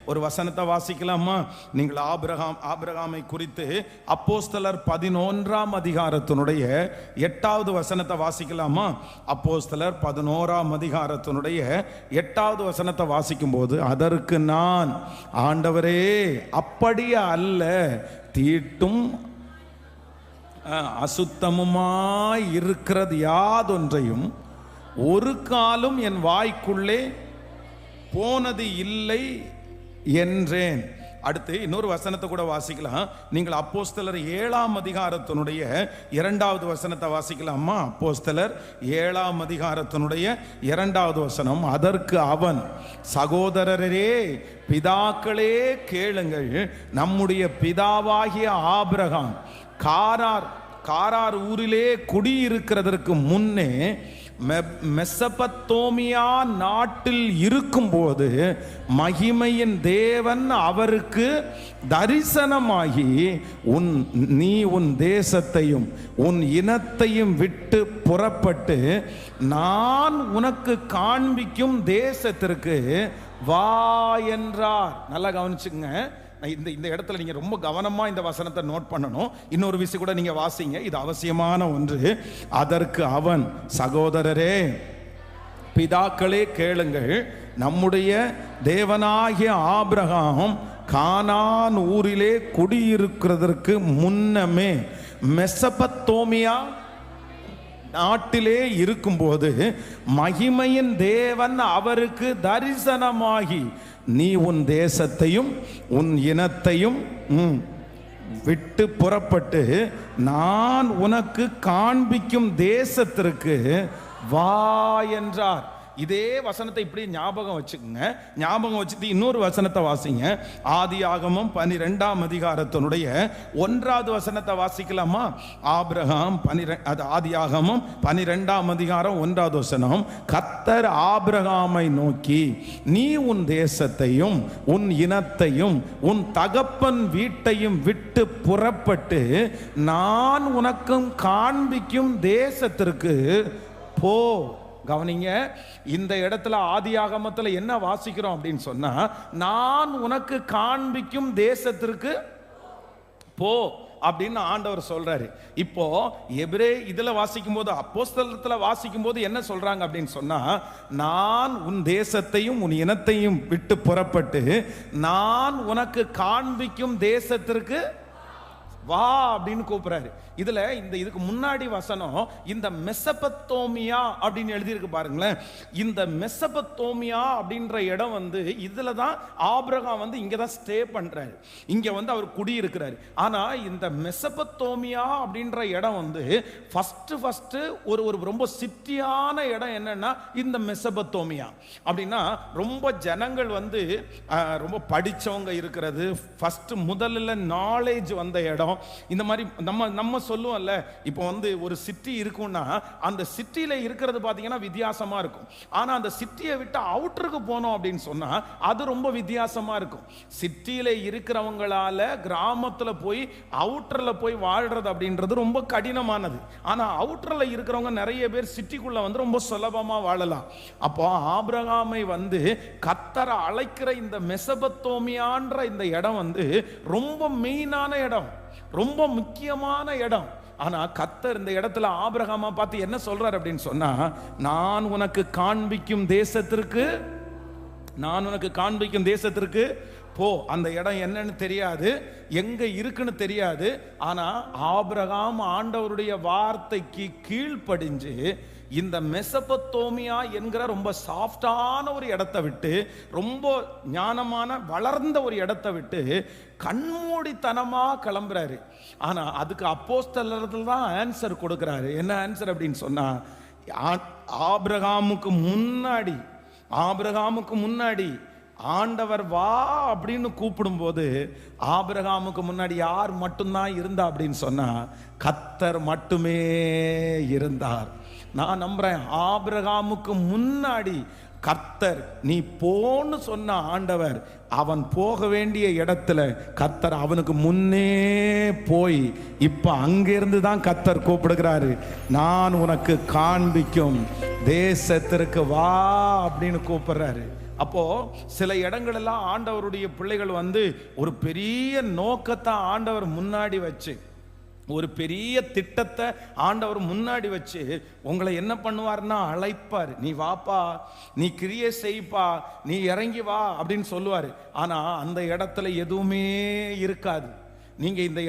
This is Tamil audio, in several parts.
ஒரு வசனத்தை வாசிக்கலாமா? நீங்கள் ஆபிரகாமை குறித்து அப்போஸ்தலர் 11ஆம் அதிகாரத்தினுடைய 8வது வசனத்தை வாசிக்கலாமா? அப்போஸ்தலர் 11ஆம் அதிகாரத்தினுடைய 8வது வசனத்தை வாசிக்கும் போது, அதற்கு நான், ஆண்டவரே அப்படியே அல்ல, தீட்டும் அசுத்தமுமாய் இருக்கிறது யாதொன்றையும் ஒரு காலும் என் வாய்க்குள்ளே போனது இல்லை என்றேன். அடுத்து இன்னொரு வசனத்தை கூட வாசிக்கலாம். நீங்கள் அப்போஸ்தலர் 7ஆம் அதிகாரத்தினுடைய 2வது வசனத்தை வாசிக்கலாமா? அப்போஸ்தலர் 7ஆம் அதிகாரத்தினுடைய 2வது வசனம், அதற்கு அவன், சகோதரரே பிதாக்களே கேளுங்கள், நம்முடைய பிதாவாகிய ஆபிரகாம் காரார் ஊரிலே குடியிருக்கிறதற்கு முன்னே மெசபத்தோமியா நாட்டில் இருக்கும்போது மகிமையின் தேவன் அவருக்கு தரிசனமாகி, நீ உன் தேசத்தையும் உன் இனத்தையும் விட்டு புறப்பட்டு நான் உனக்கு காண்பிக்கும் தேசத்திற்கு வா என்றார். நல்லா கவனிச்சுங்க. இந்த இடத்துல நீங்க ரொம்ப கவனமா இந்த வசனத்தை நோட் பண்ணணும். இன்னொரு விஷயம் கூட நீங்க வாசிங்க, இது அவசியமான ஒன்று. அதற்கு அவன், சகோதரரே பிதாக்களே கேளுங்கள், நம்முடைய தேவனாகிய ஆபிரகாம் கானான் ஊரிலே குடியிருக்கிறதற்கு முன்னமே மெசபத்தோமியா நாட்டிலே இருக்கும்போது மகிமையின் தேவன் அவருக்கு தரிசனமாகி, நீ உன் தேசத்தையும் உன் இனத்தையும் விட்டு புறப்பட்டு நான் உனக்கு காண்பிக்கும் தேசத்திற்கு வா என்றார். இதே வசனத்தை இப்படி ஞாபகம் வச்சுக்கோங்க. ஞாபகம் வச்சுட்டு இன்னொரு வசனத்தை வாசிங்க. ஆதியாகமம் 12ஆம் அதிகாரத்தினுடைய 1வது வசனத்தை வாசிக்கலாமா? ஆதியாகமம் 12ஆம் அதிகாரம் 1வது வசனம், கர்த்தர் ஆபிரகாமை நோக்கி, நீ உன் தேசத்தையும் உன் இனத்தையும் உன் தகப்பன் வீட்டையும் விட்டு புறப்பட்டு நான் உனக்கு காண்பிக்கும் தேசத்திற்கு போ. கவனிங்க, இந்த இடத்துல ஆதியாகமத்தில் என்ன வாசிக்கிறோம் அப்படின்னு சொன்னா, நான் உனக்கு காண்பிக்கும் தேசத்திற்கு போ அப்படின்னு ஆண்டவர் சொல்றாரு. இப்போ இதுல வாசிக்கும் போது, அப்போஸ்தலத்துல வாசிக்கும் போது என்ன சொல்றாங்க அப்படின்னு சொன்னா, நான் உன் தேசத்தையும் உன் இனத்தையும் விட்டு புறப்பட்டு நான் உனக்கு காண்பிக்கும் தேசத்திற்கு வா அப்படின்னு கூப்பிடுறாரு. இதுக்கு முன்னாடி வசனம் இந்த மெசபத்தோமியா அப்படின்னு எழுதியிருக்கு பாருங்களேன். இந்த மெசபத்தோமியா அப்படின்ற இடம் இதுல தான் ஆபிரகாம் இங்க தான் ஸ்டே பண்றாரு, இங்க அவர் குடியிருக்கிறாரு. ஆனா இந்த மெசபத்தோமியா அப்படின்ற இடம் ஃபர்ஸ்ட் ஒரு ரொம்ப சிட்டியான இடம். என்னன்னா இந்த மெசபத்தோமியா அப்படின்னா ரொம்ப ஜனங்கள் ரொம்ப படிச்சவங்க இருக்கிறது, ஃபர்ஸ்ட் முதல்ல நாலேஜ் வந்த இடம். இந்த மாதிரி நம்ம சொல்லுவோம்ல, இப்போ ஒரு சிட்டி இருக்குன்னா அந்த சிட்டியில இருக்கிறது பாத்தீங்கன்னா வித்தியாசமா இருக்கும். ஆனா அந்த சிட்டியை விட்டு அவுட்டருக்கு போனோம் அப்படின்னு சொன்னா அது ரொம்ப வித்தியாசமா இருக்கும். சிட்டியில இருக்கிறவங்களால கிராமத்துல போய் அவுட்டர்ல போய் வாழ்றது அப்படின்றது ரொம்ப கடினமானது. ஆனா அவுட்டர்ல இருக்கிறவங்க நிறைய பேர் சிட்டிக்குள்ள ரொம்ப சுலபமா வாழலாம். அப்போ ஆபிரகாமை கர்த்தர் அழைக்கிற இந்த மெசபத்தோமியான்ற இந்த இடம் ரொம்ப மெயினான இடம், ரொம்ப முக்கியமான இடம். ஆனா கர்த்தர் இந்த இடத்துல ஆபிரகாமை பார்த்து என்ன சொல்றார் அப்படின்னு சொன்னா, நான் உனக்கு காண்பிக்கும் தேசத்திற்கு போ. அந்த இடம் என்னன்னு தெரியாது, எங்க இருக்குன்னு தெரியாது. ஆனா ஆபிரகாம் ஆண்டவருடைய வார்த்தைக்கு கீழ்ப்படிஞ்சு இந்த மெசபத்தோமியா என்கிற ரொம்ப சாஃப்டான ஒரு இடத்தை விட்டு, ரொம்ப ஞானமான வளர்ந்த ஒரு இடத்தை விட்டு கண்மூடித்தனமா கிளம்புறாரு. ஆனா அதுக்கு அப்போஸ்தலர்கள் தான் ஆன்சர் கொடுக்கிறாரு. என்ன ஆன்சர் அப்படின்னு சொன்னா, ஆபிரகாமுக்கு முன்னாடி ஆண்டவர் வா அப்படின்னு கூப்பிடும் போது ஆபிரகாமுக்கு முன்னாடி யார் மட்டும்தான் இருந்தா அப்படின்னு சொன்னா, கர்த்தர் மட்டுமே இருந்தார். நான் நம்புறேன், ஆபிரகாமுக்கு முன்னாடி கர்த்தர் நீ போன்னு சொன்ன ஆண்டவர் அவன் போக வேண்டிய இடத்துல கர்த்தர் அவனுக்கு முன்னே போய் இப்ப அங்கிருந்து தான் கர்த்தர் கூப்பிடுகிறாரு. நான் உனக்கு காண்பிக்கும் தேசத்திற்கு வா அப்படின்னு கூப்பிடுறாரு. அப்போ சில இடங்களெல்லாம் ஆண்டவருடைய பிள்ளைகள் ஒரு பெரிய நோக்கத்தை ஆண்டவர் முன்னாடி வச்சு, ஒரு பெரிய திட்டத்தை ஆண்டவர் முன்னாடி வச்சு உங்களை என்ன பண்ணுவார்னா அழைப்பார். நீ வாப்பா, நீ கிரியை செய்ப்பா, நீ இறங்கி வா அப்படின்னு சொல்லுவார். ஆனா அந்த இடத்துல எதுவுமே இருக்காது. நீங்க இந்த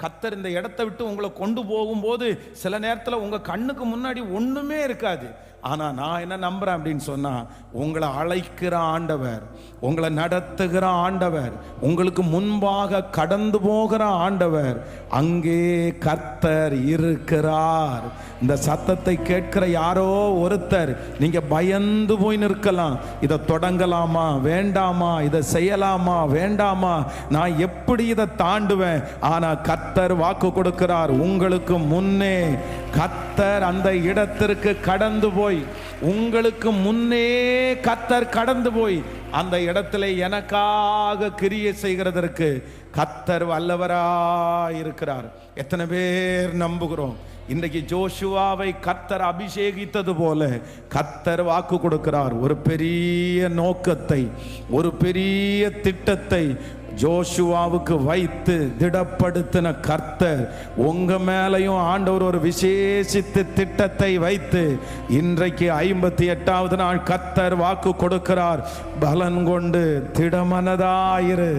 கர்த்தர் இந்த இடத்தை விட்டு உங்களை கொண்டு போகும்போது சில நேரத்தில் உங்க கண்ணுக்கு முன்னாடி ஒண்ணுமே இருக்காது. ஆனா நான் என்ன நம்புறேன் அப்படின்னு சொன்னா, உங்களை அழைக்கிற ஆண்டவர், உங்களை நடத்துகிற ஆண்டவர், உங்களுக்கு முன்பாக கடந்து போகிற ஆண்டவர், அங்கே கர்த்தர் இருக்கிறார். இந்த சத்தத்தை கேட்கிற யாரோ ஒருத்தர் நீங்க பயந்து போய் நிற்கலாம். இதை தொடங்கலாமா வேண்டாமா, இதை செய்யலாமா வேண்டாமா, நான் எப்படி இதை தாண்டுவேன்? ஆனா கர்த்தர் வாக்கு கொடுக்கிறார், உங்களுக்கு முன்னே கர்த்தர் அந்த இடத்திற்கு கடந்து போய், உங்களுக்கு முன்னே கர்த்தர் கடந்து போய் அந்த இடத்துல எனக்காக கிரியை செய்கிறதற்கு கர்த்தர் வல்லவராயிருக்கிறார். எத்தனை பேர் நம்புகிறோம்? இன்றைக்கு ஜோஷுவாவை கர்த்தர் அபிஷேகித்தது போல கர்த்தர் வாக்கு கொடுக்கிறார். ஒரு பெரிய நோக்கத்தை, ஒரு பெரிய திட்டத்தை ஜோஷுவாவுக்கு வைத்து திடப்படுத்தின கர்த்தர் உங்க மேலையும் ஆண்டவர் ஒரு விசேஷித்த திட்டத்தை வைத்து இன்றைக்கு 58வது நாள் கர்த்தர் வாக்கு கொடுக்கிறார். பலன் கொண்டு திடமனதாயிரு,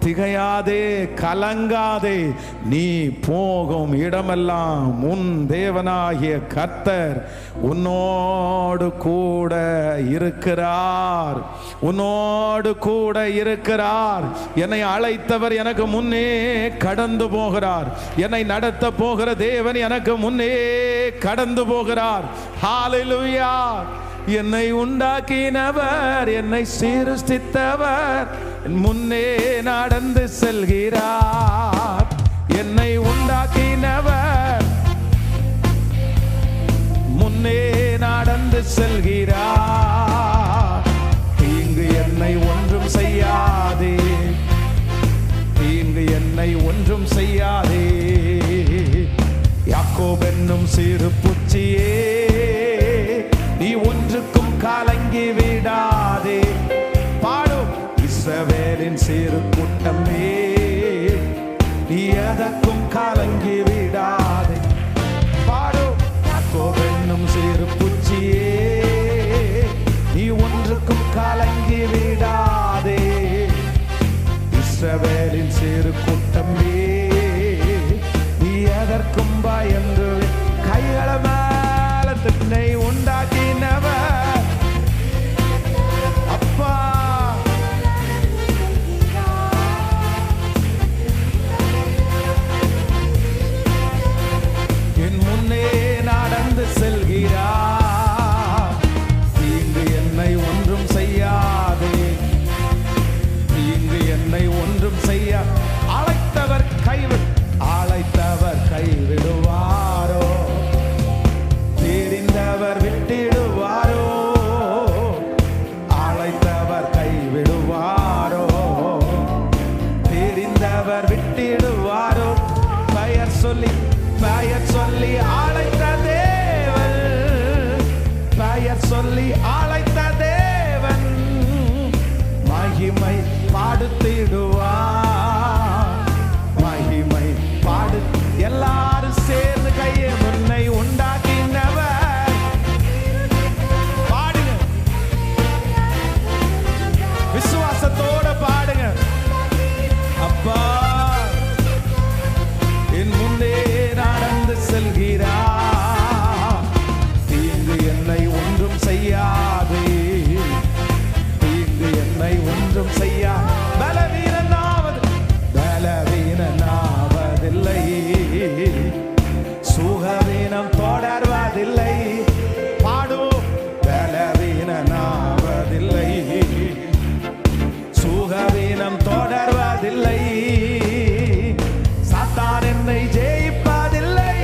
திகையாதே, கலங்காதே, நீ போகும் இடமெல்லாம் உன் தேவனாகிய கர்த்தர் உன்னோடு கூட இருக்கிறார், உன்னோடு கூட இருக்கிறார். என்னை அழைத்தவர் எனக்கு முன்னே கடந்து போகிறார், என்னை நடத்த போகிற தேவன் எனக்கு முன்னே கடந்து போகிறார். ஹல்லேலூயா! என்னை உண்டாக்கினவர், என்னை சீர்திருத்தவர் முன்னே நடந்து செல்கிறார். என்னை உண்டாக்கினவர் முன்னே நடந்து செல்கிறார். தீங்கு என்னை ஒன்றும் செய்யாதே, தீங்கு என்னை ஒன்றும் செய்யாதே. யாக்கோபு என்னும் சிறு பூச்சியே, நீ ஒன்றுக்கும் கலங்கி விடாதே. பாடும் இஸ்ரவேலின் சிறு கூட்டமே, நீ எதற்கும் கலங்கி விடாதே. பாடும் யாக்கோபு என்னும் சிறு பூச்சியே, நீ ஒன்றுக்கும் கலங்கி விடாதே. இஸ்ரவேலின் சிறு கூட்டமே, நீ எதற்கும் பயந்து. கைகளை மேல தன்னை உண்டாக்கினவர் அப்பா, என் முன்னே நடந்து செல்கிறார். தீங்கு என்னை ஒன்றும் செய்யாதே, தீங்கு என்னை ஒன்றும் செய்ய. அழைத்தவர் கைவிடுவாரோ, தெரிந்தவர் விட்டிடுவாரோ. அழைத்தவர் கைவிடுவாரோ, தெரிந்தவர் விட்டிடுவாரோ. பெயர் சொல்லி அழைத்த தேவன், பெயர் சொல்லி அழைத்த தேவன் மகிமை பாடுத்திடுவார், மகிமை பாடு. எல்லாரும் சேர்ந்து கையை முன்னை உண்டாக்கினவர் பாடுங்க, விசுவாசத்தோட பாடுங்க. அப்பா என் முன்னே நடந்து செல்கிறார். தீங்கு என்னை ஒன்றும் செய்யாதே, தீங்கு என்னை ஒன்றும் செய்யா. பலவீனனாவதில்லை, சுகவீனம் தொடர்வதில்லை. பாடும் பலவீனனாவதில்லை, சுகவீனம் தொடர்வதில்லை. சாத்தான் என்னை ஜெயிப்பதில்லை,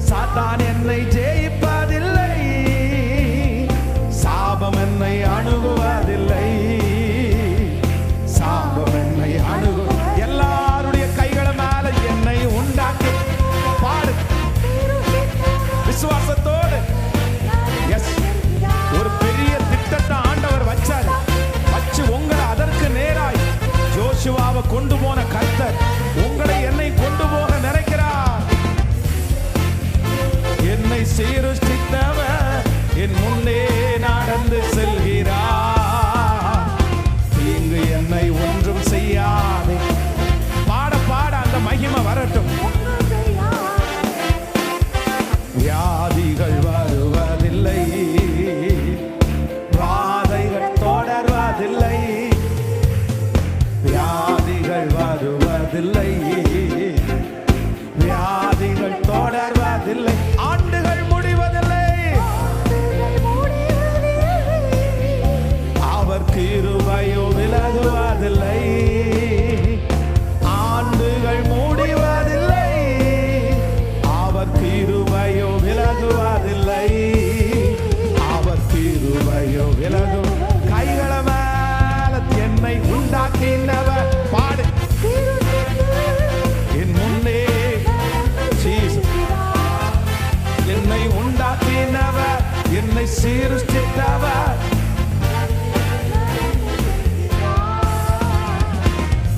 சாத்தான் என்னை ஜெயிப்பதில்லை. சிருஷ்டித்தவர்,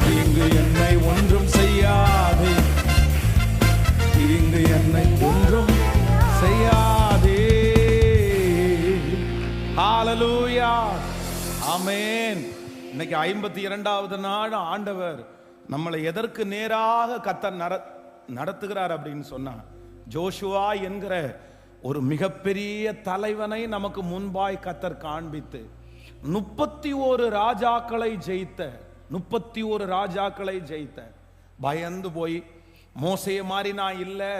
தீங்கு என்னை ஒன்றும் செய்யாது, தீங்கு என்னை ஒன்றும் செய்யாதே. ஹல்லேலூயா, ஆமென். இன்னைக்கு 52வது நாள் ஆண்டவர் நம்மளை எதற்கு நேராக கர்த்தர் நடத்துகிறார் அப்படின்னு சொன்னா, ஜோஷுவா என்கிற ஒரு மிகப்பெரிய தலைவனை நமக்கு முன்பாய் கர்த்தர் காண்பித்து 31 ராஜாக்களை ஜெயித்த 31 ராஜாக்களை ஜெயித்த, பயந்து போய் மோசைய மாதிரி நான் இல்லை,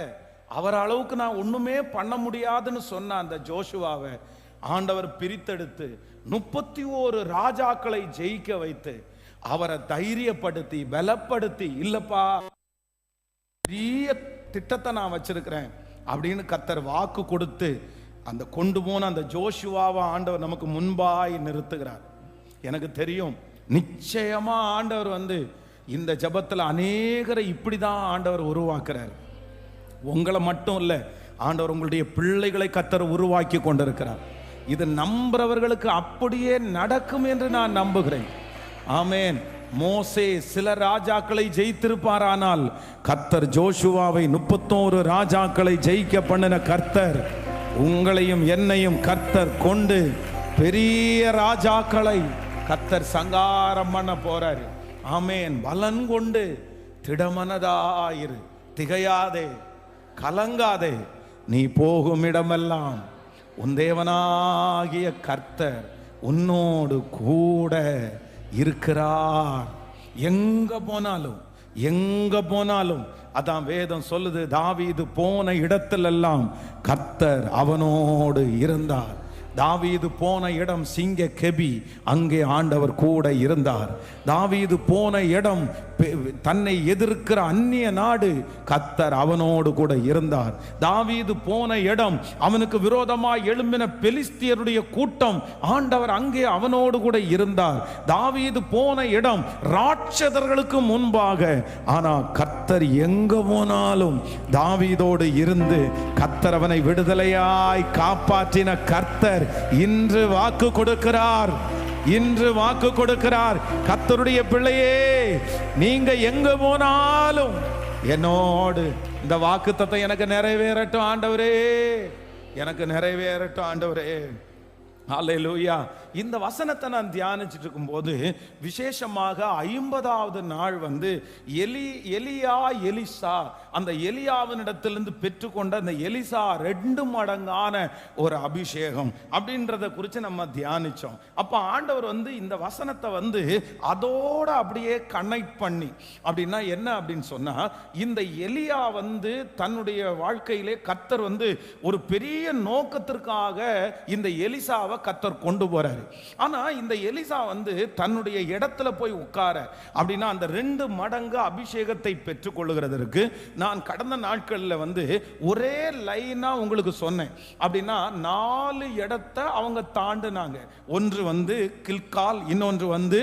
அவர் அளவுக்கு நான் ஒண்ணுமே பண்ண முடியாதுன்னு சொன்ன அந்த ஜோஷுவாவை ஆண்டவர் பிரித்தெடுத்து 31 ராஜாக்களை ஜெயிக்க வைத்து அவரை தைரியப்படுத்தி பலப்படுத்தி, இல்லப்பா பெரிய திட்டத்தை நான் வச்சிருக்கிறேன் அப்படின்னு கர்த்தர் வாக்கு கொடுத்து அந்த கொண்டு போன அந்த ஜோஷுவாவை ஆண்டவர் நமக்கு முன்பாய் நிறுத்துகிறார். எனக்கு தெரியும் நிச்சயமா ஆண்டவர் இந்த ஜெபத்துல அநேகரை இப்படிதான் ஆண்டவர் உருவாக்குறார். உங்களை மட்டும் இல்ல, ஆண்டவர் உங்களுடைய பிள்ளைகளை கர்த்தர் உருவாக்கி கொண்டிருக்கிறார். இது நம்புறவர்களுக்கு அப்படியே நடக்கும் என்று நான் நம்புகிறேன். ஆமென். மோசே சில ராஜாக்களை ஜெயித்திருப்பாரானால் கர்த்தர் ஜோஷுவாவை 31 ராஜாக்களை ஜெயிக்க பண்ணின கர்த்தர் உங்களையும் என்னையும் கர்த்தர் கொண்டு பெரிய ராஜாக்களை கர்த்தர் சங்காரம் பண்ண போறாரு. ஆமென். பலன் கொண்டு திடமனதாயிரு, திகையாதே, கலங்காதே, நீ போகும் இடமெல்லாம் உன் தேவனாகிய கர்த்தர் உன்னோடு கூட இருக்கிறார். எங்க போனாலும் அதான் வேதம் சொல்லுது, தாவீது போன இடத்திலெல்லாம் கர்த்தர் அவனோடு இருந்தார். தாவீது போன இடம் சிங்க கெபி, அங்கே ஆண்டவர் கூட இருந்தார். தாவீது போன இடம் தன்னை எதிர்க்கிற அந்நிய நாடு, கர்த்தர் அவனோடு கூட இருந்தார். தாவீது போன இடம் அவனுக்கு விரோதமாய் எழும்பின பெலிஸ்தியருடைய கூட்டம், ஆண்டவர் அங்கே அவனோடு கூட இருந்தார். தாவீது போன இடம் ராட்சதர்களுக்கு முன்பாக, ஆனா கர்த்தர் எங்க போனாலும் தாவீதோடு இருந்து கர்த்தர் அவனை விடுதலையாய் காப்பாற்றின கர்த்தர் இன்று வாக்கு கொடுக்கிறார். இன்று வாக்கு கொடுக்கிறார். கர்த்தருடைய பிள்ளையே, நீங்க எங்க போனாலும் என்னோடு இந்த வாக்குத்தத்தம் எனக்கு நிறைவேறட்டும் ஆண்டவரே, எனக்கு நிறைவேறட்டும் ஆண்டவரே. ஹல்லேலூயா. இந்த வசனத்தை நான் தியானிச்சுட்டு இருக்கும்போது விசேஷமாக 50வது நாள் எலியா எலிசா, அந்த எலியாவினிடத்திலிருந்து பெற்றுக்கொண்ட அந்த எலிசா 2 மடங்கான ஒரு அபிஷேகம் அப்படின்றத குறித்து நம்ம தியானிச்சோம். அப்ப ஆண்டவர் இந்த வசனத்தை அதோட அப்படியே கனெக்ட் பண்ணி, அப்படின்னா என்ன அப்படின்னு சொன்னா, இந்த எலியா தன்னுடைய வாழ்க்கையிலே கர்த்தர் ஒரு பெரிய நோக்கத்திற்காக இந்த எலிசாவை கர்த்தர் கொண்டு போறாரு. ஆனா இந்த எலிசா தன்னுடைய இடத்துல போய் உட்கார, அப்படின்னா அந்த 2 மடங்கு அபிஷேகத்தை பெற்றுக் கொள்ளுகிறதற்கு நான் கடந்த நாட்கள்ல ஒரே லைனா உங்களுக்கு சொன்னேன். அப்படின்னா 4 இடத்தை அவங்க தாண்டினாங்க. ஒன்று கில்கால், இன்னொன்று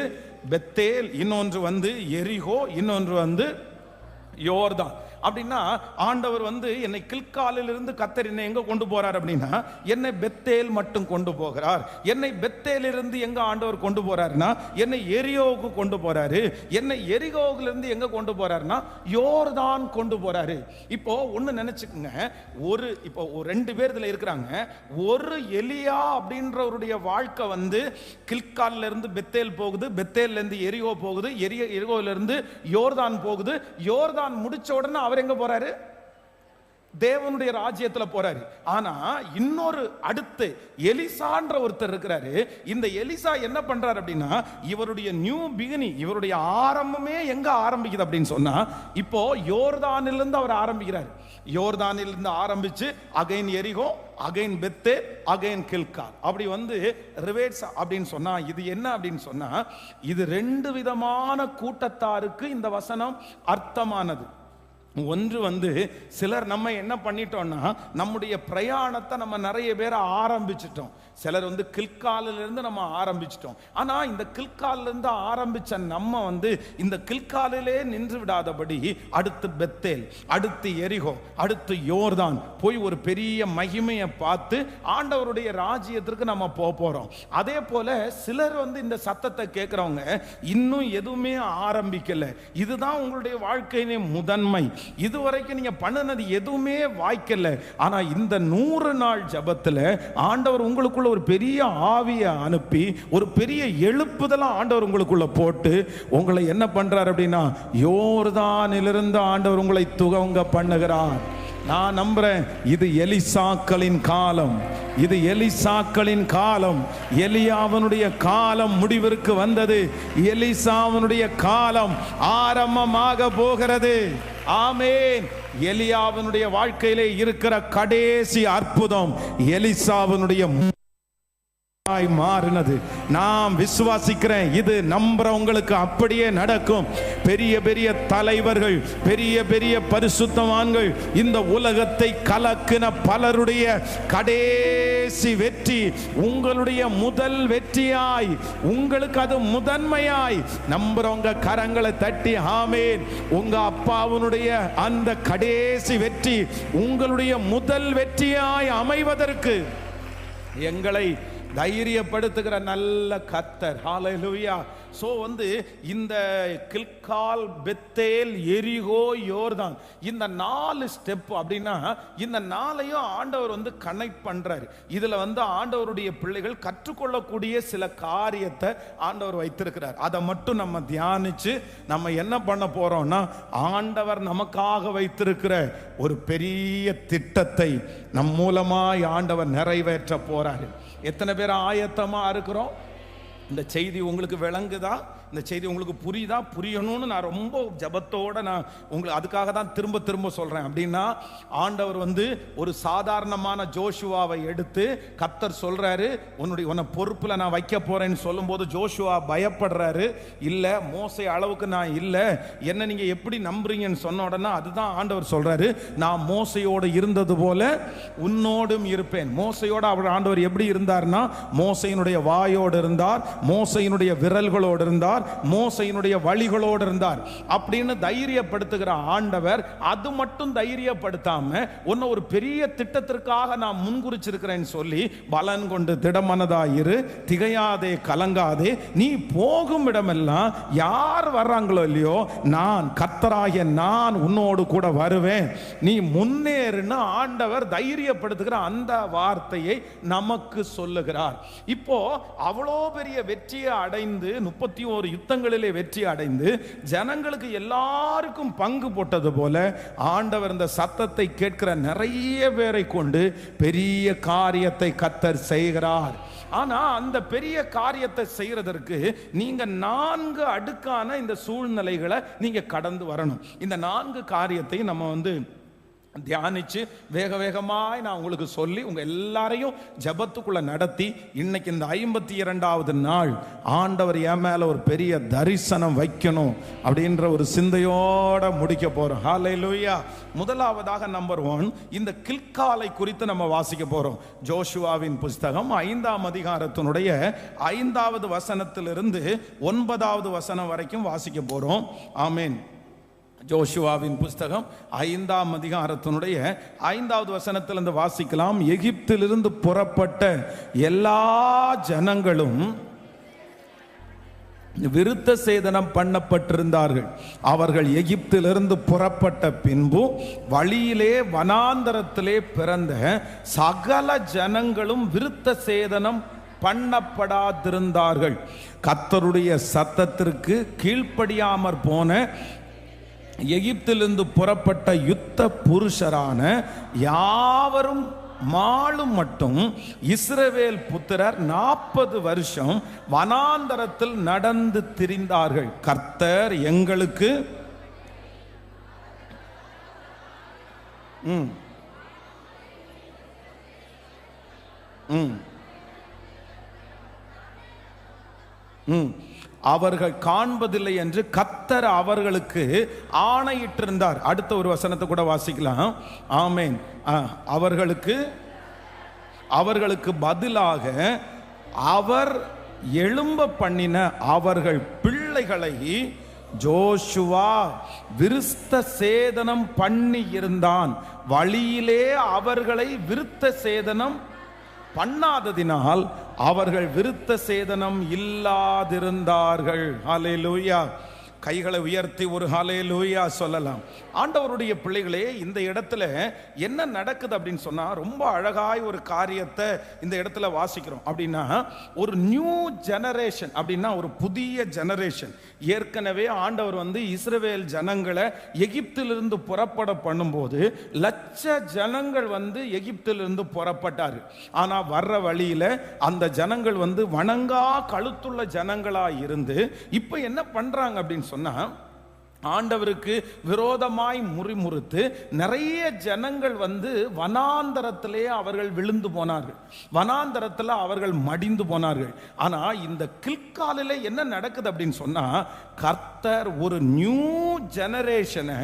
பெத்தேல், இன்னொன்று எரிகோ, இன்னொன்று யோர்தான். அப்படின்னா ஆண்டவர் என்னை கில்காலில் இருந்து கர்த்தர் என்னை எங்க கொண்டு போறார் அப்படின்னா, என்னை பெத்தேல் மட்டும் கொண்டு போகிறார். என்னை பெத்தேல் இருந்து எங்க ஆண்டவர் கொண்டு போறாருன்னா, என்னை எரியோவுக்கு கொண்டு போறாரு. என்னை எரிகோவுல இருந்து எங்க கொண்டு போறாருன்னா, யோர்தான் கொண்டு போறாரு. இப்போ ஒண்ணு நினைச்சுக்குங்க, இப்போ 2 பேர் இதுல இருக்கிறாங்க. ஒரு எலியா அப்படின்றவருடைய வாழ்க்கை கில்கால்ல இருந்து பெத்தேல் போகுது, பெத்தேல்ல இருந்து எரிகோ போகுது, எரிகோல இருந்து யோர்தான் போகுது. யோர்தான் முடிச்ச உடனே அவர் எங்க போறாரு? தேவனுடைய ராஜ்யத்துல போறாரு. ஆனா இன்னொரு அடுத்து எலிசான்ற ஒருத்தர் இருக்கிறாரு. இந்த எலிசா என்ன பண்றாரு அப்படின்னா, இவருடைய நியூ பிகினிங், இவருடைய ஆரம்பமே எங்க ஆரம்பிக்குது அப்படின்னு சொன்னா, இப்போ யோர்தானிலிருந்து அவர் ஆரம்பிக்கிறார். யோர்தானிலிருந்து ஆரம்பிச்சு அகைன் எரிகோ, அகைன் பெத்தே, அகைன் கில்கால், அப்படி ரிவேட்ஸ் அப்படின்னு சொன்னா, இது என்ன அப்படின்னு சொன்னா, இது 2 விதமான கூட்டத்தாருக்கு இந்த வசனம் அர்த்தமானது. ஒன்று சிலர் நம்ம என்ன பண்ணிட்டோம்னா, நம்முடைய பிரயாணத்தை நம்ம நிறைய பேரை ஆரம்பிச்சிட்டோம். சிலர் வந்து கில்காலிலிருந்து நம்ம ஆரம்பிச்சிட்டோம். ஆனா இந்த கில்காலிலிருந்து ஆரம்பிச்ச நம்ம வந்து இந்த கில்காலிலே நின்று விடாதபடி அடுத்து பெத்தேல், அடுத்து எரிகோ, அடுத்து யோர்தான் போய் ஒரு பெரிய மகிமையை பார்த்து ஆண்டவருடைய ராஜ்யத்திற்கு நம்ம போறோம். அதே போல சிலர் வந்து இந்த சத்தத்தை கேட்கிறவங்க இன்னும் எதுவுமே ஆரம்பிக்கல. இதுதான் உங்களுடைய வாழ்க்கையிலே முதன்மை. இதுவரைக்கும் நீங்க பண்ணினது எதுவுமே வாய்க்கல. ஆனா இந்த 100 நாள் ஜபத்துல ஆண்டவர் உங்களுக்குள்ள ஒரு பெரிய ஆவியை அனுப்பி ஒரு பெரிய எழுப்புதல ஆண்டவர் உங்களுக்குள்ள போட்டு உங்களை என்ன பண்றார் அப்படின்னா, யோர்தானிலிருந்து ஆண்டவர் உங்களை துவங்க பண்ணுகிறார். நான் நம்புறேன் இது எலிசாக்களின் காலம், இது எலிசாக்களின் காலம். எலியாவனுடைய காலம் முடிவிற்கு வந்தது. எலிசாவனுடைய காலம் ஆரம்பமாக போகிறது. ஆமென். எலியாவனுடைய வாழ்க்கையிலே இருக்கிற கடைசி அற்புதம் எலிசாவனுடைய மாறினது. நாம் விசுவாசிக்கிறேன், இது நம்புறவங்களுக்கு அப்படியே நடக்கும். பெரிய பெரிய தலைவர்கள், பெரிய பெரிய பரிசுத்தவான்கள், இந்த உலகத்தை கலக்கின பலருடைய கடைசி வெற்றி உங்களுடைய முதல் வெற்றியாய், உங்களுக்கு அது முதன்மையாய் நம்புறவங்க கரங்களை தட்டி ஆமென். உங்க அப்பாவுடைய அந்த கடைசி வெற்றி உங்களுடைய முதல் வெற்றியாய் அமைவதற்கு எங்களை தைரியப்படுத்துகிற நல்ல கர்த்தர். ஹல்லேலூயா. சோ வந்து இந்த கில்கால், பெத்தேல், எரிகோ, யோர்தான் இந்த 4 ஸ்டெப் அப்படின்னா இந்த 4ஐயும் ஆண்டவர் வந்து கனெக்ட் பண்றாரு. இதுல வந்து ஆண்டவருடைய பிள்ளைகள் கற்றுக்கொள்ளக்கூடிய சில காரியத்தை ஆண்டவர் வைத்திருக்கிறார். அதை மட்டும் நம்ம தியானிச்சு நம்ம என்ன பண்ண போறோம்னா, ஆண்டவர் நமக்காக வைத்திருக்கிற ஒரு பெரிய திட்டத்தை நம் மூலமாய் ஆண்டவர் நிறைவேற்ற போறாரு. எத்தனை பேர் ஆயத்தமா இருக்கிறோம்? இந்த செய்தி உங்களுக்கு விளங்குதா? இந்த செய்தி உங்களுக்கு புரியுதா? புரியணும்னு நான் ரொம்ப ஜபத்தோட நான் உங்களுக்கு அதுக்காக தான் திரும்ப திரும்ப சொல்றேன். அப்படின்னா ஆண்டவர் வந்து ஒரு சாதாரணமான ஜோஷுவாவை எடுத்து கர்த்தர் சொல்றாரு, உன்னை பொறுப்புல நான் வைக்க போறேன்னு சொல்லும் போது ஜோஷுவா பயப்படுறாரு. இல்ல, மோசே அளவுக்கு நான் இல்ல, என்ன நீங்க எப்படி நம்புறீங்கன்னு சொன்ன உடனே அதுதான் ஆண்டவர் சொல்றாரு, நான் மோசையோடு இருந்தது போல உன்னோடும் இருப்பேன். மோசையோட அவர் ஆண்டவர் எப்படி இருந்தார்னா, மோசையினுடைய வாயோடு இருந்தார், மோசையினுடைய விரல்களோடு இருந்தார், மோசையினுடைய வழிகளோடு இருந்தார் அப்படின்னு தைரியப்படுத்துகிற ஆண்டவர் அது மட்டும் தைரியப்படுத்தாம உன்னை ஒரு பெரிய திட்டத்திற்காக நான் முன்குறிச்சிருக்கிறேன்னு சொல்லி பலன் கொண்டு திடமனதாயிரு, திகையாதே, கலங்காதே, நீ போகும் இடமெல்லாம் யார் வர்றாங்களோ இல்லையோ நான் கர்த்தராகிய நான் உன்னோடு கூட வருவேன், நீ முன்னேறுன்னு ஆண்டவர் தைரியப்படுத்துகிற அந்த வார்த்தையை நமக்கு சொல்லுகிறார். இப்போ அவ்வளோ பெரிய வெற்றியை அடைந்து 31 யுத்தங்களிலே வெற்றி அடைந்து ஜனங்களுக்கு எல்லாருக்கும் பங்கு போட்டது போல ஆண்டவர் இந்த சத்தத்தை கேட்கிற நிறைய பேரை கொண்டு பெரிய காரியத்தை கர்த்தர் செய்கிறார். ஆனா அந்த பெரிய காரியத்தை செய்யறதற்கு நீங்க 4 அடுக்கான இந்த சூழ்நிலைகளை நீங்க கடந்து வரணும். இந்த 4 காரியத்தை நம்ம வந்து தியானிச்சு வேக வேகமாய் நான் உங்களுக்கு சொல்லி உங்க எல்லாரையும் ஜபத்துக்குள்ள நடத்தி இன்னைக்கு இந்த 52வது நாள் ஆண்டவர் என் மேல ஒரு பெரிய தரிசனம் வைக்கணும் அப்படின்ற ஒரு சிந்தையோட முடிக்க போறோம். ஹல்லேலூயா. முதலாவதாக நம்பர் 1, இந்த கில்காலை குறித்து நம்ம வாசிக்க போறோம். ஜோஷுவாவின் புஸ்தகம் 5ஆம் அதிகாரத்தினுடைய 5வது வசனத்திலிருந்து 9வது வசனம் வரைக்கும் வாசிக்க போறோம். ஆமென். ஜோஷுவாவின் புஸ்தகம் 5ஆம் அதிகாரத்தினுடைய 5வது வசனத்திலிருந்து வாசிக்கலாம். எகிப்திலிருந்து புறப்பட்ட எல்லா ஜனங்களும் விருத்த சேதனம் பண்ணப்பட்டிருந்தார்கள். அவர்கள் எகிப்திலிருந்து புறப்பட்ட பின்பு வழியிலே வனாந்தரத்திலே பிறந்த சகல ஜனங்களும் விருத்த சேதனம் பண்ணப்படாதிருந்தார்கள். கர்த்தருடைய சத்தத்திற்கு கீழ்ப்படியாமற் போன எகிப்திலிருந்து புறப்பட்ட யுத்த புருஷரான யாவரும் மாளும் மட்டும் இஸ்ரவேல் புத்திரர் 40 வருஷம் வனாந்தரத்தில் நடந்து திரிந்தார்கள். கர்த்தர் எங்களுக்கு அவர்கள் காண்பதில்லை என்று கர்த்தர் அவர்களுக்கு ஆணையிட்டிருந்தார். அடுத்த ஒரு வசனத்தை கூட வாசிக்கலாம். ஆமென். அவர்களுக்கு அவர்களுக்கு பதிலாக அவர் எழும்ப பண்ணின அவர்கள் பிள்ளைகளை ஜோஷுவா விருத்த சேதனம் பண்ணி இருந்தான். வழியிலே அவர்களை விருத்த சேதனம் பண்ணாததினால் அவர்கள் விருத்த சேதனம் இல்லாதிருந்தார்கள். ஹல்லேலூயா. கைகளை உயர்த்தி ஒரு ஹல்லேலூயா சொல்லலாம். ஆண்டவருடைய பிள்ளைகளே, இந்த இடத்துல என்ன நடக்குது அப்படின்னு சொன்னா, ரொம்ப அழகாய் ஒரு காரியத்தை இந்த இடத்துல வாசிக்கிறோம். அப்படின்னா ஒரு நியூ ஜெனரேஷன், அப்படின்னா ஒரு புதிய ஜெனரேஷன். ஏற்கனவே ஆண்டவர் இஸ்ரவேல் ஜனங்களை எகிப்திலிருந்து புறப்பட பண்ணும்போது லட்ச ஜனங்கள் எகிப்திலிருந்து புறப்பட்டாரு. ஆனா வர்ற வழியில அந்த ஜனங்கள் வணங்கா கழுத்துள்ள ஜனங்களா இருந்து இப்ப என்ன பண்றாங்க அப்படின்னு சொன்னா, ஆண்டவருக்கு விரோதமாய் முறிமுறுத்து நிறைய ஜனங்கள் வனாந்தரத்திலே அவர்கள் விழுந்து போனார்கள், வனாந்தரத்தில் அவர்கள் மடிந்து போனார்கள். ஆனா இந்த கில்காலிலே என்ன நடக்குது அப்படின்னு சொன்னா, கர்த்தர் ஒரு நியூ ஜெனரேஷனை,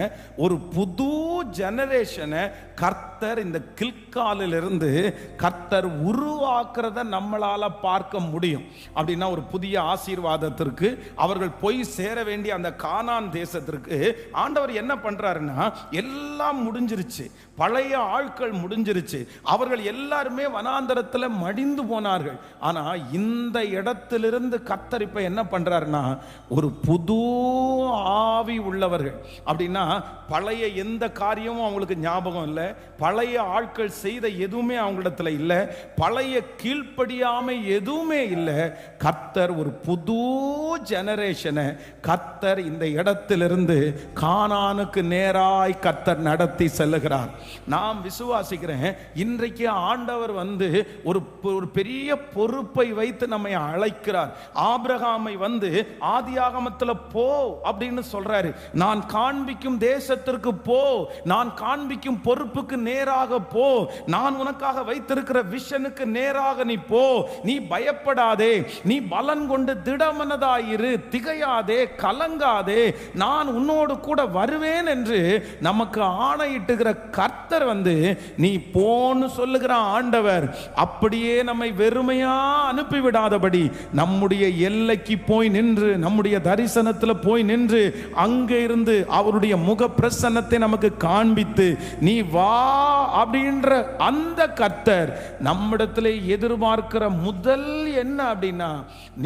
ஒரு புது ஜெனரேஷனை கர்த்தர் இந்த கில்காலிலிருந்து கர்த்தர் உருவாக்குறத நம்மளால பார்க்க முடியும். அப்படின்னா ஒரு புதிய ஆசீர்வாதத்திற்கு அவர்கள் போய் சேர வேண்டிய அந்த கானான் தேசத்திற்கு ஆண்டவர் என்ன பண்றாருன்னா, எல்லாம் முடிஞ்சிருச்சு, பழைய ஆட்கள் முடிஞ்சிருச்சு, அவர்கள் எல்லாருமே வனாந்தரத்தில் மடிந்து போனார்கள். ஆனா இந்த இடத்திலிருந்து கர்த்தர் இப்ப என்ன பண்றாருன்னா, ஒரு புது ஆவி உள்ளவர்கள். அப்படின்னா பழைய எந்த காரியமும் அவங்களுக்கு ஞாபகம் இல்லை, பழைய ஆட்கள் செய்த எதுவுமே அவங்களிடத்துல இல்லை, பழைய கீழ்ப்படியாமை எதுவுமே இல்லை. கர்த்தர் ஒரு புது ஜெனரேஷனை கர்த்தர் இந்த இடத்திலிருந்து கானானுக்கு நேராய் கர்த்தர் நடத்தி செல்லுகிறார். நாம் விசுவாசிக்கிறேன், இன்றைக்கு ஆண்டவர் ஒரு பெரிய பொறுப்பை வைத்து நம்மை அழைக்கிறார். ஆபிரகாமை ஆதியாகமத்தில் போ அப்படின்னு சொல்றாரு. நான் காண்பிக்கும் தேசத்திற்கு போ, நான் காண்பிக்கும் பொறுப்புக்கு நேராக போ, நான் உனக்காக வைத்திருக்கிற விஷனுக்கு நேராக நீ போ, நீ பயப்படாதே, நீ பலன் கொண்டு திடமனதாயிரு, திகையாதே, கலங்காதே, நான் உன்னோடு கூட வருவேன் என்று நமக்கு ஆணையிட்டுகிற கர்த்தர் நீ போன்னு சொல்லுகிற ஆண்டவர் அப்படியே நம்மை வெறுமையா அனுப்பிவிடாதபடி நம்முடைய எல்லைக்கு போய் நின்று, நம்முடைய தரிசனத்தில் போய் நின்று, அங்கே இருந்து அவருடைய முக பிரசன்னத்தை நமக்கு காண்பித்து நீ வா அப்படின்ற அந்த கர்த்தர் நம்மிடத்தில் எதிர்பார்க்கிற முதல் என்ன அப்படின்னா,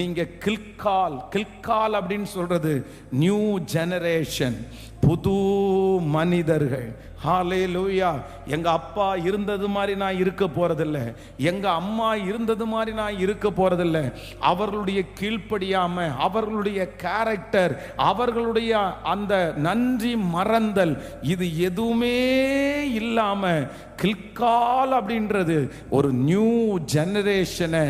நீங்க கில்கால் அப்படின்னு சொல்றது நியூ ஜெனரேஷன், புது மனிதர்கள். ஹல்லேலூயா. எங்க அப்பா இருந்தது மாதிரி நான் இருக்க போறதில்ல, எங்க அம்மா இருந்தது மாதிரி நான் இருக்க போறதில்ல. அவர்களுடைய கீழ்ப்படியாம, அவர்களுடைய கேரக்டர், அவர்களுடைய அந்த நன்றி மறந்தல், இது எதுவுமே இல்லாம கில்கால் அப்படின்றது ஒரு நியூ ஜெனரேஷனை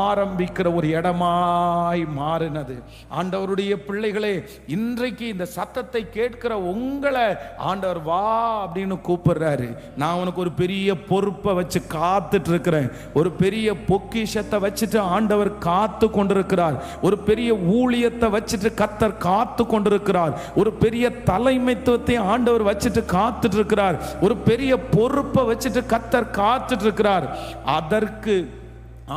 ஆரம்பிக்கிற ஒரு இடமாய் மாறினது. ஆண்டவருடைய பிள்ளைகளே, இன்றைக்கு இந்த சத்தத்தை கேட்கிற உங்களை ஆண்டவர் வா அப்படின்னு கூப்பிடுறாரு. நான் உனக்கு ஒரு பெரிய பொறுப்பை வச்சு காத்துட்டு இருக்கிறேன், ஒரு பெரிய பொக்கிஷத்தை வச்சுட்டு ஆண்டவர் காத்து கொண்டிருக்கிறார், ஒரு பெரிய ஊழியத்தை வச்சுட்டு கர்த்தர் காத்து கொண்டிருக்கிறார், ஒரு பெரிய தலைமைத்துவத்தை ஆண்டவர் வச்சுட்டு காத்துட்டு இருக்கிறார், ஒரு பெரிய பொறுப்பை வச்சுட்டு கர்த்தர் காத்துட்டு இருக்கிறார். அதற்கு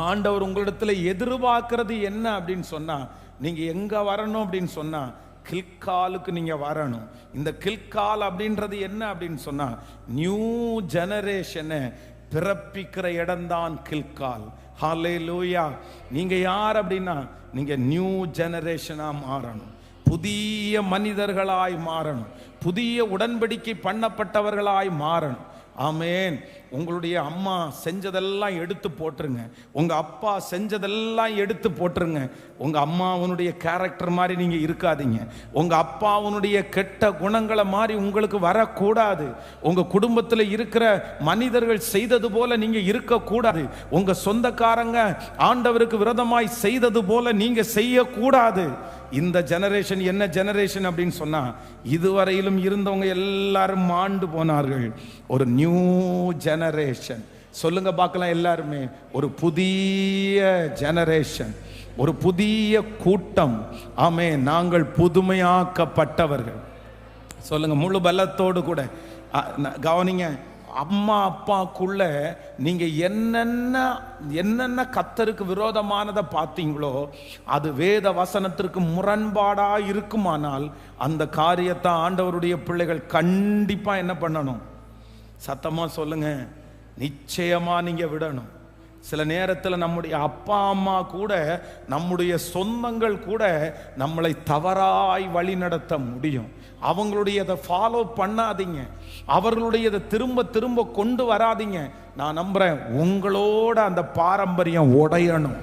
ஆண்டவர் உங்களிடத்தில் எதிர்பார்க்கிறது என்ன அப்படின்னு சொன்னா, நீங்க எங்க வரணும் அப்படின்னு சொன்னா, கில்காலுக்கு நீங்க வரணும். இந்த கில்கால் அப்படின்றது என்ன அப்படின்னு சொன்னா, நியூ ஜெனரேஷனை பிறப்பிக்கிற இடம்தான் கில்கால். ஹல்லேலூயா. நீங்க யார் அப்படின்னா, நீங்க நியூ ஜெனரேஷனா மாறணும், புதிய மனிதர்களாய் மாறணும், புதிய உடன்படிக்கை பண்ணப்பட்டவர்களாய் மாறணும். ஆமேன். உங்களுடைய அம்மா செஞ்சதெல்லாம் எடுத்து போட்டுருங்க, உங்க அப்பா செஞ்சதெல்லாம் எடுத்து போட்டுருங்க. உங்க அம்மாவனுடைய கேரக்டர் மாதிரி நீங்க இருக்காதீங்க, உங்க அப்பாவனுடைய கெட்ட குணங்களை மாதிரி உங்களுக்கு வரக்கூடாது. உங்க குடும்பத்தில் இருக்கிற மனிதர்கள் செய்தது போல நீங்க இருக்கக்கூடாது. உங்க சொந்தக்காரங்க ஆண்டவருக்கு விரோதமாய் செய்தது போல நீங்க செய்யக்கூடாது. இந்த ஜெனரேஷன் என்ன ஜெனரேஷன் அப்படின்னு சொன்னா, இதுவரையிலும் இருந்தவங்க எல்லாரும் மாண்டு போனார்கள். ஒரு நியூ ஜெனரேஷன். சொல்லுங்க பார்க்கலாம் எல்லாருமே, ஒரு புதிய ஜெனரேஷன், ஒரு புதிய கூட்டம். ஆமே, நாங்கள் புதுமையாக்கப்பட்டவர்கள். சொல்லுங்க முழு பலத்தோடு கூட கவனிங்க. அம்மா அப்பாக்குள்ள நீங்க என்னென்ன கர்த்தருக்கு விரோதமானதை பார்த்தீங்களோ அது வேத வசனத்திற்கு முரண்பாடா இருக்குமானால் அந்த காரியத்தை ஆண்டவருடைய பிள்ளைகள் கண்டிப்பா என்ன பண்ணணும்? சத்தமா சொல்லுங்க, நிச்சயமா நீங்க விடணும். சில நேரத்தில் நம்முடைய அப்பா அம்மா கூட, நம்முடைய சொந்தங்கள் கூட நம்மளை தவறாய் வழி நடத்த முடியும். அவங்களுடையதை ஃபாலோ பண்ணாதீங்க, அவர்களுடையதை திரும்ப திரும்ப கொண்டு வராதீங்க. நான் நம்புறேன் உங்களோட அந்த பாரம்பரியம் உடையணும்,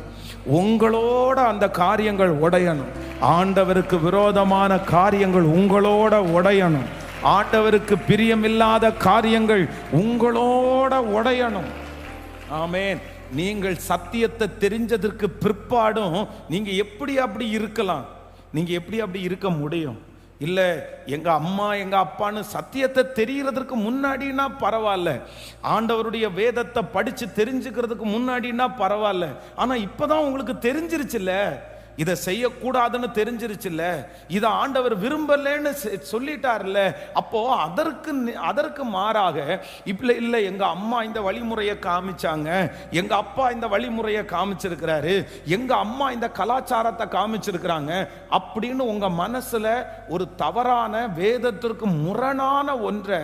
உங்களோட அந்த காரியங்கள் உடையணும். ஆண்டவருக்கு விரோதமான காரியங்கள் உங்களோட உடையணும், ஆண்டவருக்கு பிரியமில்லாத காரியங்கள் உங்களோட உடையணும். ஆமென். நீங்கள் சத்தியத்தை தெரிஞ்சதற்கு பிற்பாடும் நீங்க எப்படி அப்படி இருக்கலாம்? நீங்க எப்படி அப்படி இருக்க முடியும்? இல்ல எங்க அம்மா எங்க அப்பான்னு சத்தியத்தை தெரியறதுக்கு முன்னாடினா பரவாயில்ல, ஆண்டவருடைய வேதத்தை படிச்சு தெரிஞ்சுக்கிறதுக்கு முன்னாடினா பரவாயில்ல. ஆனா இப்பதான் உங்களுக்கு தெரிஞ்சிருச்சுல்ல, இதை செய்யக்கூடாதுன்னு தெரிஞ்சிருச்சுல்ல, இதை ஆண்டவர் விரும்பலன்னு சொல்லிட்டார்ல, அப்போ அதற்கு மாறாக இப்ப இல்ல எங்க அம்மா இந்த வழிமுறையை காமிச்சாங்க, எங்க அப்பா இந்த வழிமுறையை காமிச்சிருக்கிறாரு, எங்க அம்மா இந்த கலாச்சாரத்தை காமிச்சிருக்கிறாங்க அப்படின்னு உங்க மனசுல ஒரு தவறான வேதத்திற்கு முரணான ஒன்றை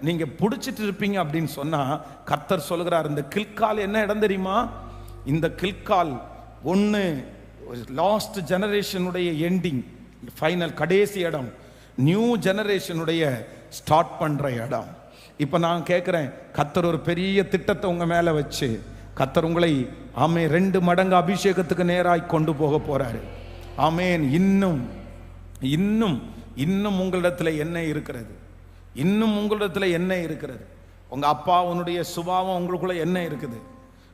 நீங்க பிடிச்சிட்டு இருப்பீங்க அப்படின்னு சொன்னா, கர்த்தர் சொல்கிறார், இந்த கில்கால் என்ன இடம் தெரியுமா? இந்த கில்கால் ஒன்று லாஸ்ட் ஜெனரேஷனுடைய எண்டிங், ஃபைனல் கடைசி இடம், நியூ ஜெனரேஷனுடைய ஸ்டார்ட் பண்ற இடம். இப்ப நான் கேட்கிறேன், கர்த்தர் ஒரு பெரிய திட்டத்தை உங்க மேல வச்சு கர்த்தர் உங்களை ஆமே 2 மடங்கு அபிஷேகத்துக்கு நேராய் கொண்டு போக போறாரு. ஆமேன். இன்னும் இன்னும் இன்னும் உங்களிடத்துல என்ன இருக்கிறது? இன்னும் உங்களிடத்துல என்ன இருக்கிறது? உங்க அப்பாவுடைய சுபாவம் உங்களுக்குள்ள என்ன இருக்குது?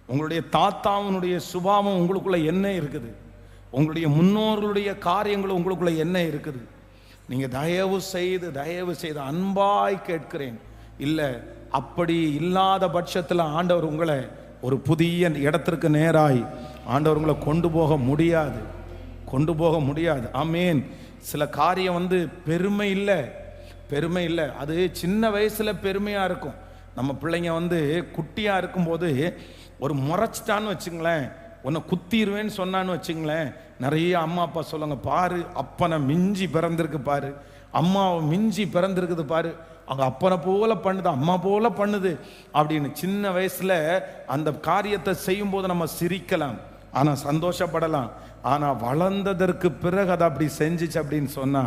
உங்களுடைய தாத்தாவுடைய சுபாவம் உங்களுக்குள்ள என்ன இருக்குது? உங்களுடைய முன்னோர்களுடைய காரியங்கள் உங்களுக்குள்ள என்ன இருக்குது? நீங்க தயவு செய்து அன்பாய் கேட்கிறேன், இல்ல அப்படி இல்லாத பட்சத்தில் ஆண்டவர் உங்களை ஒரு புதிய இடத்திற்கு நேராய் ஆண்டவர் உங்களை கொண்டு போக முடியாது. ஆமேன். சில காரியம் பெருமை இல்லை, அது சின்ன வயசுல பெருமையா இருக்கும். நம்ம பிள்ளைங்க குட்டியா இருக்கும்போது ஒரு முறைச்சிட்டான்னு வச்சுங்களேன், உன்னை குத்திடுவேன்னு சொன்னான்னு வச்சுங்களேன், நிறைய அம்மா அப்பா சொல்லுங்க, பாரு அப்பனை மிஞ்சி பிறந்திருக்கு பாரு, அம்மாவை மிஞ்சி பிறந்திருக்குது பாரு, அவங்க அப்பனை போல பண்ணுது, அம்மா போல பண்ணுது அப்படின்னு. சின்ன வயசுல அந்த காரியத்தை செய்யும் போது நம்ம சிரிக்கலாம், ஆனா சந்தோஷப்படலாம். ஆனா வளர்ந்ததற்கு பிறகு அதை அப்படி செஞ்சிச்சு அப்படின்னு சொன்னா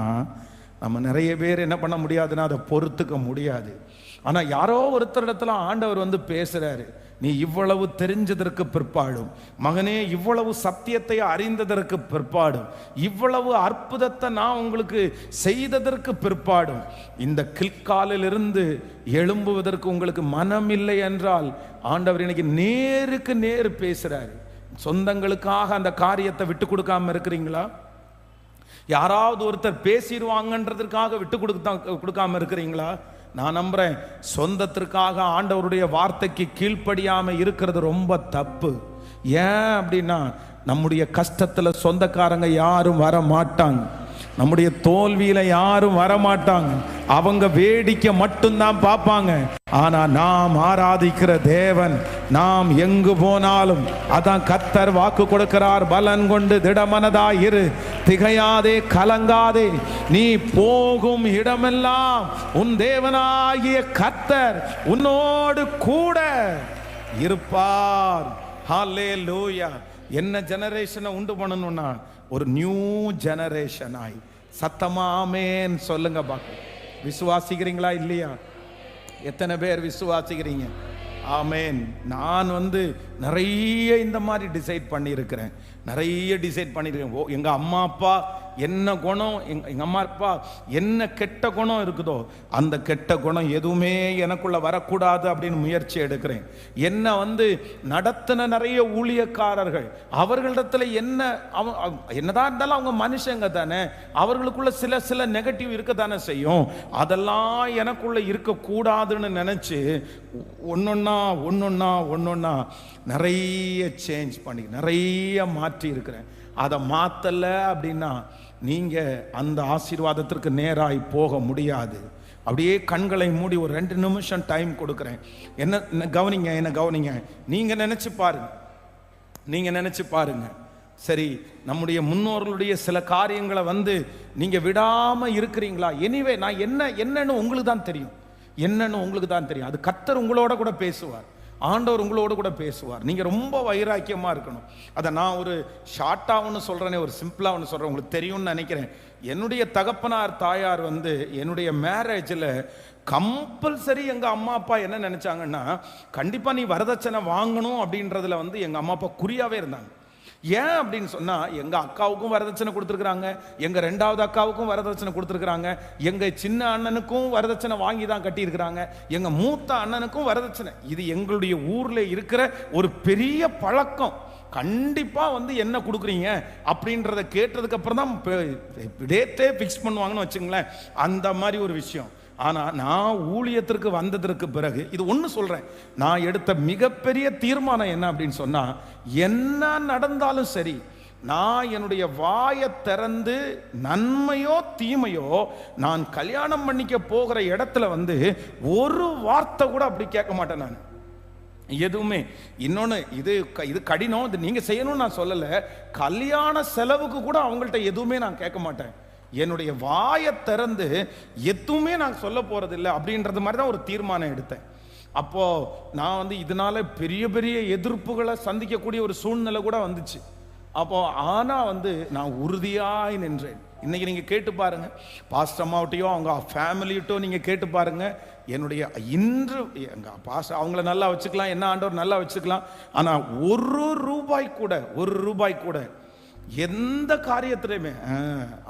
நம்ம நிறைய பேர் என்ன பண்ண முடியாதுன்னா அதை பொறுத்துக்க முடியாது. ஆனா யாரோ ஒருத்தரிடத்துல ஆண்டவர் பேசுறாரு, நீ இவ்வளவு தெரிஞ்சதற்கு பிற்பாடும், மகனே இவ்வளவு சத்தியத்தை அறிந்ததற்கு பிற்பாடும், இவ்வளவு அற்புதத்தை நான் உங்களுக்கு செய்ததற்கு பிற்பாடும், இந்த கில்காலிலிருந்து எழும்புவதற்கு உங்களுக்கு மனம் இல்லை என்றால் ஆண்டவர் இன்னைக்கு நேருக்கு நேர் பேசுறாரு. சொந்தங்களுக்காக அந்த காரியத்தை விட்டு கொடுக்காம இருக்கிறீங்களா? யாராவது ஒருத்தர் பேசிடுவாங்கன்றதுக்காக விட்டு கொடுக்காம இருக்கிறீங்களா? நான் நம்புறேன், சொந்தத்திற்காக ஆண்டவருடைய வார்த்தைக்கு கீழ்ப்படியாம இருக்கிறது ரொம்ப தப்பு. ஏன் அப்படின்னா, நம்முடைய கஷ்டத்துல சொந்தக்காரங்க யாரும் வர மாட்டாங்க, நம்முடைய தோல்வியில யாரும் வரமாட்டாங்க, அவங்க வேடிக்கை மட்டும்தான் பார்ப்பாங்க. ஆனா நாம் ஆராதிக்கிற தேவன், நாம் எங்கு போனாலும், அதான் கர்த்தர் வாக்கு கொடுக்கிறார், பலன் கொண்டு திடமனதாய் இரு, திகையாதே கலங்காதே, நீ போகும் இடமெல்லாம் உன் தேவனாகிய கர்த்தர் உன்னோடு கூட இருப்பார். ஹல்லேலூயா. என்ன ஜெனரேஷனை உண்டு பண்ணணும்னா ஒரு நியூ ஜெனரேஷனாய். சத்தமா ஆமென் சொல்லுங்க பார்க்க. விசுவாசிக்கிறீங்களா இல்லையா? எத்தனை பேர் விசுவாசிக்கிறீங்க? ஆமென். நான் நிறைய இந்த மாதிரி டிசைட் பண்ணியிருக்கிறேன், எங்க அம்மா அப்பா என்ன குணம், எங்க அம்மா அப்பா என்ன கெட்ட குணம் இருக்குதோ அந்த கெட்ட குணம் எதுவுமே எனக்குள்ள வரக்கூடாது அப்படின்னு முயற்சி எடுக்கிறேன். என்ன நடத்தின நிறைய ஊழியக்காரர்கள், அவர்களிடத்துல என்னதான் இருந்தாலும் அவங்க மனுஷங்க தானே, அவர்களுக்குள்ள சில நெகட்டிவ் இருக்க தானே செய்யும். அதெல்லாம் எனக்குள்ள இருக்கக்கூடாதுன்னு நினைச்சு ஒன்னொன்னா நிறைய சேஞ்ச் பண்ணி நிறைய மாற்றி இருக்கிறேன். அதை மாத்தல அப்படின்னா நீங்க அந்த ஆசீர்வாதத்திற்கு நேராய் போக முடியாது. அப்படியே கண்களை மூடி ஒரு 2 நிமிஷம் டைம் கொடுக்குறேன். என்ன கவனிங்க, என்ன கவனிங்க. நீங்க நினைச்சு பாருங்க, நீங்க நினைச்சு பாருங்க. சரி, நம்முடைய முன்னோர்களுடைய சில காரியங்களை நீங்க விடாம இருக்கிறீங்களா? எனிவே நான் என்னன்னு உங்களுக்கு தான் தெரியும், என்னன்னு உங்களுக்கு தான் தெரியும். அது கர்த்தர் உங்களோட கூட பேசுவார், ஆண்டவர் உங்களோடு கூட பேசுவார். நீங்க ரொம்ப வைராக்கியமா இருக்கணும். அதை நான் ஒரு ஷார்ட்டா ஒன்று சொல்றேனே, ஒரு சிம்பிளா ஒன்று சொல்றேன், உங்களுக்கு தெரியும்னு நினைக்கிறேன். என்னுடைய தகப்பனார் தாயார் என்னுடைய மேரேஜில் கம்பல்சரி எங்க அம்மா அப்பா என்ன நினைச்சாங்கன்னா, கண்டிப்பா நீ வரதட்சணை வாங்கணும் அப்படின்றதுல எங்க அம்மா அப்பா குறியாவே இருந்தாங்க. ஏன் அப்படின்னு சொன்னா, எங்க அக்காவுக்கும் வரதட்சணை கொடுத்துருக்காங்க, எங்க 2வது அக்காவுக்கும் வரதட்சணை கொடுத்துருக்காங்க, எங்க சின்ன அண்ணனுக்கும் வரதட்சணை வாங்கி தான் கட்டி இருக்கிறாங்க, எங்க மூத்த அண்ணனுக்கும் வரதட்சணை. இது எங்களுடைய ஊர்ல இருக்கிற ஒரு பெரிய பழக்கம். கண்டிப்பா என்ன கொடுக்குறீங்க அப்படின்றத கேட்டதுக்கு அப்புறம் தான் டேட்டே ஃபிக்ஸ் பண்ணுவாங்கன்னு வச்சுங்களேன். அந்த மாதிரி ஒரு விஷயம். ஆனா நான் ஊழியத்திற்கு வந்ததற்கு பிறகு இது ஒன்று சொல்றேன், நான் எடுத்த மிகப்பெரிய தீர்மானம் என்ன அப்படின்னு சொன்னா, என்ன நடந்தாலும் சரி, நான் என்னுடைய வாயை திறந்து நன்மையோ தீமையோ நான் கல்யாணம் பண்ணிக்க போகிற இடத்துல ஒரு வார்த்தை கூட அப்படி கேட்க மாட்டேன் நான் எதுவுமே. இன்னொன்று, இது கடினம், இது நீங்க செய்யணும்னு நான் சொல்லலை. கல்யாண செலவுக்கு கூட அவங்கள்ட்ட எதுவுமே நான் கேட்க மாட்டேன். என்னுடைய வாயை திறந்து எதுவுமே நான் சொல்ல போறது இல்லை அப்படின்றது மாதிரி தான் ஒரு தீர்மானம் எடுத்தேன். அப்போ நான் இதனால பெரிய பெரிய எதிர்ப்புகளை சந்திக்கக்கூடிய ஒரு சூழ்நிலை கூட வந்துச்சு. அப்போ ஆனா நான் உறுதியாய் நின்றேன். இன்னைக்கு நீங்க கேட்டு பாருங்க, பாஸ்டர் அம்மாவட்டையோ அவங்க ஃபேமிலியிட்டோ நீங்க கேட்டு பாருங்க, என்னுடைய இன்று எங்க பாஸ்டர் அவங்கள நல்லா வச்சுக்கலாம், என்ன ஆண்டவர் நல்லா வச்சுக்கலாம், ஆனா ஒரு ரூபாய் கூட எந்த காரியத்திலையுமே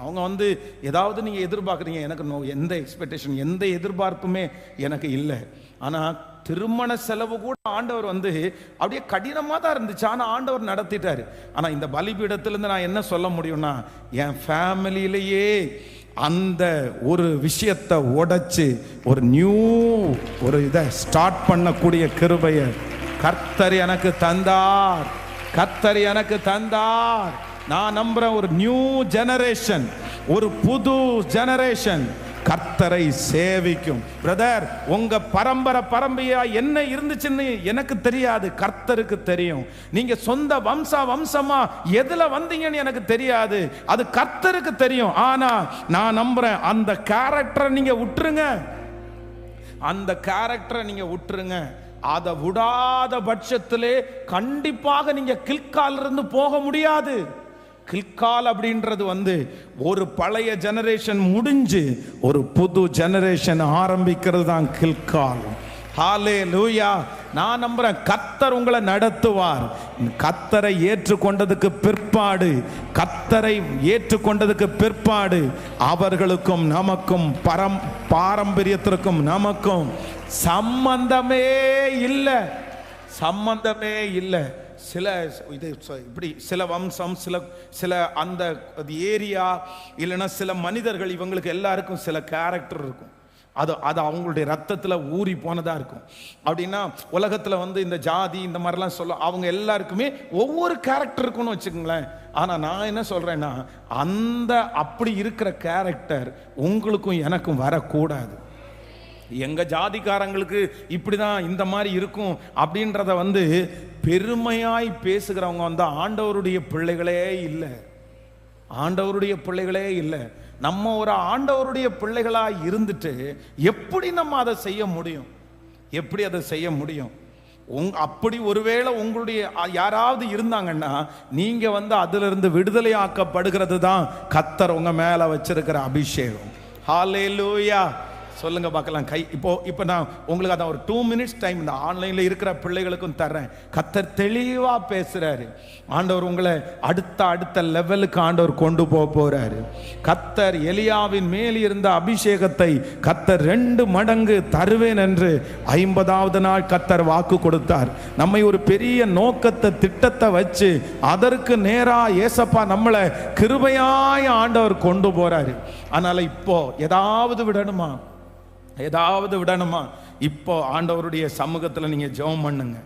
அவங்க ஏதாவது நீங்க எதிர்பார்க்குறீங்க, எனக்கு எந்த எக்ஸ்பெக்டேஷன், எந்த எதிர்பார்ப்புமே எனக்கு இல்லை. ஆனா திருமண செலவு கூட ஆண்டவர் அப்படியே கடினமா தான் இருந்துச்சு, ஆனா ஆண்டவர் நடத்திட்டாரு. ஆனா இந்த பலிபீடத்திலிருந்து நான் என்ன சொல்ல முடியும்னா, என் ஃபேமிலியிலேயே அந்த ஒரு விஷயத்தை உடைச்சு ஒரு இதை ஸ்டார்ட் பண்ணக்கூடிய கிருபையை கர்த்தர் எனக்கு தந்தார். நான் நம்புறேன், ஒரு நியூ ஜெனரேஷன், ஒரு புது ஜெனரேஷன் கர்த்தரை சேவிக்கும். பிரதர், உங்க பரம்பரையா என்ன இருந்துச்சுன்னு எனக்கு தெரியாது, கர்த்தருக்கு தெரியும். நீங்க சொந்த வம்சமா எதுல வந்தீங்கன்னு எனக்கு தெரியாது, அது கர்த்தருக்கு தெரியும். ஆனா நான் நம்புறேன், அந்த கேரக்டரை நீங்க விட்டுருங்க, அதை விடாத பட்சத்திலே கண்டிப்பாக நீங்க கில்கால் இருந்து போக முடியாது. கில்கால் அப்படின்றது ஒரு பழைய ஜெனரேஷன் முடிஞ்சு ஒரு புது ஜெனரேஷன் ஆரம்பிக்கிறது தான் கில்கால். ஹல்லேலூயா. நான் நம்புறேன், கர்த்தர் உங்களை நடத்துவார். கர்த்தரை ஏற்றுக்கொண்டதுக்கு பிற்பாடு அவர்களுக்கும் நமக்கும் பாரம்பரியத்திற்கும் நமக்கும் சம்பந்தமே இல்லை. சில வம்சம், சில அந்த ஏரியா, இல்லைன்னா சில மனிதர்கள், இவங்களுக்கு எல்லாருக்கும் சில கேரக்டர் இருக்கும். அது அவங்களுடைய ரத்தத்தில் ஊறி போனதா இருக்கும். அப்படின்னா உலகத்தில் இந்த ஜாதி இந்த மாதிரிலாம் சொல்ல, அவங்க எல்லாருக்குமே ஒவ்வொரு கேரக்டர் இருக்குன்னு வச்சுக்கோங்களேன். ஆனால் நான் என்ன சொல்றேன்னா, அப்படி இருக்கிற கேரக்டர் உங்களுக்கும் எனக்கும் வரக்கூடாது. எங்க ஜாதிக்காரங்களுக்கு இப்படிதான் இந்த மாதிரி இருக்கும் அப்படின்றத பெருமையாய் பேசுகிறவங்க ஆண்டவருடைய பிள்ளைகளே இல்லை. நம்ம ஒரு ஆண்டவருடைய பிள்ளைகளா இருந்துட்டு எப்படி நம்ம அதை செய்ய முடியும்? அப்படி ஒருவேளை உங்களுடைய யாராவது இருந்தாங்கன்னா, நீங்க அதிலிருந்து விடுதலை ஆக்கப்படுகிறது தான் கர்த்தர் உங்க மேல வச்சிருக்கிற அபிஷேகம். ஹல்லேலூயா. சொல்லுங்க பார்க்கலாம். இப்போ நான் உங்களுக்கு அதான் ஒரு 2 minutes டைம் இந்த ஆன்லைன்ல இருக்கிற பிள்ளைகளுக்கும் தர்றேன். கர்த்தர் தெளிவா பேசுறாரு. ஆண்டவர் உங்களை அடுத்த லெவலுக்கு ஆண்டவர் கொண்டு போறாரு. கர்த்தர் எலியாவின் மேல் இருந்த அபிஷேகத்தை கர்த்தர் 2 மடங்கு தருவேன் என்று 50வது நாள் கர்த்தர் வாக்கு கொடுத்தார். நம்மை ஒரு பெரிய நோக்கத்தை, திட்டத்தை வச்சு அதற்கு நேரா ஏசப்பா நம்மளை கிருபையாய் ஆண்டவர் கொண்டு போறாரு. அதனால இப்போ ஏதாவது விடணுமா? இப்போ ஆண்டவருடைய சமூகத்தில் நீங்க ஜெபம் பண்ணுங்க.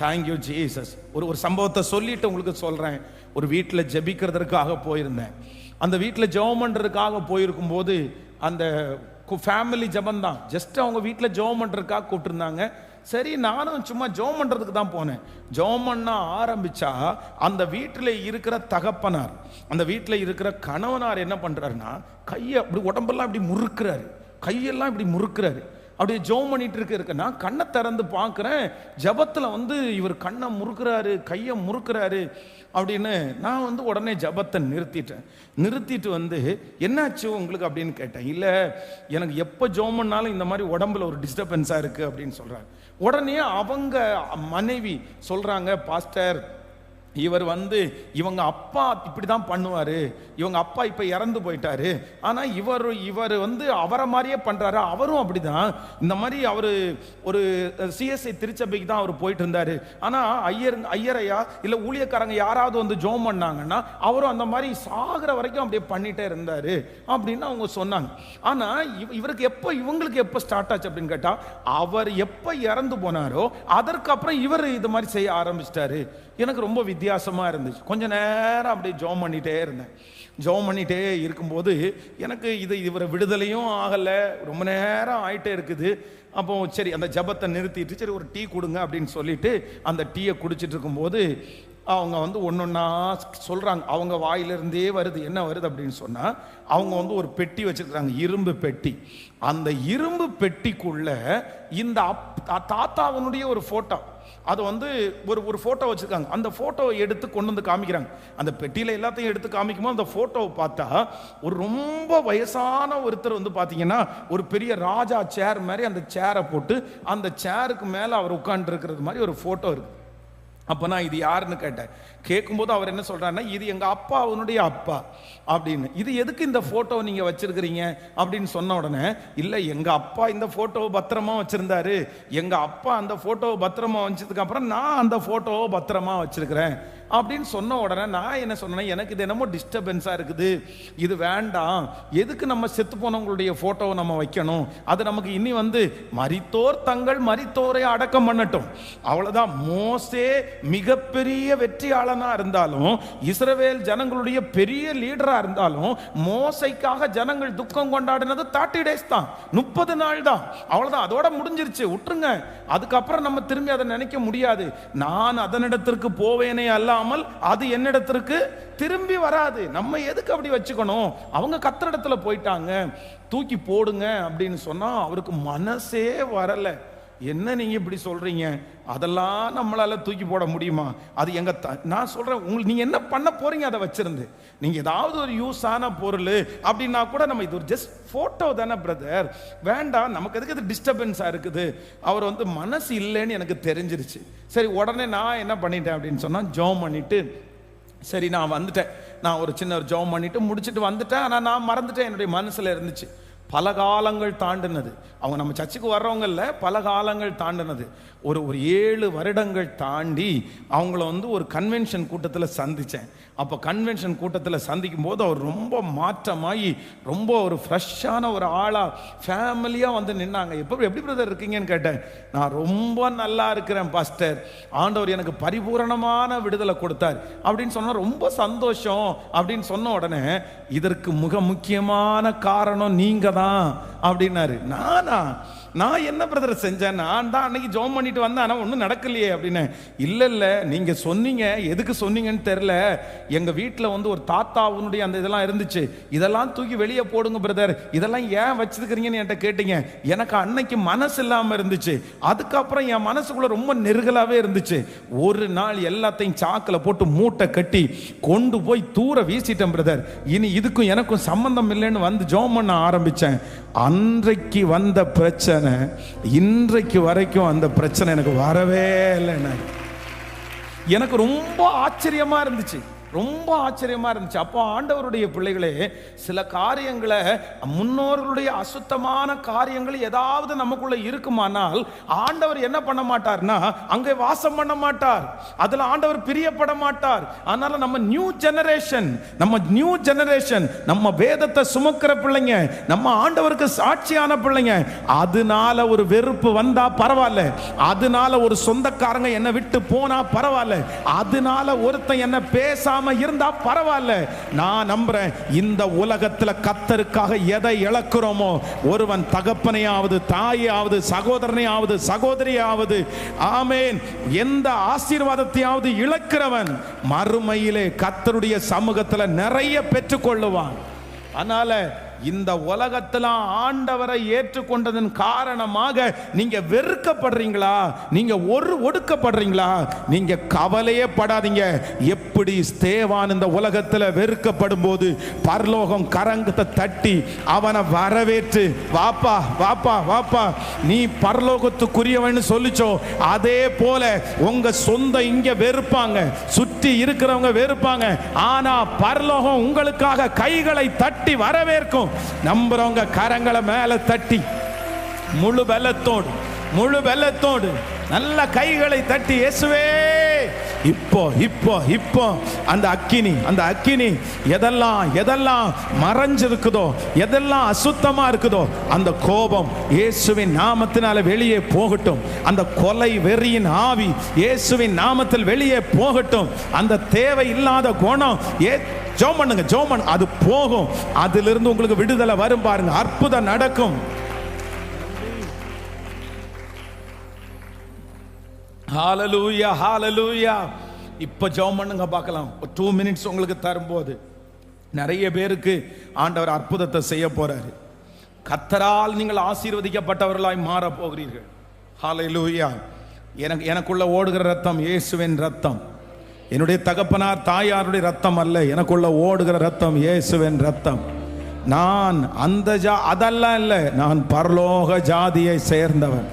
Thank you Jesus. ஒரு சம்பவத்தை சொல்லிட்டு உங்களுக்கு சொல்றேன். ஒரு வீட்டில் ஜெபிக்கிறதுக்காக போயிருந்தேன். அந்த வீட்டில் ஜெபம் பண்றதுக்காக போயிருக்கும் போது அந்த ஃபேமிலி ஜபம் தான், ஜஸ்ட் அவங்க வீட்டில் ஜெபம் பண்ணுறதுக்காக கூப்பிட்டுருந்தாங்க. சரி, நானும் சும்மா ஜெபம் பண்ணுறதுக்கு தான் போனேன். ஜெபம் பண்ண ஆரம்பிச்சா அந்த வீட்டில் இருக்கிற தகப்பனார், அந்த வீட்டில் இருக்கிற கணவனார் என்ன பண்ணுறாருன்னா, கையை அப்படி உடம்பெல்லாம் இப்படி முறுக்கிறாரு, கையெல்லாம் இப்படி முறுக்கிறாரு. அப்படியே ஜெபம் பண்ணிட்டு இருக்குன்னா கண்ணை திறந்து பார்க்குறேன், ஜபத்தில் வந்து இவர் கண்ணை முறுக்கிறாரு, கையை முறுக்கிறாரு அப்படின்னு. நான் வந்து உடனே ஜபத்தை நிறுத்திட்டு வந்து என்னாச்சு உங்களுக்கு அப்படின்னு கேட்டேன். இல்லை, எனக்கு எப்போ ஜெபம் பண்ணாலும் இந்த மாதிரி உடம்புல ஒரு டிஸ்டர்பன்ஸாக இருக்குது அப்படின்னு சொல்கிறாங்க. உடனே அவங்க மனைவி சொல்கிறாங்க, பாஸ்டர், இவர் வந்து இவங்க அப்பா இப்படி தான் பண்ணுவார், இவங்க அப்பா இப்போ இறந்து போயிட்டாரு, ஆனால் இவர் வந்து அவரை மாதிரியே பண்ணுறாரு, அவரும் அப்படி தான், இந்த மாதிரி அவர் ஒரு சிஎஸ்ஐ திருச்சபைக்கு தான் அவர் போயிட்டு இருந்தார், ஆனால் ஐயரையா இல்லை ஊழியக்காரங்க யாராவது வந்து ஜெபம் பண்ணாங்கன்னா அவரும் அந்த மாதிரி சாகிற வரைக்கும் அப்படியே பண்ணிகிட்டே இருந்தார் அப்படின்னு அவங்க சொன்னாங்க. ஆனால் இவங்களுக்கு எப்போ ஸ்டார்ட் ஆச்சு அப்படின்னு கேட்டால், அவர் எப்போ இறந்து போனாரோ அதற்கப்புறம் இவர் இது மாதிரி செய்ய ஆரம்பிச்சிட்டாரு. எனக்கு ரொம்ப வித்தியாசமாக இருந்துச்சு. கொஞ்ச நேரம் அப்படியே ஜெபம் பண்ணிகிட்டே இருந்தேன். ஜெபம் பண்ணிகிட்டே இருக்கும்போது எனக்கு இவரை விடுதலையும் ஆகலை, ரொம்ப நேரம் ஆகிட்டே இருக்குது. அப்போ சரி, அந்த ஜபத்தை நிறுத்திட்டு சரி ஒரு டீ கொடுங்க அப்படின்னு சொல்லிட்டு அந்த டீயை குடிச்சிட்டு இருக்கும்போது அவங்க வந்து ஒன்றொன்னா சொல்கிறாங்க. அவங்க வாயிலிருந்தே வருது. என்ன வருது அப்படின்னு சொன்னால், அவங்க வந்து ஒரு பெட்டி வச்சுருக்குறாங்க, இரும்பு பெட்டி. அந்த இரும்பு பெட்டிக்குள்ள இந்த தாத்தாவனுடைய ஒரு ஃபோட்டோ, அது வந்து ஒரு ஃபோட்டோ வச்சுருக்காங்க. அந்த ஃபோட்டோவை எடுத்து கொண்டு வந்து காமிக்கிறாங்க. அந்த பெட்டியில் எல்லாத்தையும் எடுத்து காமிக்கும்போது அந்த ஃபோட்டோவை பார்த்தா ஒரு ரொம்ப வயசான ஒருத்தர் வந்து பார்த்தீங்கன்னா ஒரு பெரிய ராஜா சேர் மாதிரி அந்த சேரை போட்டு அந்த சேருக்கு மேலே அவர் உட்காந்துருக்கிறது மாதிரி ஒரு ஃபோட்டோ இருக்குது. அப்போ நான் இது யாருன்னு கேட்டேன். கேட்கும்போது அவர் என்ன சொல்கிறாருன்னா, இது எங்கள் அப்பா, அவனுடைய அப்பா அப்படின்னு. இது எதுக்கு இந்த ஃபோட்டோவை நீங்கள் வச்சுருக்கிறீங்க அப்படின்னு சொன்ன உடனே, இல்லை எங்கள் அப்பா இந்த ஃபோட்டோவை பத்திரமா வச்சுருந்தாரு, எங்கள் அப்பா அந்த ஃபோட்டோவை பத்திரமா வச்சதுக்கப்புறம் நான் அந்த ஃபோட்டோவை பத்திரமா வச்சுருக்கிறேன் அப்படின்னு சொன்ன உடனே நான் என்ன சொன்னேன், எனக்கு இது என்னமோ டிஸ்டர்பன்ஸாக இருக்குது, இது வேண்டாம், எதுக்கு நம்ம செத்து போனவங்களுடைய ஃபோட்டோவை நம்ம வைக்கணும், அது நமக்கு இனி வந்து மரித்தோர் தங்கள் மரித்தோரை அடக்கம் பண்ணட்டும், அவ்வளோதான். மோசே மிகப்பெரிய வெற்றியாளனாக இருந்தாலும், இஸ்ரவேல் ஜனங்களுடைய பெரிய லீடராக இருந்தாலும், மோசைக்காக ஜனங்கள் துக்கம் கொண்டாடினது 30 days தான், 30 நாள் தான், அவ்வளோதான், அதோட முடிஞ்சிருச்சு, விட்டுருங்க. அதுக்கப்புறம் நம்ம திரும்பி அதை நினைக்க முடியாது. நான் அதனிடத்திற்கு போவேனே அல்ல, அது என்னிடத்திற்கு திரும்பி வராது. நம்ம எதுக்கு அப்படி வச்சுக்கணும்? அவங்க கத்திரிடத்துல போயிட்டாங்க, தூக்கி போடுங்க அப்படின்னு சொன்னா அவருக்கு மனசே வரல. என்ன நீங்க இப்படி சொல்றீங்க? அதெல்லாம் நம்மளால தூக்கி போட முடியுமா? அது எங்க நான் சொல்றேன், உங்களுக்கு நீங்க என்ன பண்ண போறீங்க? அதை வச்சிருந்து நீங்க ஏதாவது ஒரு யூஸ் ஆன பொருள் அப்படின்னா கூட நம்ம இது ஒரு ஜஸ்ட் போட்டோ தானே பிரதர், வேண்டாம், நமக்கு எதுக்கு இது டிஸ்டர்பன்ஸா இருக்குது? அவர் வந்து மனசு இல்லைன்னு எனக்கு தெரிஞ்சிருச்சு. சரி, உடனே நான் என்ன பண்ணிட்டேன் அப்படின்னு சொன்னா, ஜெபம் பண்ணிட்டு சரி நான் வந்துட்டேன். நான் ஒரு சின்ன ஜெபம் பண்ணிட்டு முடிச்சுட்டு வந்துட்டேன். ஆனால் நான் மறந்துட்டேன், என்னுடைய மனசுல இருந்துச்சு. பல காலங்கள் தாண்டினது, அவங்க நம்ம சர்ச்சுக்கு வர்றவங்க இல்லை, பல காலங்கள் தாண்டினது. ஒரு 7 வருடங்கள் தாண்டி அவங்கள வந்து ஒரு கன்வென்ஷன் கூட்டத்தில் சந்தித்தேன். அப்போ கன்வென்ஷன் கூட்டத்தில் சந்திக்கும் போது அவர் ரொம்ப மாற்றமாகி ரொம்ப ஒரு ஃப்ரெஷ்ஷான ஒரு ஆளாக ஃபேமிலியாக வந்து நின்னாங்க. எப்படி பிரதர் இருக்கீங்கன்னு கேட்டேன். நான் ரொம்ப நல்லா இருக்கிறேன் பாஸ்டர், ஆண்டவர் எனக்கு பரிபூரணமான விடுதலை கொடுத்தார் அப்படின்னு சொன்னால் ரொம்ப சந்தோஷம் அப்படின்னு சொன்ன உடனே, இதற்கு மிக முக்கியமான காரணம் நீங்கள் தான் அப்படின்னாரு. நான் என்ன பிரதர் செஞ்சேன்? நான் தான் அன்னைக்கு ஜெபம் பண்ணிட்டு வந்தேன், ஆனால் ஒன்றும் நடக்கலையே அப்படின்னு. இல்லை நீங்கள் சொன்னீங்க, எதுக்கு சொன்னீங்கன்னு தெரில, எங்கள் வீட்டில் வந்து ஒரு தாத்தாவுனுடைய அந்த இதெல்லாம் இருந்துச்சு, இதெல்லாம் தூக்கி வெளியே போடுங்க பிரதர், இதெல்லாம் ஏன் வச்சுருக்கிறீங்கன்னு என்கிட்ட கேட்டீங்க. எனக்கு அன்னைக்கு மனசு இல்லாமல் இருந்துச்சு, அதுக்கப்புறம் என் மனசுக்குள்ளே ரொம்ப நெருகலாகவே இருந்துச்சு. ஒரு நாள் எல்லாத்தையும் சாக்கில் போட்டு மூட்டை கட்டி கொண்டு போய் தூர வீசிட்டேன் பிரதர். இனி இதுக்கும் எனக்கும் சம்பந்தம் இல்லைன்னு வந்து ஜெபம் பண்ண ஆரம்பித்தேன். அன்றைக்கு வந்த பிரச்சனை இன்றைக்கு வரைக்கும் அந்த பிரச்சனை எனக்கு வரவே இல்லை. எனக்கு ரொம்ப ஆச்சரியமா இருந்துச்சு, ரொம்ப ஆச்சரியமா இருந்துச்சு. அப்போ ஆண்டவருடைய பிள்ளைகளே, சில காரியங்களை, முன்னோர்களுடைய அசுத்தமான காரியங்கள் ஏதாவது நமக்குள்ள இருக்குமானால் ஆண்டவர் என்ன பண்ண மாட்டார்னா அங்கே வாசம் பண்ண மாட்டார், அதுல ஆண்டவர் பிரியப்பட மாட்டார். அதனால நம்ம நியூ ஜெனரேஷன் நம்ம வேதத்தை சுமக்கிற பிள்ளைங்க, நம்ம ஆண்டவருக்கு சாட்சியான பிள்ளைங்க, அதனால ஒரு வெறுப்பு வந்தா பரவாயில்ல, அதனால ஒரு சொந்தக்காரங்க என்னை விட்டு போனா பரவாயில்ல, அதனால ஒருத்தன் என்ன பேசாம இல்லாம இருந்தா பரவாயில்ல. நான் நம்புறேன், இந்த உலகத்துல கர்த்தருக்காக எதை இழக்கிறோமோ, ஒருவன் தகப்பனையாவது தாயாவது சகோதரனையாவது சகோதரியாவது, ஆமேன், எந்த ஆசீர்வாதத்தையாவது இழக்கிறவன் மறுமையிலே கர்த்தருடைய சமூகத்துல நிறைய பெற்றுக்கொள்ளுவான். அதனால இந்த உலகத்துல ஆண்டவரை ஏற்றுக்கொண்டதன் காரணமாக நீங்க வெறுக்கப்படுறீங்களா, நீங்க ஒடுக்கப்படுறீங்களா, நீங்க கவலையே படாதீங்க. எப்படி ஸ்தேவான் இந்த உலகத்துல வெறுக்கப்படும் போது பரலோகம் கரங்கத்தை தட்டி அவனை வரவேற்று, வாப்பா வாப்பா வாப்பா நீ பரலோகத்துக்குரியவன்னு சொல்லிச்சோ, அதே போல உங்க சொந்த இங்க வெறுப்பாங்க, சுற்றி இருக்கிறவங்க வெறுப்பாங்க, ஆனா பரலோகம் உங்களுக்காக கைகளை தட்டி வரவேற்கும். நம்புறவங்க கரங்களை மேல தட்டி முழு பலத்தோடு நல்ல கைகளை தட்டி, இயேசுவே இப்போ இப்போ இப்போ அந்த அக்கினி எதெல்லாம் மறைஞ்சிருக்குதோ, எதெல்லாம் அசுத்தமா இருக்குதோ, அந்த கோபம் இயேசுவின் நாமத்தினால வெளியே போகட்டும். அந்த கொலை வெறியின் ஆவி இயேசுவின் நாமத்தில் வெளியே போகட்டும். அந்த தேவை இல்லாத குணம் ஜெபம் பண்ணுங்க, அது போகும். அதிலிருந்து உங்களுக்கு விடுதலை வரும். பாருங்க, அற்புதம் நடக்கும். ஹalleluya ஹalleluya. இப்ப ஜெபம் பண்ணுங்க பார்க்கலாம். 2 minutes உங்களுக்கு தரும்போது நிறைய பேருக்கு ஆண்டவர் அற்புதத்தை செய்ய போறாரு. கர்த்தரால் நீங்கள் ஆசீர்வதிக்கப்பட்டவர்களாய் மாற போகிறீர்கள். ஹalleluya. எனக்குள்ள ஓடுகிற ரத்தம் இயேசுவின் ரத்தம். என்னுடைய தகப்பனார் தாயாருடைய ரத்தம் அல்ல, எனக்குள்ள ஓடுகிற ரத்தம் இயேசுவின் ரத்தம். நான் அந்த அதெல்லாம் இல்லை, நான் பரலோக ஜாதியை சேர்ந்தவன்.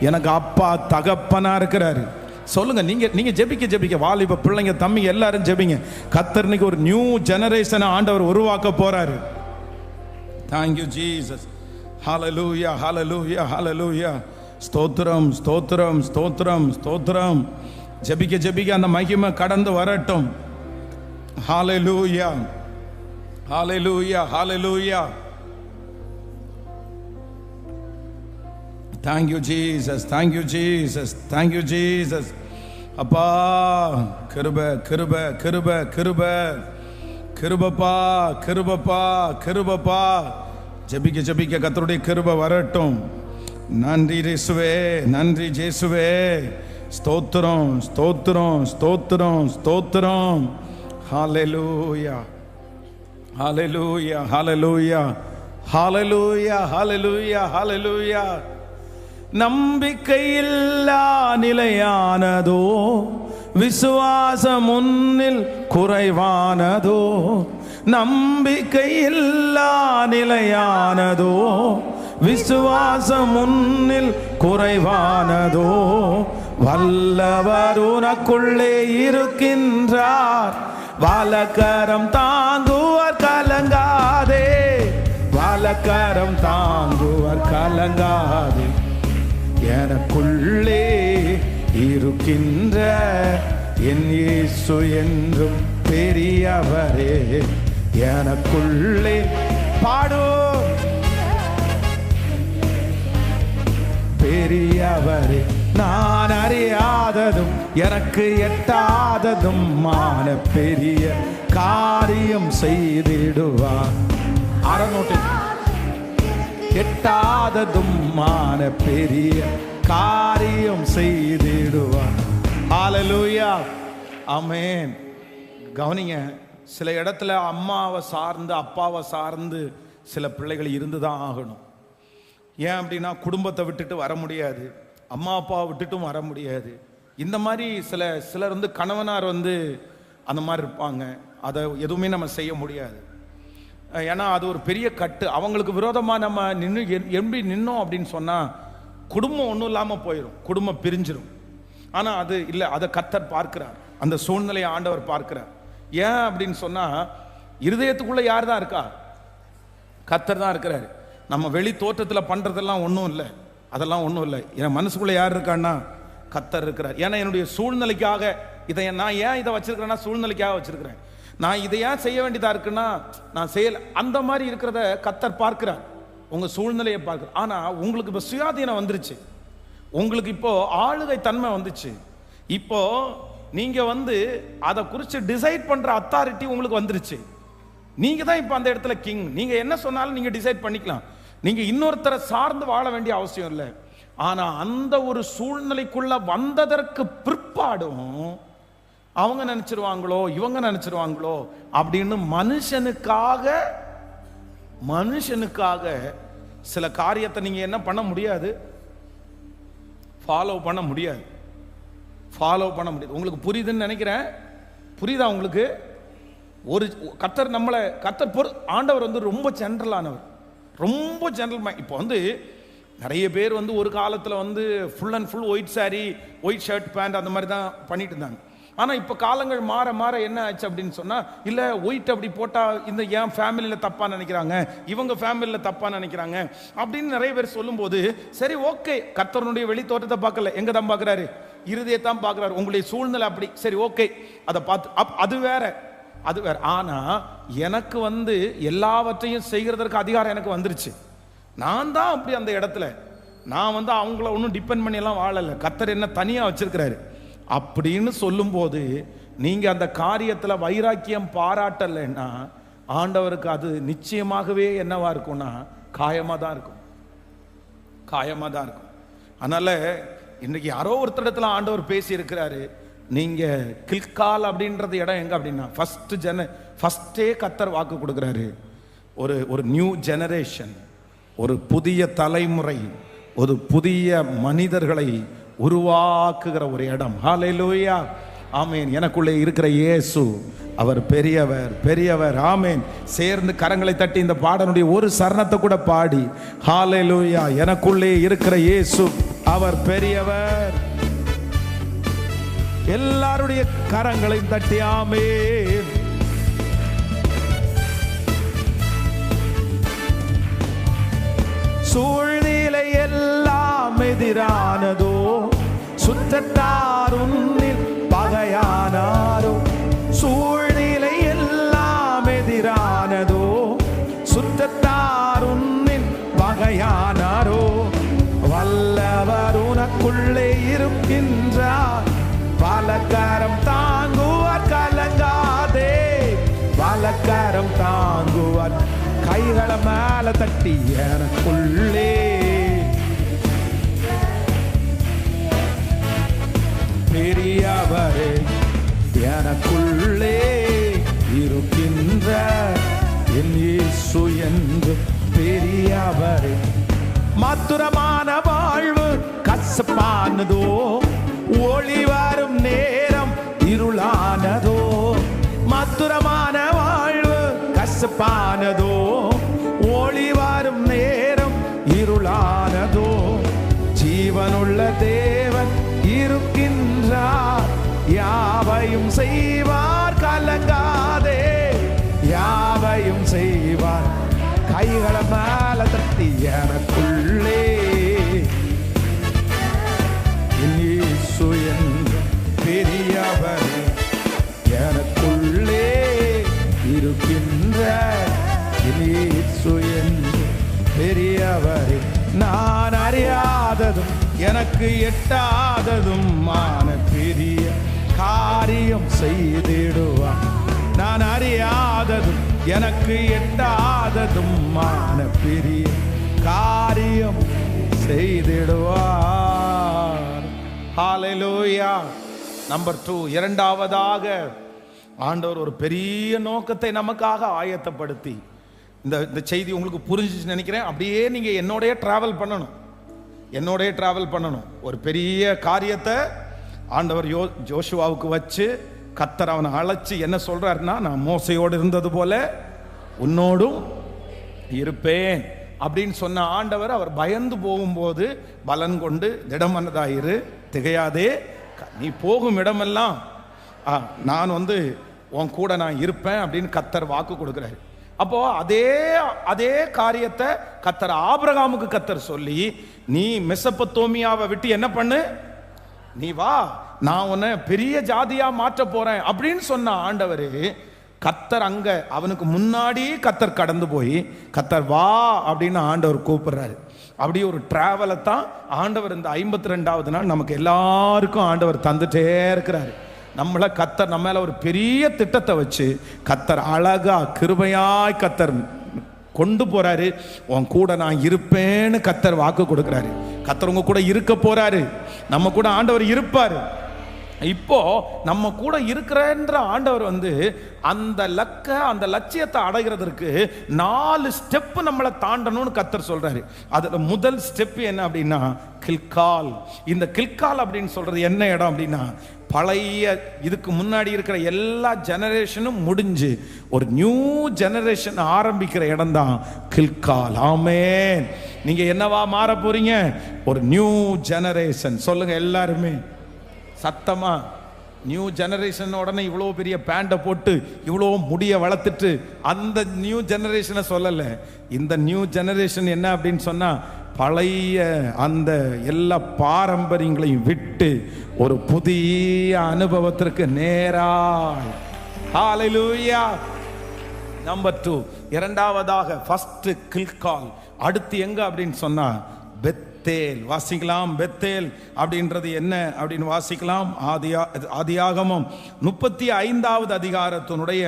எனக்கு அப்பா தகப்பனா இருக்கிறாரு. சொல்லுங்க, நீங்க ஜெபிக்க வாலிப பிள்ளைங்க தம்பி எல்லாரும் ஜெபிங்க. கர்த்தர் இன்னைக்கு ஒரு நியூ ஜெனரேஷனை ஆண்டவர் உருவாக்க போறாரு. Thank you Jesus. Hallelujah hallelujah hallelujah. ஸ்தோத்திரம் ஸ்தோத்திரம் ஸ்தோத்திரம் ஸ்தோத்திரம். ஜெபிக்க அந்த மகிமை கடந்து வரட்டும். ஹalleluya hallelujah hallelujah. Thank you Jesus, thank you Jesus, thank you Jesus. அப்பா கிருபை கிருபை கிருபை கிருபை கிருபப்பா கிருபப்பா கிருபப்பா. ஜெபிக்க கர்த்தருடைய கிருபை வரட்டும். நன்றி இயேசுவே, நன்றி இயேசுவே. ஸ்தோத்திரம் ஸ்தோத்திரம் ஸ்தோத்திரம் ஸ்தோத்திரம். ஹalleluya hallelujah hallelujah hallelujah hallelujah hallelujah. நம்பிக்கையில்லா நிலையானதோ, விசுவாசம் முன்னில் குறைவானதோ. நம்பிக்கையில்லா நிலையானதோ, விசுவாசம் முன்னில் குறைவானதோ. வல்லவர் உனக்குள்ளே இருக்கின்றார், வலக்கரம் தாங்குவர் கலங்காதே, வலக்கரம் தாங்குவர் கலங்காதே. எனக்குள்ளே இருக்கின்ற என் இயேசு என்றும் பெரியவரே, எனக்குள்ளே பாடு பெரியவரே. நான் அறியாததும் எனக்கு எட்டாததும் மான பெரிய காரியம் செய்திடுவார். அறநூற்று எட்டாததும் மான பெரிய காரியம் செய்திடுவார். ஹalleluya ஆமென். கவனிங்க, சில இடத்துல அம்மாவை சார்ந்து அப்பாவை சார்ந்து சில பிள்ளைகள் இருந்துதான் ஆகணும். ஏன் அப்படின்னா, குடும்பத்தை விட்டுட்டு வர முடியாது, அம்மா அப்பாவை விட்டுட்டும் வர முடியாது. இந்த மாதிரி சிலர் கணவனார் அந்த மாதிரி இருப்பாங்க. அதை எதுவுமே நம்ம செய்ய முடியாது. ஏன்னா அது ஒரு பெரிய கட்டு. அவங்களுக்கு விரோதமாக நம்ம எப்படி நின்னோம் அப்படின்னு சொன்னால் குடும்பம் ஒன்றும் இல்லாமல் போயிடும், குடும்பம் பிரிஞ்சிடும். ஆனால் அது இல்லை, அதை கர்த்தர் பார்க்கிறார், அந்த சூழ்நிலையை ஆண்டவர் பார்க்கிறார். ஏன் அப்படின்னு சொன்னால், இருதயத்துக்குள்ளே யார் தான் இருக்கா? கர்த்தர் தான் இருக்கிறாரு. நம்ம வெளி தோற்றத்தில் பண்ணுறதெல்லாம் ஒன்றும் இல்லை, அதெல்லாம் ஒன்றும் இல்லை. என் மனசுக்குள்ளே யார் இருக்கான்னா கர்த்தர் இருக்கிறார். ஏன்னா என்னுடைய சூழ்நிலைக்காக நான் ஏன் இதை வச்சிருக்கிறேன்னா சூழ்நிலைக்காக வச்சிருக்கிறேன். நான் இதை ஏன் செய்ய வேண்டியதாக இருக்குன்னா நான் செய்யலை. அந்த மாதிரி இருக்கிறத கர்த்தர் பார்க்கிறார், உங்கள் சூழ்நிலையை பார்க்குறார். ஆனால் உங்களுக்கு இப்போ சுயாதீனம் வந்துருச்சு, உங்களுக்கு இப்போ ஆளுகை தன்மை வந்துச்சு. இப்போ நீங்க அதை குறித்து டிசைட் பண்ற அத்தாரிட்டி உங்களுக்கு வந்துருச்சு. நீங்க தான் இப்ப அந்த இடத்துல கிங். நீங்க என்ன சொன்னாலும் நீங்க டிசைட் பண்ணிக்கலாம். நீங்க இன்னொருத்தரை சார்ந்து வாழ வேண்டிய அவசியம் இல்லை. ஆனா அந்த ஒரு சூழ்நிலைக்குள்ள வந்ததற்கு பிற்பாடும் அவங்க நினைச்சிருவாங்களோ இவங்க நினைச்சிருவாங்களோ அப்படின்னு மனுஷனுக்காக சில காரியத்தை நீங்க என்ன பண்ண முடியாது, ஃபாலோ பண்ண முடியாது. உங்களுக்கு புரியுதுன்னு நினைக்கிறேன். புரியுதா உங்களுக்கு? ஒரு கர்த்தர் ஆண்டவர் ரொம்ப ஜெனரலானவர், ரொம்ப ஜெனரல். இப்போ நிறைய பேர் ஒரு காலத்தில் full and full white sari, white shirt, pant அந்த மாதிரி தான் பண்ணிட்டு இருந்தாங்க. ஆனால் இப்போ காலங்கள் மாற மாற என்ன ஆச்சு அப்படின்னு சொன்னால், இல்லை ஒயிட் அப்படி போட்டால் என் ஃபேமிலியில் தப்பாக நினைக்கிறாங்க, இவங்க ஃபேமிலியில் தப்பாக நினைக்கிறாங்க அப்படின்னு நிறைய பேர் சொல்லும்போது, சரி ஓகே, கர்த்தருடைய வெளி தோற்றத்தை பார்க்கல, எங்கே தான் பார்க்குறாரு, இருதயத்தான் பார்க்குறாரு. உங்களுடைய சூழ்நிலை அப்படி, சரி ஓகே, அதை பார்த்து அது வேற. ஆனால் எனக்கு எல்லாவற்றையும் செய்கிறதற்கு அதிகாரம் எனக்கு வந்துருச்சு. நான் தான் அப்படி அந்த இடத்துல நான் அவங்கள ஒன்றும் டிபெண்ட் பண்ணி எல்லாம் வாழலை. கர்த்தர் என்ன தனியாக வச்சிருக்கிறாரு அப்படின்னு சொல்லும்போது, நீங்க அந்த காரியத்தில் வைராக்கியம் பாராட்டலைன்னா ஆண்டவருக்கு அது நிச்சயமாகவே என்னவா இருக்கும்னா காயமாக தான் இருக்கும். அதனால இன்னைக்கு யாரோ ஒருத்தரிடத்துல ஆண்டவர் பேசி இருக்கிறாரு. நீங்க கில்கால் அப்படின்றது இடம் எங்க அப்படின்னா, ஃபர்ஸ்டே கர்த்தர் வாக்கு கொடுக்குறாரு. ஒரு நியூ ஜெனரேஷன், ஒரு புதிய தலைமுறை, ஒரு புதிய மனிதர்களை உருவாக்குகிற ஒரு இடம். ஹல்லேலூயா, ஆமேன். எனக்குள்ளே இருக்கிற இயேசு அவர் பெரியவர். ஆமேன். சேர்ந்து கரங்களை தட்டி இந்த பாடலுடைய ஒரு சரணத்தை கூட பாடி ஹல்லேலூயா, எனக்குள்ளே இருக்கிற இயேசு அவர் பெரியவர். எல்லாருடைய கரங்களை தட்டி ஆமேன். சூழ்நிலை எல்லாம் எதிரானதோ, சுற்றத்தார் உன்னில் பகையானாரோ. சூழ்நிலை எல்லாம் எதிரானதோ, சுற்றத்தார் உன்னில் பகையானாரோ. வல்லவர் உனக்குள்ளே இருக்கின்றார், பலகரம் தாங்குவார், கலங்காதே. பலகரம் தாங்குவார். கைகளை மேல தட்டி எனக்குள்ளே பெரியவரே, எனக்குள்ளே இருக்கின்ற என் இயேசு என்று பெரியவரே. மதுரமான வாழ்வு கசப்பானதோ, ஒளி வரும் நேரம் இருளானதோ. மதுரமான வாழ்வு கசப்பானதோ, ஒளி வரும் நேரம் இருளானதோ. ஜீவனுள்ள தேவன் இருக்கின்றார், யாவையும் செய்வார், கலங்காதே. யாவையும் செய்வார். கைகளை மேல தட்டி எனக்குள்ளே இயேசு என்ற பெரியவர், எனக்குள்ளே இருக்கின்ற இயேசு என்ற பெரியவர். நான் அறியாததும் எனக்கு எட்டாததும் மான பெரிய காரியம் செய்திடுவார். நான் அறியாததும் எனக்கு எட்டாததும் மான பெரிய காரியம் செய்திடுவார். ஹல்லேலூயா. நம்பர் 2, இரண்டாவதாக ஆண்டவர் ஒரு பெரிய நோக்கத்தை நமக்காக ஆயத்தப்படுத்தி, இந்த செய்தி உங்களுக்கு புரிஞ்சிச்சு நினைக்கிறேன். அப்படியே நீங்க என்னோடய டிராவல் பண்ணணும். ஒரு பெரிய காரியத்தை ஆண்டவர் ஜோஷுவாவுக்கு வச்சு கர்த்தர் அவனை அழைச்சி என்ன சொல்றாருன்னா, நான் மோசையோடு இருந்தது போல உன்னோடும் இருப்பேன் அப்படின்னு சொன்ன ஆண்டவர், அவர் பயந்து போகும்போது பலன் கொண்டு திடமனதாயிரு, திகையாதே, நீ போகும் இடமெல்லாம் நான் உன் கூட நான் இருப்பேன் அப்படின்னு கர்த்தர் வாக்கு கொடுக்கிறாரு. அப்போ அதே காரியத்தை கர்த்தர் ஆபிரகாமுக்கு கர்த்தர் சொல்லி, நீ மெசொப்பொத்தேமியாவை விட்டு என்ன பண்ணு, நீ வா, நான் உன்னை பெரிய ஜாதியா மாற்ற போறேன் அப்படின்னு சொன்ன ஆண்டவர், கர்த்தர் அங்க அவனுக்கு முன்னாடி கர்த்தர் கடந்து போய் கர்த்தர் வா அப்படின்னு ஆண்டவர் கூப்பிடுறாரு. அப்படி ஒரு டிராவலை தான் ஆண்டவர் இந்த 52வது நாள் நமக்கு எல்லாருக்கும் ஆண்டவர் தந்துட்டே இருக்கிறாரு. நம்மளை கத்தர் நம்ம மேல ஒரு பெரிய திட்டத்தை வச்சு கத்தர் அழகா கிருபையாய் கத்தர் கொண்டு போறாரு. உன் கூட நான் இருப்பேன்னு கத்தர் வாக்கு கொடுக்கிறாரு. கத்தர் உங்க கூட இருக்க போறாரு. நம்ம கூட ஆண்டவர் இருப்பாரு. இப்போ நம்ம கூட இருக்கிறன்ற ஆண்டவர் அந்த அந்த லட்சியத்தை அடைகிறதுக்கு 4 ஸ்டெப் நம்மளை தாண்டணும்னு கத்தர் சொல்றாரு. அதுல முதல் ஸ்டெப் என்ன அப்படின்னா கில்கால். இந்த கில்கால் அப்படின்னு சொல்றது என்ன இடம் அப்படின்னா, பழைய இதுக்கு முன்னாடி இருக்கிற எல்லா ஜெனரேஷனும் முடிஞ்சு ஒரு நியூ ஜெனரேஷன் ஆரம்பிக்கிற இடம் தான் கில்கால். ஆமென். நீங்க என்னவா மாற போறீங்க? ஒரு நியூ ஜெனரேஷன். சொல்லுங்க எல்லாருமே சத்தமா. நியூ ஜெனரேஷன் உடனே இவ்வளோ பெரிய பேண்டை போட்டு இவ்வளோ முடிய வளர்த்துட்டு அந்த நியூ ஜெனரேஷனை சொல்லலை. இந்த நியூ ஜெனரேஷன் என்ன அப்படின்னு சொன்னா, பழைய அந்த எல்லா பாரம்பரியங்களையும் விட்டு ஒரு புதிய அனுபவத்திற்கு நேராய். ஹல்லேலூயா. நம்பர் 2, இரண்டாவதாக ஃபர்ஸ்ட் கில்கால். அடுத்து எங்க அப்படின்னு சொன்னா பெத்தேல். வாசிக்கலாம். பெத்தேல் அப்படின்றது என்ன அப்படின்னு வாசிக்கலாம். ஆதியாகமம் 35வது அதிகாரத்தினுடைய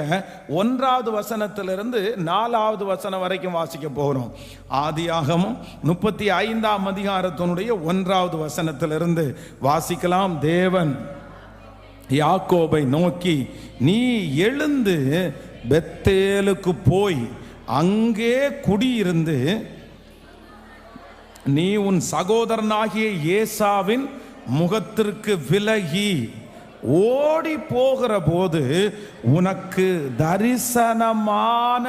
1வது வசனத்திலிருந்து 4வது வசனம் வரைக்கும் வாசிக்க போகிறோம். ஆதியாகமம் 35ஆம் அதிகாரத்தினுடைய 1வது வசனத்திலிருந்து வாசிக்கலாம். தேவன் யாக்கோபை நோக்கி, நீ எழுந்து பெத்தேலுக்கு போய் அங்கே குடியிருந்து நீ உன் சகோதரனாகிய ஏசாவின் முகத்திற்கு விலகி ஓடி போகிற போது உனக்கு தரிசனமான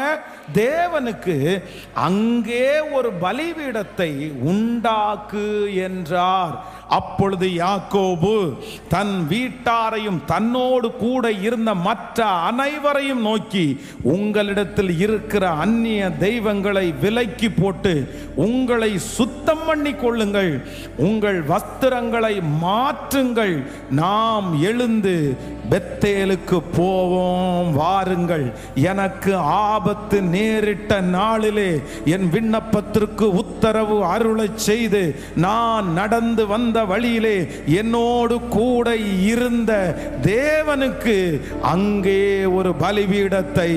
தேவனுக்கு அங்கே ஒரு பலிபீடத்தை உண்டாக்கு என்றார். அப்பொழுது யாக்கோபு தன் வீட்டாரையும் தன்னோடு கூட இருந்த மற்ற அனைவரையும் நோக்கி, உங்களிடத்தில் இருக்கிற அந்நிய தெய்வங்களை விலக்கி போட்டு உங்களை சுத்தம் பண்ணி கொள்ளுங்கள், உங்கள் வஸ்திரங்களை மாற்றுங்கள், நாம் எழுந்து பெத்தேலுக்கு போவோம், வாருங்கள். எனக்கு ஆபத்து நேரிட்ட நாளிலே என் விண்ணப்பத்திற்கு உத்தரவு அருளச் செய்து நான் நடந்து வந்த வழியிலே என்னோடு கூட இருந்த தேவனுக்கு அங்கே ஒரு பலிபீடத்தை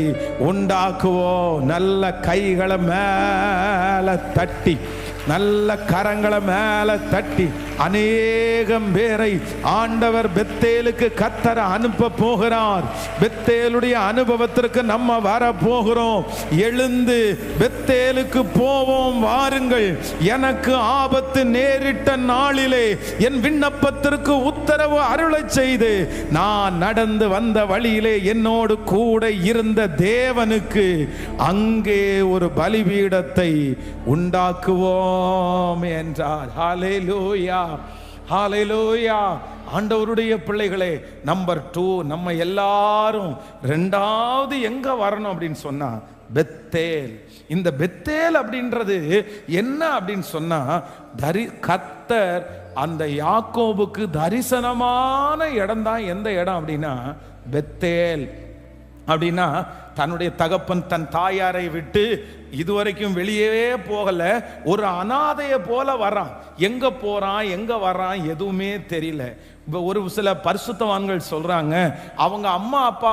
உண்டாக்குவோம். நல்ல கைகளை மேல தட்டி, நல்ல கரங்களை மேல தட்டி, அநேகம் பேரை ஆண்டவர் பெத்தேலுக்கு கத்தர அனுப்ப போகிறார். பெத்தேலுடைய அனுபவத்திற்கு நம்ம வர போகிறோம். எழுந்து பெத்தேலுக்கு போவோம், வாருங்கள். எனக்கு ஆபத்து நேரிட்ட நாளிலே என் விண்ணப்பத்திற்கு உத்தரவு அருளச் செய்து நான் நடந்து வந்த வழியிலே என்னோடு கூட இருந்த தேவனுக்கு அங்கே ஒரு பலிபீடத்தை உண்டாக்குவோம் என்றார். ஹல்லேலூயா, ஹல்லேலூயா. ஆண்டவருடைய பிள்ளைகளே, நம்பர் 2, நம்ம எல்லாரும் 2வது எங்க வரணும் அப்படின்னு சொன்னா பெத்தேல். இந்த பெத்தேல் அப்படின்றது என்ன அப்படின்னு சொன்னா, கர்த்தர் அந்த யாக்கோபுக்கு தரிசனமான இடம் தான். எந்த இடம் அப்படின்னா பெத்தேல். அப்படின்னா தன்னுடைய தகப்பன் தன் தாயாரை விட்டு இதுவரைக்கும் வெளியே போகல, ஒரு அனாதைய போல வரான். எங்க போறான் எங்க வரான் எதுவுமே தெரியல. ஒரு சில பரிசுத்தவான்கள் சொல்றாங்க, அவங்க அம்மா அப்பா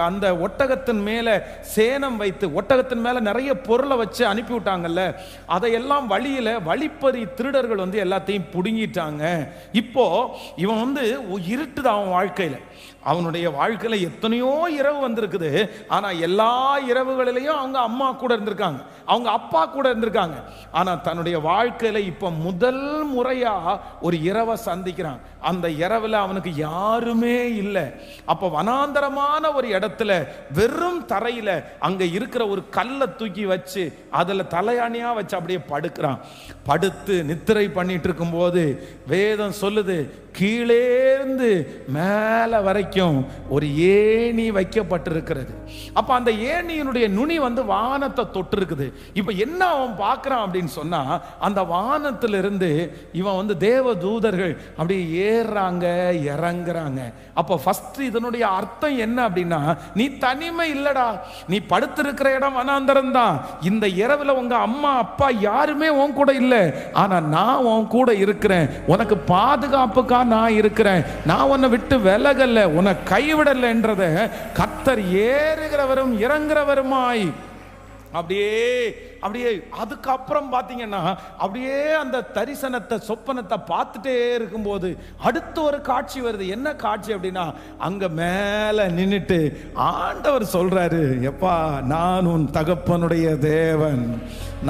அந்த ஒட்டகத்தின் மேல சேனம் வைத்து ஒட்டகத்தின் மேல நிறைய பொருளை வச்சு அனுப்பி விட்டாங்கல்ல, அதையெல்லாம் வழியில வழிப்பறி திருடர்கள் எல்லாத்தையும் புடுங்கிட்டாங்க. இப்போ இவன் இருட்டுதான் அவன் வாழ்க்கையில. அவனுடைய வாழ்க்கையில எத்தனையோ இரவு வந்திருக்குது. ஆனா எல்லா இரவுகளிலையும் அவங்க அம்மா கூட இருந்திருக்காங்க, அவங்க அப்பா கூட இருந்திருக்காங்க. ஆனா தன்னுடைய வாழ்க்கையில இப்ப முதல் முறையா ஒரு இரவை சந்திக்கிறான். அந்த இரவுல அவனுக்கு யாருமே இல்லை. அப்ப வனாந்தரமான ஒரு இடத்துல வெறும் தரையில அங்க இருக்கிற ஒரு கல்லை தூக்கி வச்சு அதுல தலையாணியா வச்சு அப்படியே படுக்கிறான். படுத்து நித்திரை பண்ணிட்டு இருக்கும் போது வேதம் சொல்லுது, கீழேந்து மேல வரைக்கும் ஒரு ஏணி வைக்கப்பட்டிருக்கிறது. அப்ப அந்த ஏணியினுடைய நுனி வானத்தை தொட்டு இருக்குது. இப்ப என்ன அவன் பார்க்கிறான் அப்படின்னு சொன்னா, அந்த வானத்திலிருந்து இவன் தேவ தூதர்கள் அப்படி ஏறாங்க இறங்குறாங்க. அப்ப ஃபர்ஸ்ட் இதனுடைய அர்த்தம் என்ன அப்படின்னா, நீ தனிமை இல்லடா, நீ படுத்திருக்கிற இடம் வனாந்தரம் தான். இந்த இரவுல உங்க அம்மா அப்பா யாருமே உன் கூட இல்லை, ஆனா நான் உன் கூட இருக்கிறேன். உனக்கு பாதுகாப்புக்காக தான் நான் இருக்கிறேன், நான் உன்னை விட்டு விலகல்ல, உன்னை கைவிடலைன்றத கர்த்தர் ஏறுகிறவரும் இறங்குறவருமாய் அப்படியே அப்படியே அதுக்கப்புறம் பார்த்தீங்கன்னா அப்படியே அந்த தரிசனத்தை சொப்பனத்தை பார்த்துட்டே இருக்கும்போது அடுத்த ஒரு காட்சி வருது. என்ன காட்சி அப்படின்னா, அங்க மேல நின்னுட்டு ஆண்டவர் சொல்றாரு, எப்பா நான் உன் தகப்பனுடைய தேவன்,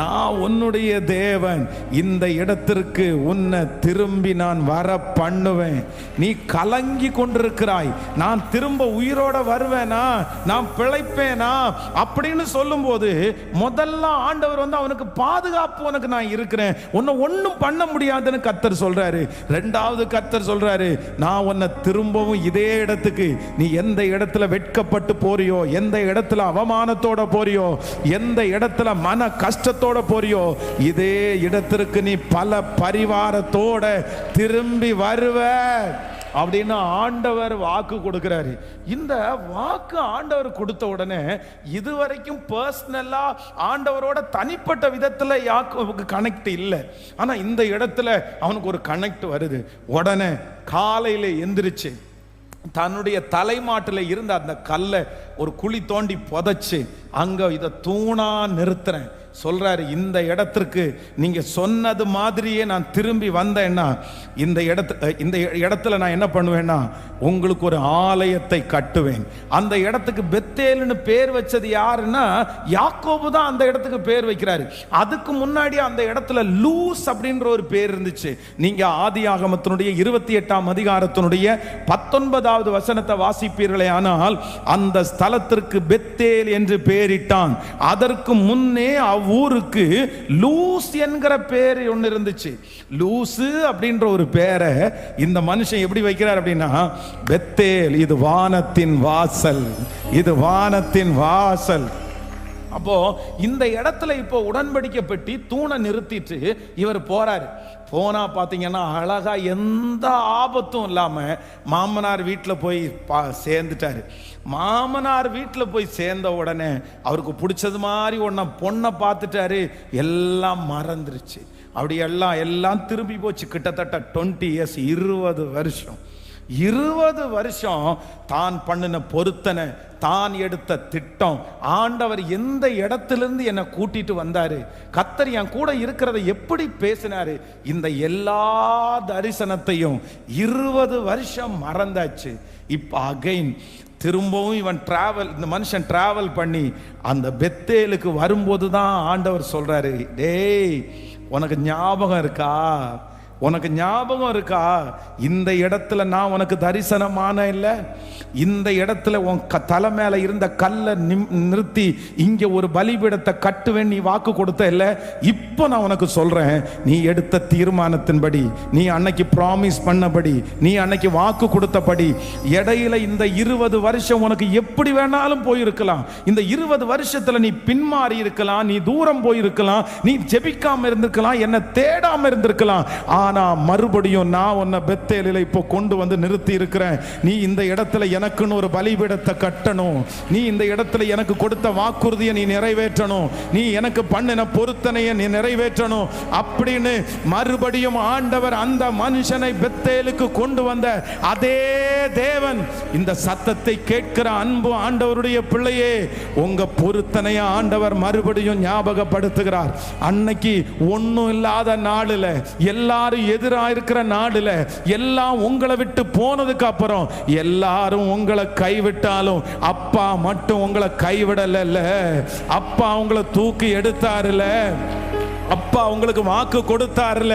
நான் உன்னுடைய தேவன், இந்த இடத்திற்கு உன்னை திரும்பி நான் வர பண்ணுவேன், நீ கலங்கி கொண்டிருக்கிறாய், நான் திரும்ப உயிரோட வருவேனா, நான் பிழைப்பேனா அப்படின்னு சொல்லும்போது முதல்ல ஆண்டவர் வந்து அவனுக்கு பாதுகாப்பு, உனக்கு நான் இருக்கிறேன், உன்னை ஒன்றும் பண்ண முடியாதுன்னு கர்த்தர் சொல்றாரு. ரெண்டாவது கர்த்தர் சொல்றாரு, நான் உன்னை திரும்பவும் இதே இடத்துக்கு, நீ எந்த இடத்துல வெட்கப்பட்டு போறியோ, எந்த இடத்துல அவமானத்தோட போறியோ, எந்த இடத்துல மன கஷ்டத்தோட போறியோ, இதே இடத்திற்கு நீ பல பரிவாரத்தோட திரும்பி வருவ அப்படின்னு ஆண்டவர் வாக்கு கொடுக்கிறாரு. இந்த வாக்கு ஆண்டவர் கொடுத்த உடனே இதுவரைக்கும் பர்சனலா ஆண்டவரோட தனிப்பட்ட விதத்துல யாக்கோபுக்கு கனெக்ட் இல்லை. ஆனா இந்த இடத்துல அவனுக்கு ஒரு கனெக்ட் வருது. உடனே காலையில எந்திரிச்சு தன்னுடைய தலைமாட்டில் இருந்த அந்த கல்லை ஒரு குழி தோண்டி புதைச்சு அங்க இதை தூணா நிறுத்துறேன் சொல்றாரு. இந்த இடத்திற்கு நீங்க சொன்னது மாதிரியே நான் திரும்பி வந்தேன்னா இந்த இடத்துல நான் என்ன பண்ணுவேன்னா உங்களுக்கு ஒரு ஆலயத்தை கட்டுவேன். அந்த இடத்துக்கு பெத்தேல்னு பேர் வச்சது யாருன்னா யாக்கோபு தான் அந்த இடத்துக்கு பேர் வைக்கிறாரு. அதுக்கு முன்னாடி அந்த இடத்துல லூஸ் அப்படின்ற ஒரு பேர் இருந்துச்சு. நீங்க ஆதியாகமத்தினுடைய 28ஆம் அதிகாரத்தினுடைய 19வது வசனத்தை வாசிப்பீர்களே ஆனால் அந்த ஸ்தலத்திற்கு பெத்தேல் என்று பெயரிட்டான். அதற்கு முன்னே ஊருக்கு லூஸ் என்கிற பேர் ஒன்று இருந்துச்சு. லூசு அப்படின்ற ஒரு பேரை இந்த மனுஷன் எப்படி வைக்கிறார் அப்படின்னா, பெத்தேல் இது வானத்தின் வாசல், இது வானத்தின் வாசல். அப்போ இந்த இடத்துல இப்போ உடன்படிக்கை பெட்டி தூணை நிறுத்திட்டு இவர் போறாரு. போனா பாத்தீங்கன்னா அழகா எந்த ஆபத்தும் இல்லாம மாமனார் வீட்டில் போய் சேர்ந்துட்டாரு. மாமனார் வீட்டில் போய் சேர்ந்த உடனே அவருக்கு பிடிச்சது மாதிரி ஒன்ன பொண்ணை பார்த்துட்டாரு. எல்லாம் மறந்துருச்சு. அப்படி எல்லாம் திரும்பி போச்சு. கிட்டத்தட்ட 20 years 20 வருஷம் தான் பண்ணின பொருத்தனை, தான் எடுத்த திட்டம், ஆண்டவர் எந்த இடத்திலிருந்து என்னை கூட்டிட்டு வந்தாரு, கர்த்தர் என் கூட இருக்கிறத எப்படி பேசினாரு, இந்த எல்லா தரிசனத்தையும் 20 வருஷம் மறந்தாச்சு. இப்ப அகைன் திரும்பவும் இந்த மனுஷன் டிராவல் பண்ணி அந்த பெத்தேலுக்கு வரும்போது தான் ஆண்டவர் சொல்றாரு, டேய் உனக்கு ஞாபகம் இருக்கா, உனக்கு ஞாபகம் இருக்கா, இந்த இடத்துல நான் உனக்கு தரிசனமான இல்லை, இந்த இடத்துல உன் தலை மேல இருந்த கல்லை நிறுத்தி இங்க ஒரு பலிபீடத்தை கட்டுவேன் நீ வாக்கு கொடுத்த இல்லை. இப்போ நான் உனக்கு சொல்றேன், நீ எடுத்த தீர்மானத்தின்படி, நீ அன்னைக்கு ப்ராமிஸ் பண்ணபடி, நீ அன்னைக்கு வாக்கு கொடுத்தபடி, இடையில இந்த 20 வருஷம் உனக்கு எப்படி வேணாலும் போயிருக்கலாம். இந்த 20 வருஷத்துல நீ பின்மாறி இருக்கலாம், நீ தூரம் போயிருக்கலாம், நீ ஜெபிக்காம இருந்திருக்கலாம், என்ன தேடாம இருந்திருக்கலாம். ஆனா மறுபடியும் நான் உன்னை பெத்தேலில இப்போ கொண்டு வந்து நிறுத்தி இருக்கிறேன். நீ இந்த இடத்துல எனக்குன்னு ஒரு பலிபீடத்தை கட்டணும், நீ இந்த இடத்துல எனக்கு கொடுத்த வாக்குறுதியை நீ நிறைவேற்றணும், நீ எனக்கு பண்ணின பொருத்தனையை நீ நிறைவேற்றணும் அப்படின்னு மறுபடியும் ஆண்டவர் அந்த மனுஷனை பெத்தேலுக்கு கொண்டு வந்த அதே தேவன் இந்த சத்தத்தை கேட்கிற அன்பு ஆண்டவருடைய பிள்ளையே, உங்க பொருத்தனைய ஆண்டவர் மறுபடியும் ஞாபகப்படுத்துகிறார். அன்னைக்கு ஒன்னும் இல்லாத நாடுல, எல்லாரும் எதிராக இருக்கிற நாடுல, எல்லாம் உங்களை விட்டு போனதுக்கு அப்புறம் எல்லாரும் உங்களை கைவிட்டாலும் அப்பா மட்டும் உங்களை கைவிடல. அப்பா உங்களை தூக்கி எடுத்தாருல, அப்பா உங்களுக்கு வாக்கு கொடுத்தாருல.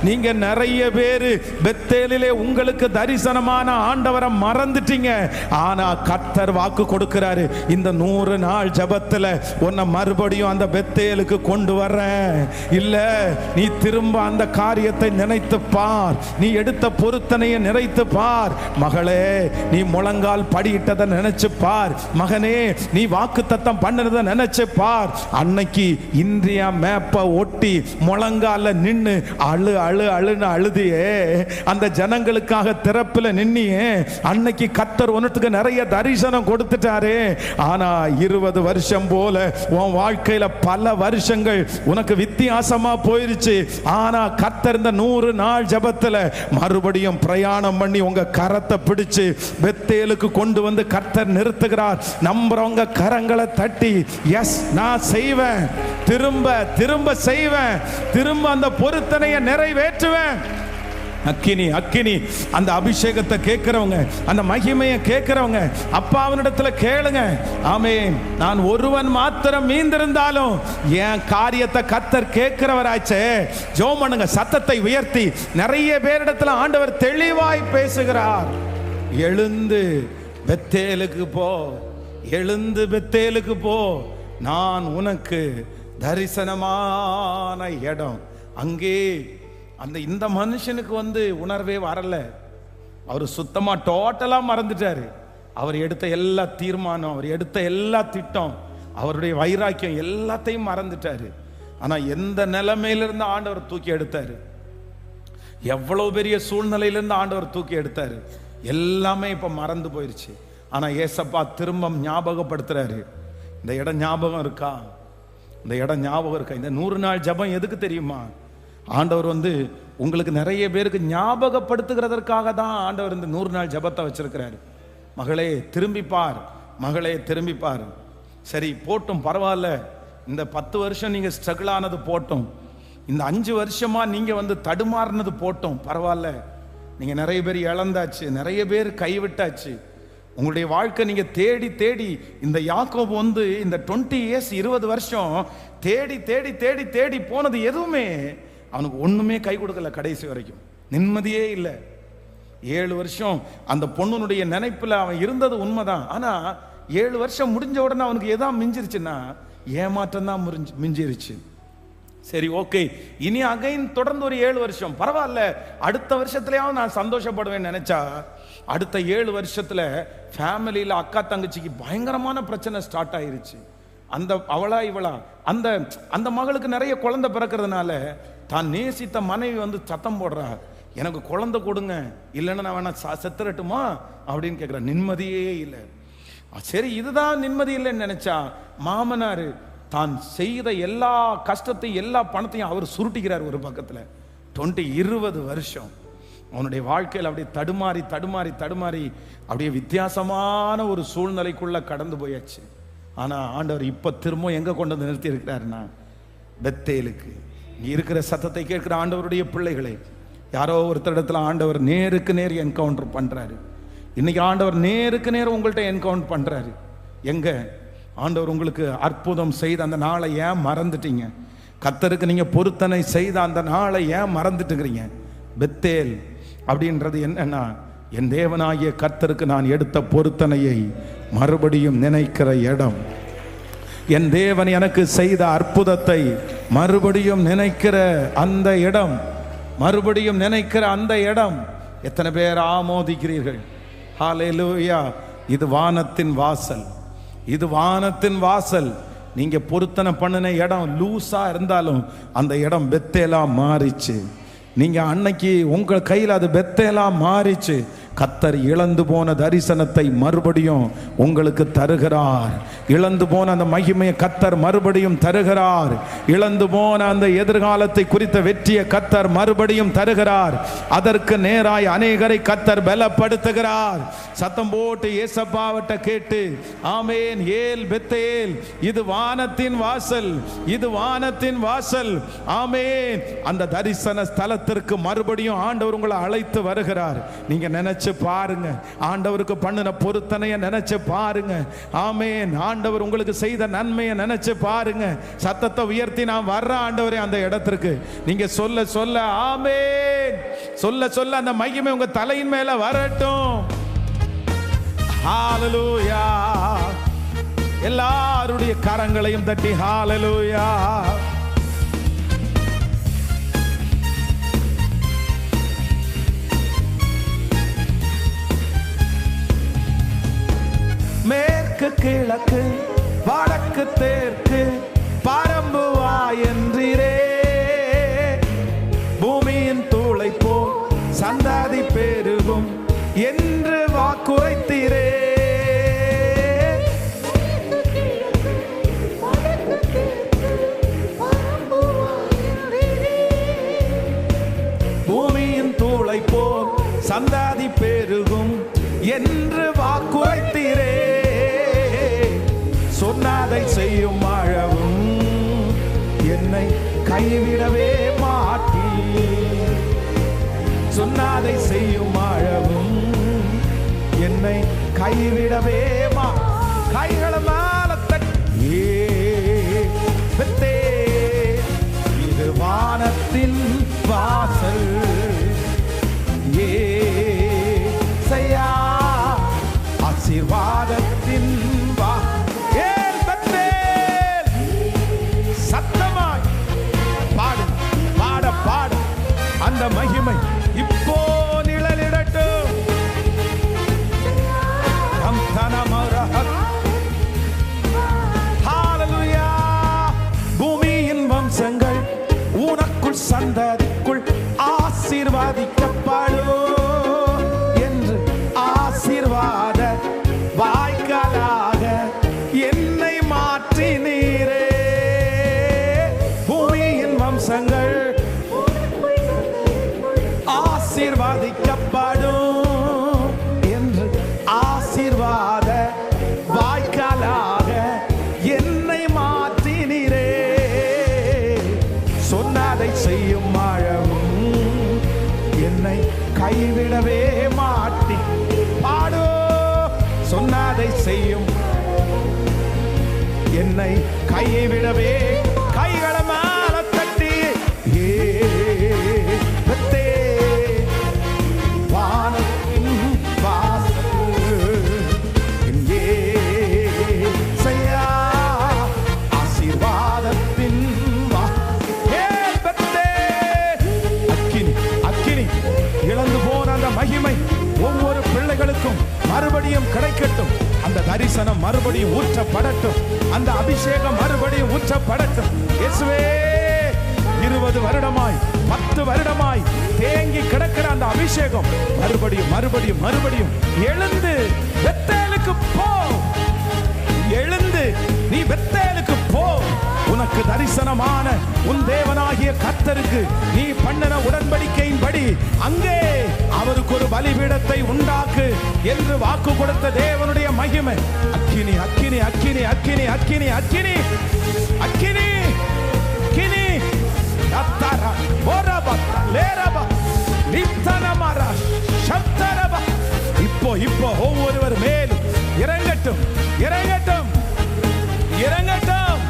நீங்க நிறைய பேரு பெத்தேலிலே உங்களுக்கு தரிசனமான ஆண்டவரை மறந்துட்டீங்க. ஆனா கர்த்தர் வாக்கு கொடுக்கிறாரு, இந்த 100 நாள் ஜெபத்துல உன்னை மறுபடியும் அந்த பெத்தேலுக்கு கொண்டு வர்றேன். இல்ல நீ திரும்ப அந்த காரியத்தை நினைத்து பார், நீ எடுத்த பொருத்தனையை நினைத்து பார். மகளே நீ முழங்கால் படியிட்டதை நினைச்சு பார். மகனே நீ வாக்கு தத்தம் பண்ணதை நினைச்சு பார். அன்னைக்கு இந்தியா மேப்பை முட்டி முழங்கால நின்னு அழு அழு அழுன்னு அழுதியே, அந்த ஜனங்களுக்காக திறப்புல நின்னியே, அன்னைக்கு கர்த்தர் உனக்கு நிறைய தரிசனம் கொடுத்துட்டாரு. ஆனா 20 வருஷம் போல உன் வாழ்க்கையில பல வருஷங்கள் உனக்கு வித்தியாசமா போயிருச்சு. ஆனா கர்த்தர் இந்த 100 நாள் ஜெபத்துல மறுபடியும் பிரயாணம் பண்ணி உங்க கரத்தை பிடிச்சு பெத்தேலுக்கு கொண்டு வந்து கர்த்தர் நிறுத்துகிறார். நம்புறவங்க கரங்களை தட்டி, எஸ் நான் செய்வேன், திரும்ப திரும்ப செய்வேன், திரும்ப அந்த பொருத்தனையை நிறைவேற்றுவேன். அக்கினி அக்கினி அந்த அபிஷேகத்தை கேட்கிறவங்க, அந்த மகிமையை கேட்கிறவங்க அப்பாவினிடத்துல கேளுங்க. ஆமென். நான் ஒருவன் மாத்திரம் மீந்திருந்தாலும் என் காரியத்தை கர்த்தர் கேட்கிறவராச்சே. ஜெபம் பண்ணுங்க, சத்தத்தை உயர்த்தி. நிறைய பேரிடத்துல ஆண்டவர் தெளிவாய் பேசுகிறார். எழுந்து பெத்தேலுக்கு போ, எழுந்து பெத்தேலுக்கு போ, நான் உனக்கு தரிசனமான இடம். அங்கே இந்த மனுஷனுக்கு உணர்வே வரல. அவர் சுத்தமா டோட்டலா மறந்துட்டாரு. அவர் எடுத்த எல்லா தீர்மானம், அவர் எடுத்த எல்லா திட்டம், அவருடைய வைராக்கியம் எல்லாத்தையும் மறந்துட்டாரு. ஆனா எந்த நிலைமையிலிருந்து ஆண்டவர் தூக்கி எடுத்தாரு, எவ்வளவு பெரிய சூழ்நிலையிலிருந்து ஆண்டவர் தூக்கி எடுத்தாரு, எல்லாமே இப்ப மறந்து போயிருச்சு. ஆனா ஏசப்பா திரும்ப ஞாபகப்படுத்துறாரு. இந்த இடம் ஞாபகம் இருக்கா? இந்த இடம் ஞாபகம் இருக்கா? இந்த 100 நாள் ஜெபம் எதுக்கு தெரியுமா? ஆண்டவர் உங்களுக்கு நிறைய பேருக்கு ஞாபகப்படுத்துகிறதற்காக தான் ஆண்டவர் இந்த 100 நாள் ஜெபத்தை வச்சிருக்கிறாரு. மகளே திரும்பிப்பார், மகளே திரும்பிப்பார். சரி போட்டும், பரவாயில்ல. இந்த 10 வருஷம் நீங்க ஸ்ட்ரகிள் ஆனது போட்டும், இந்த 5 வருஷமா நீங்க தடுமாறினது போட்டும், பரவாயில்ல. நீங்க நிறைய பேர் இழந்தாச்சு, நிறைய பேர் கைவிட்டாச்சு. உங்களுடைய வாழ்க்கை நீங்க தேடி தேடி, இந்த யாக்கோபு இந்த 20 இயர்ஸ் 20 வருஷம் தேடி தேடி தேடி தேடி போனது எதுவுமே அவனுக்கு ஒண்ணுமே கை கொடுக்கல. கடைசி வரைக்கும் நிம்மதியே இல்லை. 7 வருஷம் அந்த பொண்ணுனுடைய நினைப்புல அவன் இருந்தது உண்மைதான். ஆனா 7 வருஷம் முடிஞ்ச உடனே அவனுக்கு எதான் மிஞ்சிருச்சுன்னா ஏமாற்றம் தான் மிஞ்சிருச்சு. சரி ஓகே, இனி அகைன் தொடர்ந்து ஒரு 7 வருஷம் பரவாயில்ல, அடுத்த வருஷத்துலயாவது நான் சந்தோஷப்படுவேன் நினைச்சா, அடுத்த 7 வருஷத்துல ஃபேமிலியில அக்கா தங்கச்சிக்கு பயங்கரமான பிரச்சனை ஸ்டார்ட் ஆயிருச்சு. அந்த அவளா இவளா அந்த அந்த மகளுக்கு நிறைய குழந்தை பிறக்கிறதுனால தான் நேசித்த மனைவி சத்தம் போடுறா, எனக்கு குழந்தை கொடுங்க, இல்லைன்னா நான் வேணா செத்துறட்டுமா அப்படின்னு கேட்குற. நிம்மதியே இல்லை. சரி இதுதான் நிம்மதி இல்லைன்னு நினைச்சா, மாமனாரு தான் செய்த எல்லா கஷ்டத்தையும் எல்லா பணத்தையும் அவர் சுருட்டிக்கிறார் ஒரு பக்கத்துல. 20 வருஷம் அவனுடைய வாழ்க்கையில் அப்படியே தடுமாறி தடுமாறி தடுமாறி அப்படியே வித்தியாசமான ஒரு சூழ்நிலைக்குள்ள கடந்து போயாச்சு. ஆனா ஆண்டவர் இப்ப திரும்ப எங்க கொண்டு வந்து நிறுத்தி இருக்கிறாருன்னா பெத்தேலுக்கு. நீ இருக்கிற சத்தத்தை கேட்கிற ஆண்டவருடைய பிள்ளைகளை யாரோ ஒருத்தரிடத்துல ஆண்டவர் நேருக்கு நேர் என்கவுண்டர் பண்றாரு. இன்னைக்கு ஆண்டவர் நேருக்கு நேர் உங்கள்கிட்ட என்கவுண்டர் பண்றாரு. எங்க ஆண்டவர் உங்களுக்கு அற்புதம் செய்த அந்த நாளை ஏன் மறந்துட்டீங்க? கர்த்தருக்கு நீங்க பொருத்தனை செய்த அந்த நாளை ஏன் மறந்துட்டுக்கிறீங்க? பெத்தேல் அப்படின்றது என்னன்னா, என் தேவனாகிய கர்த்தருக்கு நான் எடுத்த பொருத்தனையை மறுபடியும் நினைக்கிற இடம். என் தேவன் எனக்கு செய்த அற்புதத்தை மறுபடியும் நினைக்கிற அந்த இடம், மறுபடியும் நினைக்கிற அந்த இடம். எத்தனை பேர் ஆமோதிக்கிறீர்கள்? ஹல்லேலூயா. இது வானத்தின் வாசல், இது வானத்தின் வாசல். நீங்க பொருத்தனை பண்ணின இடம் லூசா இருந்தாலும் அந்த இடம் பெத்தேலா மாறிச்சு. நீங்க அன்னைக்கு உங்க கையில் அது பெத்தேலா மாறிச்சு. கர்த்தர் இழந்து போன தரிசனத்தை மறுபடியும் உங்களுக்கு தருகிறார். இழந்து போன அந்த மகிமையை கர்த்தர் மறுபடியும் தருகிறார். இழந்து போன அந்த எதிர்காலத்தை குறித்த வெற்றியை கர்த்தர் மறுபடியும் தருகிறார். அதற்கு நேராய் அநேகரை கர்த்தர் பலப்படுத்துகிறார். சத்தம் போட்டு ஏசப்பாவிட்ட கேட்டு ஆமேன். ஏல் பெத்தேல், இது வானத்தின் வாசல், இது வானத்தின் வாசல். ஆமேன். அந்த தரிசன ஸ்தலத்திற்கு மறுபடியும் ஆண்டவர் உங்களை அழைத்து வருகிறார். நீங்க நினைச்சு பாருங்க, ஆண்டவருக்கு பண்ணின பொருத்தனையை நினைச்சு பாருங்க. ஆமேன். ஆண்டவர் உங்களுக்கு செய்த நன்மையை நினைச்சு பாருங்க. சத்தத்தை உயர்த்தி நான் வர்றேன் ஆண்டவரே அந்த இடத்திற்கு. நீங்க சொல்ல சொல்ல ஆமேன், சொல்ல சொல்ல அந்த மகிமை உங்க தலையின் மேல வரட்டும். ஹல்லேலூயா. எல்லாருடைய கரங்களையும் தட்டி ஹல்லேலூயா. மேற்கு கிழக்கு வடக்கு தெற்கு பரம்புவா என்றீரே. போல் சந்தாதி பெருகும் என்று வாக்குரைத்தீரே. சொன்னதை செய்யும் ஆழவும் என்னை கைவிடவே மாட்டீ. சொன்னதை செய்யும் ஆழவும் என்னை கைவிடவே கைகளை மேல தட்டி இது வானத்தின் வாசல் ஏசையா ஆசீர்வாதத்தின் சத்தமாய் பாடு பாட பாடு அந்த மகிமை இப்போ நிழலிடட்டும். பூமியின் வம்சங்கள் உனக்குள் சந்ததிக்குள் ஆசீர்வாதிக்கப்படும் என்று ஆசீர்வாத வாய்க்காலாக என்னை மாற்றினீரே. பூமியின் வம்சங்கள் ஆசீர்வாதிக்கப்படும் என்று ஆசீர்வாத வாய்க்காலாக என்னை மாற்றினீரே. சொன்னதை செய்யும் ஆழவும் என்னை கைவிடவே மாட்டி. பாடோ சொன்னதை செய்யும் என்னை கைவிடவே. கைகளை மேல தட்டி வானத்தின் வாசல் ஆசீர்வாதத்தின் அக்கினி அக்கினி இழந்து போன அந்த மகிமை ஒவ்வொரு பிள்ளைகளுக்கும் மறுபடியும் கிடைக்கட்டும். அந்த தரிசனம் மறுபடியும் ஊற்றப்படட்டும். அந்த அபிஷேகம் மறுபடியும் ஊற்றப்படட்டும். இயேசுவே 20 வருடமாய் 10 வருடமாய் தேங்கி கிடக்கிற அந்த அபிஷேகம் மறுபடியும் மறுபடியும் மறுபடியும் எழுந்து பெத்தேலுக்கு போ. எழுந்து நீ பெத்தேலுக்கு போ. உனக்கு தரிசனமான உன் தேவனாகிய கர்த்தருக்கு நீ பண்ணின உடன்படிக்கையின்படி அங்கே அவருக்கு ஒரு பலிபீடத்தை உண்டாக்கு என்று வாக்கு கொடுத்த தேவனுடைய மகிமை. அக்கினி அக்கினி அக்கினி அக்கினி அக்கினி அக்கினி அக்கினி அக்கினி அத்தாரா ஓரபா லேரபா லிப்தனமரா சப்தரபா. இப்போ இப்போ ஒவ்வொருவர் மேலும் இறங்கட்டும் இறங்கட்டும் இறங்கட்டும்.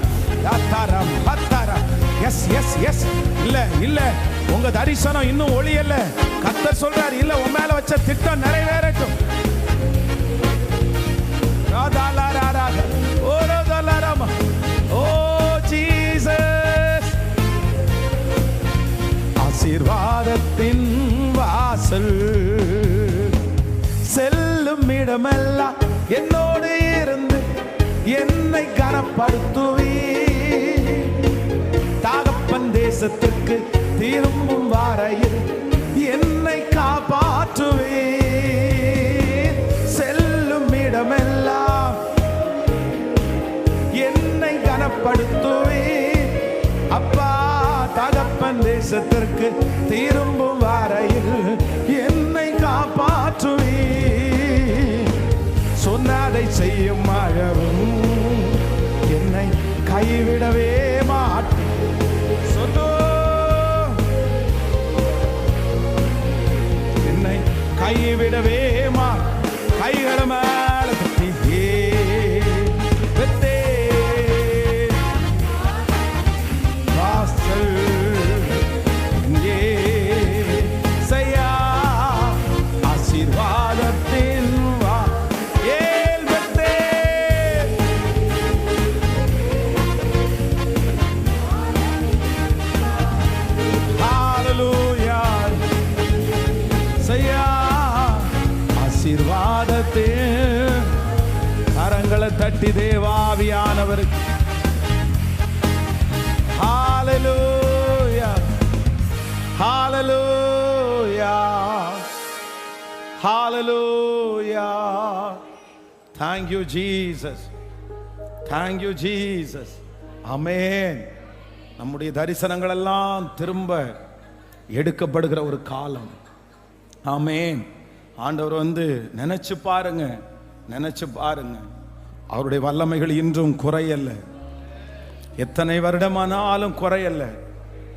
அத்தாரம் அத்தாரம். Yes yes yes. இல்ல இல்ல உங்க தரிசனம் இன்னும் ஒளியல்ல. கர்த்தர் சொல்றார் இல்ல உன் மேல வச்ச திட்டம் நிறைவேறட்டும். ஓ ஜீசஸ். ஆசீர்வாதத்தின் வாசல் செல்லும் இடமெல்லாம் என்னோடு இருந்து என்னை கனப்படுத்துவி. தகப்பன் தேசத்துக்கு திரும்பும் வரையில் என்னை காப்பாற்றுவே. செல்லும் இடமெல்லாம் என்னை கனப்படுத்துவே. அப்பா தகப்பன் தேசத்திற்கு திரும்பும் வரையில் என்னை காப்பாற்றுவே. சொன்னதை செய்யும் அழவும் என்னை கைவிடவே மாட்டேன். என்னை கைவிடவே கைகள மேல வாசல் செய்யா ஆசீர்வாதத்தின் கரங்களை தட்டி தேவாவியானவருக்கு ஹalleluya ஹalleluya ஹalleluya. Thank you Jesus, thank you Jesus. ஆமென். நம்முடைய தரிசனங்கள் எல்லாம் திரும்ப எடுக்கப்படுகிற ஒரு காலம். ஆமென். ஆண்டவர் நினைச்சு பாருங்க, நினைச்சு பாருங்க. அவருடைய வல்லமைகள் இன்றும் குறையல்ல. எத்தனை வருடமானாலும் குறையல்ல.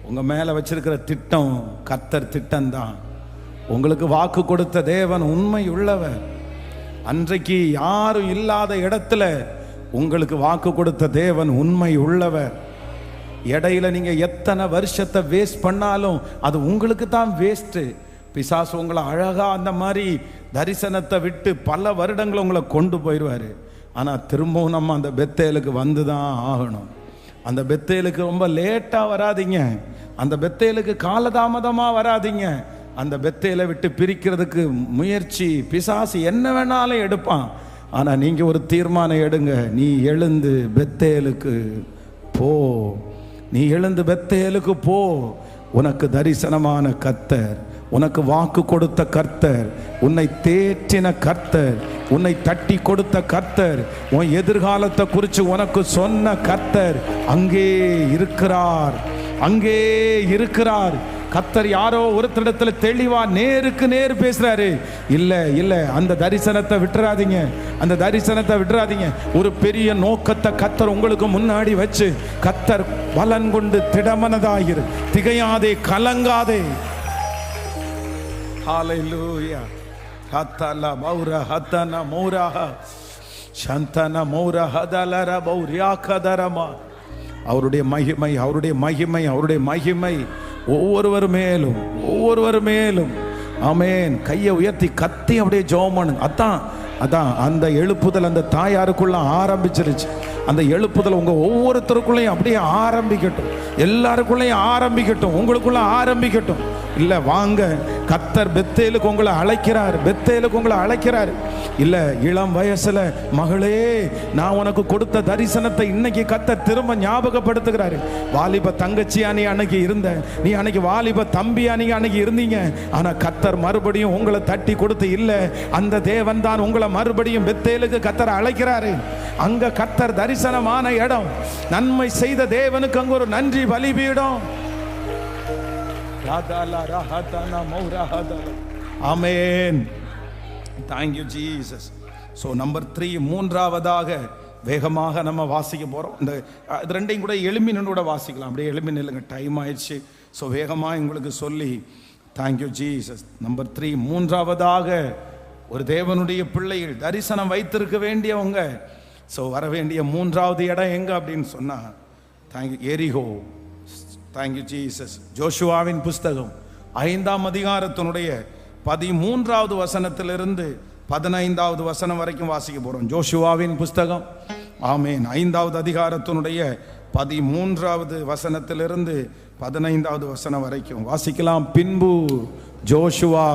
உங்க மேல வச்சிருக்கிற திட்டம் கர்த்தர் திட்டம்தான். உங்களுக்கு வாக்கு கொடுத்த தேவன் உண்மை உள்ளவர். அன்றைக்கு யாரும் இல்லாத இடத்துல உங்களுக்கு வாக்கு கொடுத்த தேவன் உண்மை உள்ளவர். இடையில நீங்க எத்தனை வருஷத்தை வேஸ்ட் பண்ணாலும் அது உங்களுக்கு தான் வேஸ்ட். பிசாசு உங்களை அழகா அந்த மாதிரி தரிசனத்தை விட்டு பல வருடங்களை உங்களை கொண்டு போயிடுவாரு. ஆனா திரும்பவும் நம்ம அந்த பெத்தேலுக்கு வந்துதான் ஆகணும். அந்த பெத்தேலுக்கு ரொம்ப லேட்டா வராதிங்க. அந்த பெத்தேலுக்கு காலதாமதமா வராதிங்க. அந்த பெத்தேலை விட்டு பிரிக்கிறதுக்கு முயற்சி பிசாசு என்ன வேணாலும் எடுப்பான். ஆனா நீங்க ஒரு தீர்மானம் எடுங்க. நீ எழுந்து பெத்தேலுக்கு போ. நீ எழுந்து பெத்தேலுக்கு போ. உனக்கு தரிசனமான கர்த்தர், உனக்கு வாக்கு கொடுத்த கர்த்தர், உன்னை தேற்றின கர்த்தர், உன்னை தட்டி கொடுத்த கர்த்தர், உன் எதிர்காலத்தை குறித்து உனக்கு சொன்ன கர்த்தர் அங்கே இருக்கிறார். அங்கே இருக்கிறார். கர்த்தர் யாரோ ஒருத்தரிடத்துல தெளிவா நேருக்கு நேர் பேசுறாரு. இல்ல இல்ல, அந்த தரிசனத்தை விட்டுறாதீங்க. அந்த தரிசனத்தை விட்டுறாதீங்க. ஒரு பெரிய நோக்கத்தை கர்த்தர் உங்களுக்கு முன்னாடி வச்சு, கர்த்தர் பலன் கொண்டு திடமனதாயிரு, திகையாதே, கலங்காதே. ஹalleluya. ஹத்தல மௌரா ஹத்தன மௌரா சந்தன மௌரா ஹதலர பௌரியா கதரமா. அவருடைய மகிமை, அவருடைய மகிமை, அவருடைய மகிமை ஒவ்வொருவர் மேலும், ஒவ்வொருவர் மேலும். ஆமென். கையை உயர்த்தி கத்தி அப்படியே ஜெபம் பண்ணுங்க. அதான் அதான் அந்த எழுப்புதல் அந்த தாயாருக்குள்ள ஆரம்பிச்சிருச்சு. அந்த எழுப்புதல் உங்க ஒவ்வொருத்தருக்குள்ளையும் அப்படியே ஆரம்பிக்கட்டும். எல்லாருக்குள்ளையும் ஆரம்பிக்கட்டும். உங்களுக்குள்ள ஆரம்பிக்கட்டும். இல்ல வாங்க, கர்த்தர் பெத்தேலுக்கு உங்களை அழைக்கிறார். பெத்தேலுக்கு உங்களை அழைக்கிறார். இல்ல இளம் வயசுல மகளே, நான் உனக்கு கொடுத்த தரிசனத்தை இன்னைக்கு கர்த்தர் திரும்ப ஞாபகப்படுத்துகிறாரு. வாலிப தங்கச்சியா நீ அன்னைக்கு இருந்த, நீ அன்னைக்கு வாலிப தம்பியா நீங்க அன்னைக்கு இருந்தீங்க. ஆனா கர்த்தர் மறுபடியும் உங்களை தட்டி கொடுத்து, இல்ல அந்த தேவன் தான் உங்களை மறுபடியும் பெத்தேலுக்கு கர்த்தர் அழைக்கிறாரு. அங்க கர்த்தர் தரிசனமான இடம். நன்மை செய்த தேவனுக்கு அங்க ஒரு நன்றி பலிபீடம். ஆமென். Thank you Jesus. So number 3, மூன்றாவதாக வேகமாக நம்ம வாசிக்க போறோம். இந்த ரெண்டையும் கூட எளிமையோட வாசிக்கலாம். அப்படியே எளிமை இல்லைங்க, டைம் ஆயிடுச்சு. ஸோ வேகமாக உங்களுக்கு சொல்லி Thank you Jesus. நம்பர் 3, மூன்றாவதாக ஒரு தேவனுடைய பிள்ளைகள் தரிசனம் வைத்திருக்க வேண்டியவங்க. ஸோ வர வேண்டிய மூன்றாவது இடம் எங்க அப்படின்னு சொன்னா எரிகோ. Thank you Jesus. ஜோஷுவாவின் புஸ்தகம் 5ஆம் அதிகாரத்தினுடைய 13வது வசனத்திலிருந்து 15வது வசனம் வரைக்கும் வாசிக்க போறோம். ஜோஷுவாவின் புஸ்தகம், ஆமென், 5வது அதிகாரத்தினுடைய 13வது வசனத்திலிருந்து 15வது வசனம் வரைக்கும் வாசிக்கலாம். பின்பு ஜோஷுவா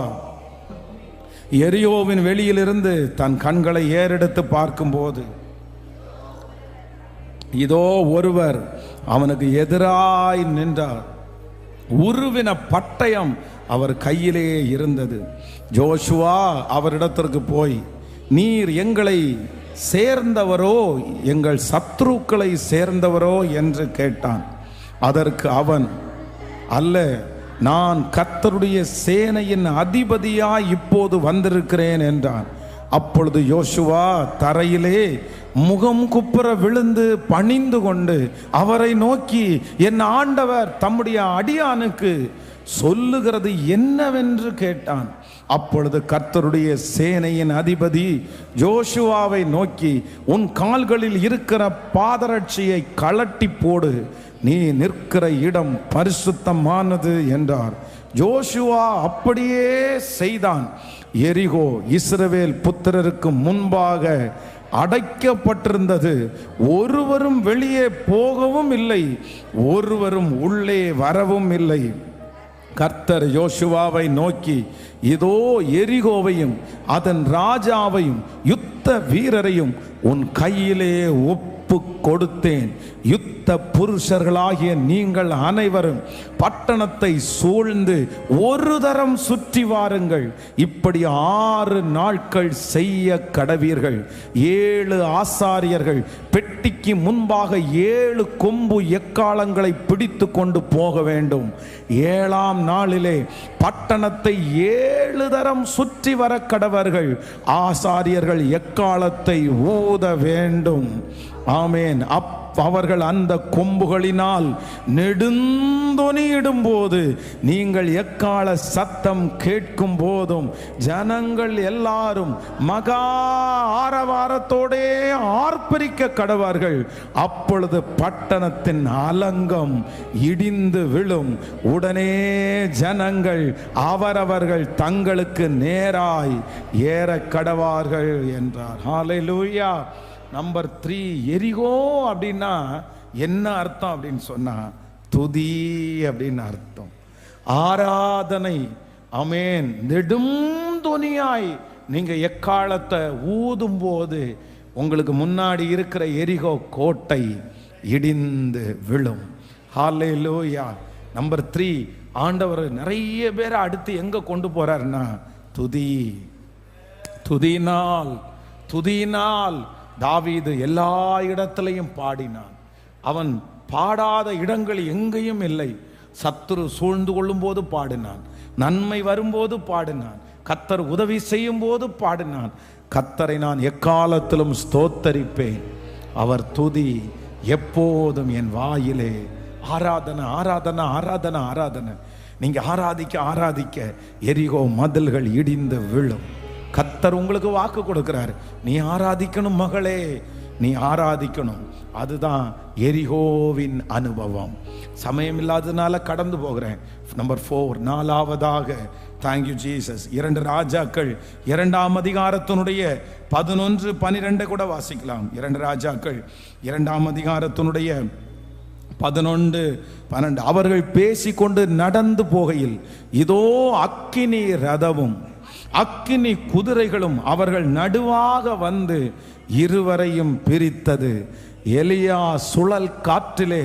எரியோவின் வெளியிலிருந்து தன் கண்களை ஏறெடுத்து பார்க்கும்போது, இதோ ஒருவர் அவனுக்கு எதிராய் நின்றார். உருவின பட்டயம் அவர் கையிலே இருந்தது. ஜோஷுவா அவரிடத்திற்கு போய், நீர் எங்களை சேர்ந்தவரோ எங்கள் சத்ருக்களை சேர்ந்தவரோ என்று கேட்டான். அதற்கு அவன், அல்ல, நான் கர்த்தருடைய சேனையின் அதிபதியாய் இப்போது வந்திருக்கிறேன் என்றான். அப்பொழுது யோசுவா தரையிலே முகம் குப்புற விழுந்து பணிந்து கொண்டு அவரை நோக்கி, என் ஆண்டவர் தம்முடைய அடியானுக்கு சொல்லுகிறது என்னவென்று கேட்டான். அப்பொழுது கர்த்தருடைய சேனையின் அதிபதி யோசுவாவை நோக்கி, உன் கால்களில் இருக்கிற பாதரட்சியை கழட்டி போடு, நீ நிற்கிற இடம் பரிசுத்தமானது என்றார். யோசுவா அப்படியே செய்தான். எரிகோ இஸ்ரவேல் புத்திரருக்கு முன்பாக அடைக்கப்பட்டிருந்தது. ஒருவரும் வெளியே போகவும் இல்லை, ஒருவரும் உள்ளே வரவும் இல்லை. கர்த்தர் யோசுவாவை நோக்கி, இதோ எரிகோவையும் அதன் ராஜாவையும் யுத்த வீரரையும் உன் கையிலே ஒப்பு ஒப்பு கொடுத்தேன். யுத்த புருஷர்களாகிய நீங்கள் அனைவரும் பட்டணத்தை சூழ்ந்து ஒரு தரம் சுற்றி வாருங்கள். இப்படி 6 நாட்கள் செய்ய கடவீர்கள். 7 ஆசாரியர்கள் பெட்டிக்கு முன்பாக 7 கொம்பு எக்காளங்களை பிடித்து கொண்டு போக வேண்டும். 7ஆம் நாளிலே பட்டணத்தை 7 தரம் சுற்றி வர கடவர்கள். ஆசாரியர்கள் எக்காளத்தை ஊத வேண்டும். ஆமேன். அவர்கள் அந்த கொம்புகளினால் நெடுந்தொனியிடும் போது, நீங்கள் எக்கால சத்தம் கேட்கும் போதும் ஜனங்கள் எல்லாரும் மகா ஆரவாரத்தோடே ஆர்ப்பரிக்க கடவார்கள். அப்பொழுது பட்டணத்தின் அலங்கம் இடிந்து விழும். உடனே ஜனங்கள் அவரவர்கள் தங்களுக்கு நேராய் ஏற கடவார்கள் என்றார். ஹல்லேலூயா. நம்பர் 3, எரிகோ அப்படின்னா என்ன அர்த்தம் அப்படின்னு சொன்னா, துதி அப்படின்னு அர்த்தம், ஆராதனை. ஆமென். நெடுந்தொனியாய் நீங்க எக்காலத்தை ஊதும் போது உங்களுக்கு முன்னாடி இருக்கிற எரிகோ கோட்டை இடிந்து விழும். ஹல்லேலூயா. நம்பர் 3, ஆண்டவர் நிறைய பேரை அடுத்து எங்க கொண்டு போறாருன்னா, துதியினால் தாவீது எல்லா இடத்திலையும் பாடினான். அவன் பாடாத இடங்கள் எங்கேயும் இல்லை. சத்துரு சூழ்ந்து கொள்ளும் போது பாடினான், நன்மை வரும்போது பாடினான், கர்த்தர் உதவி செய்யும் போது பாடினான். கர்த்தரை நான் எக்காலத்திலும் ஸ்தோத்தரிப்பேன், அவர் துதி எப்போதும் என் வாயிலே. ஆராதனை ஆராதனை ஆராதனை ஆராதனை. நீங்க ஆராதிக்க எரிகோ மதில்கள் இடிந்து விழும். கர்த்தர் உங்களுக்கு வாக்கு கொடுக்கிறார், நீ ஆராதிக்கணும் மகளே, நீ ஆராதிக்கணும். அதுதான் எரிகோவின் அனுபவம். சமயம் இல்லாததுனால கடந்து போகிறேன். நம்பர் 4, 4ஆவதாக, தேங்க்யூ ஜீசஸ், 2 ராஜாக்கள் 2ஆம் அதிகாரத்தினுடைய 11, 12 கூட வாசிக்கலாம். 2 ராஜாக்கள் 2ஆம் அதிகாரத்தினுடைய 11, 12. அவர்கள் பேசிக்கொண்டு நடந்து போகையில் இதோ அக்கினி ரதமும் அக்கினி குதிரைகளும் அவர்கள் நடுவாக வந்து இருவரையும் பிரித்தது. எலியா சுழல் காற்றிலே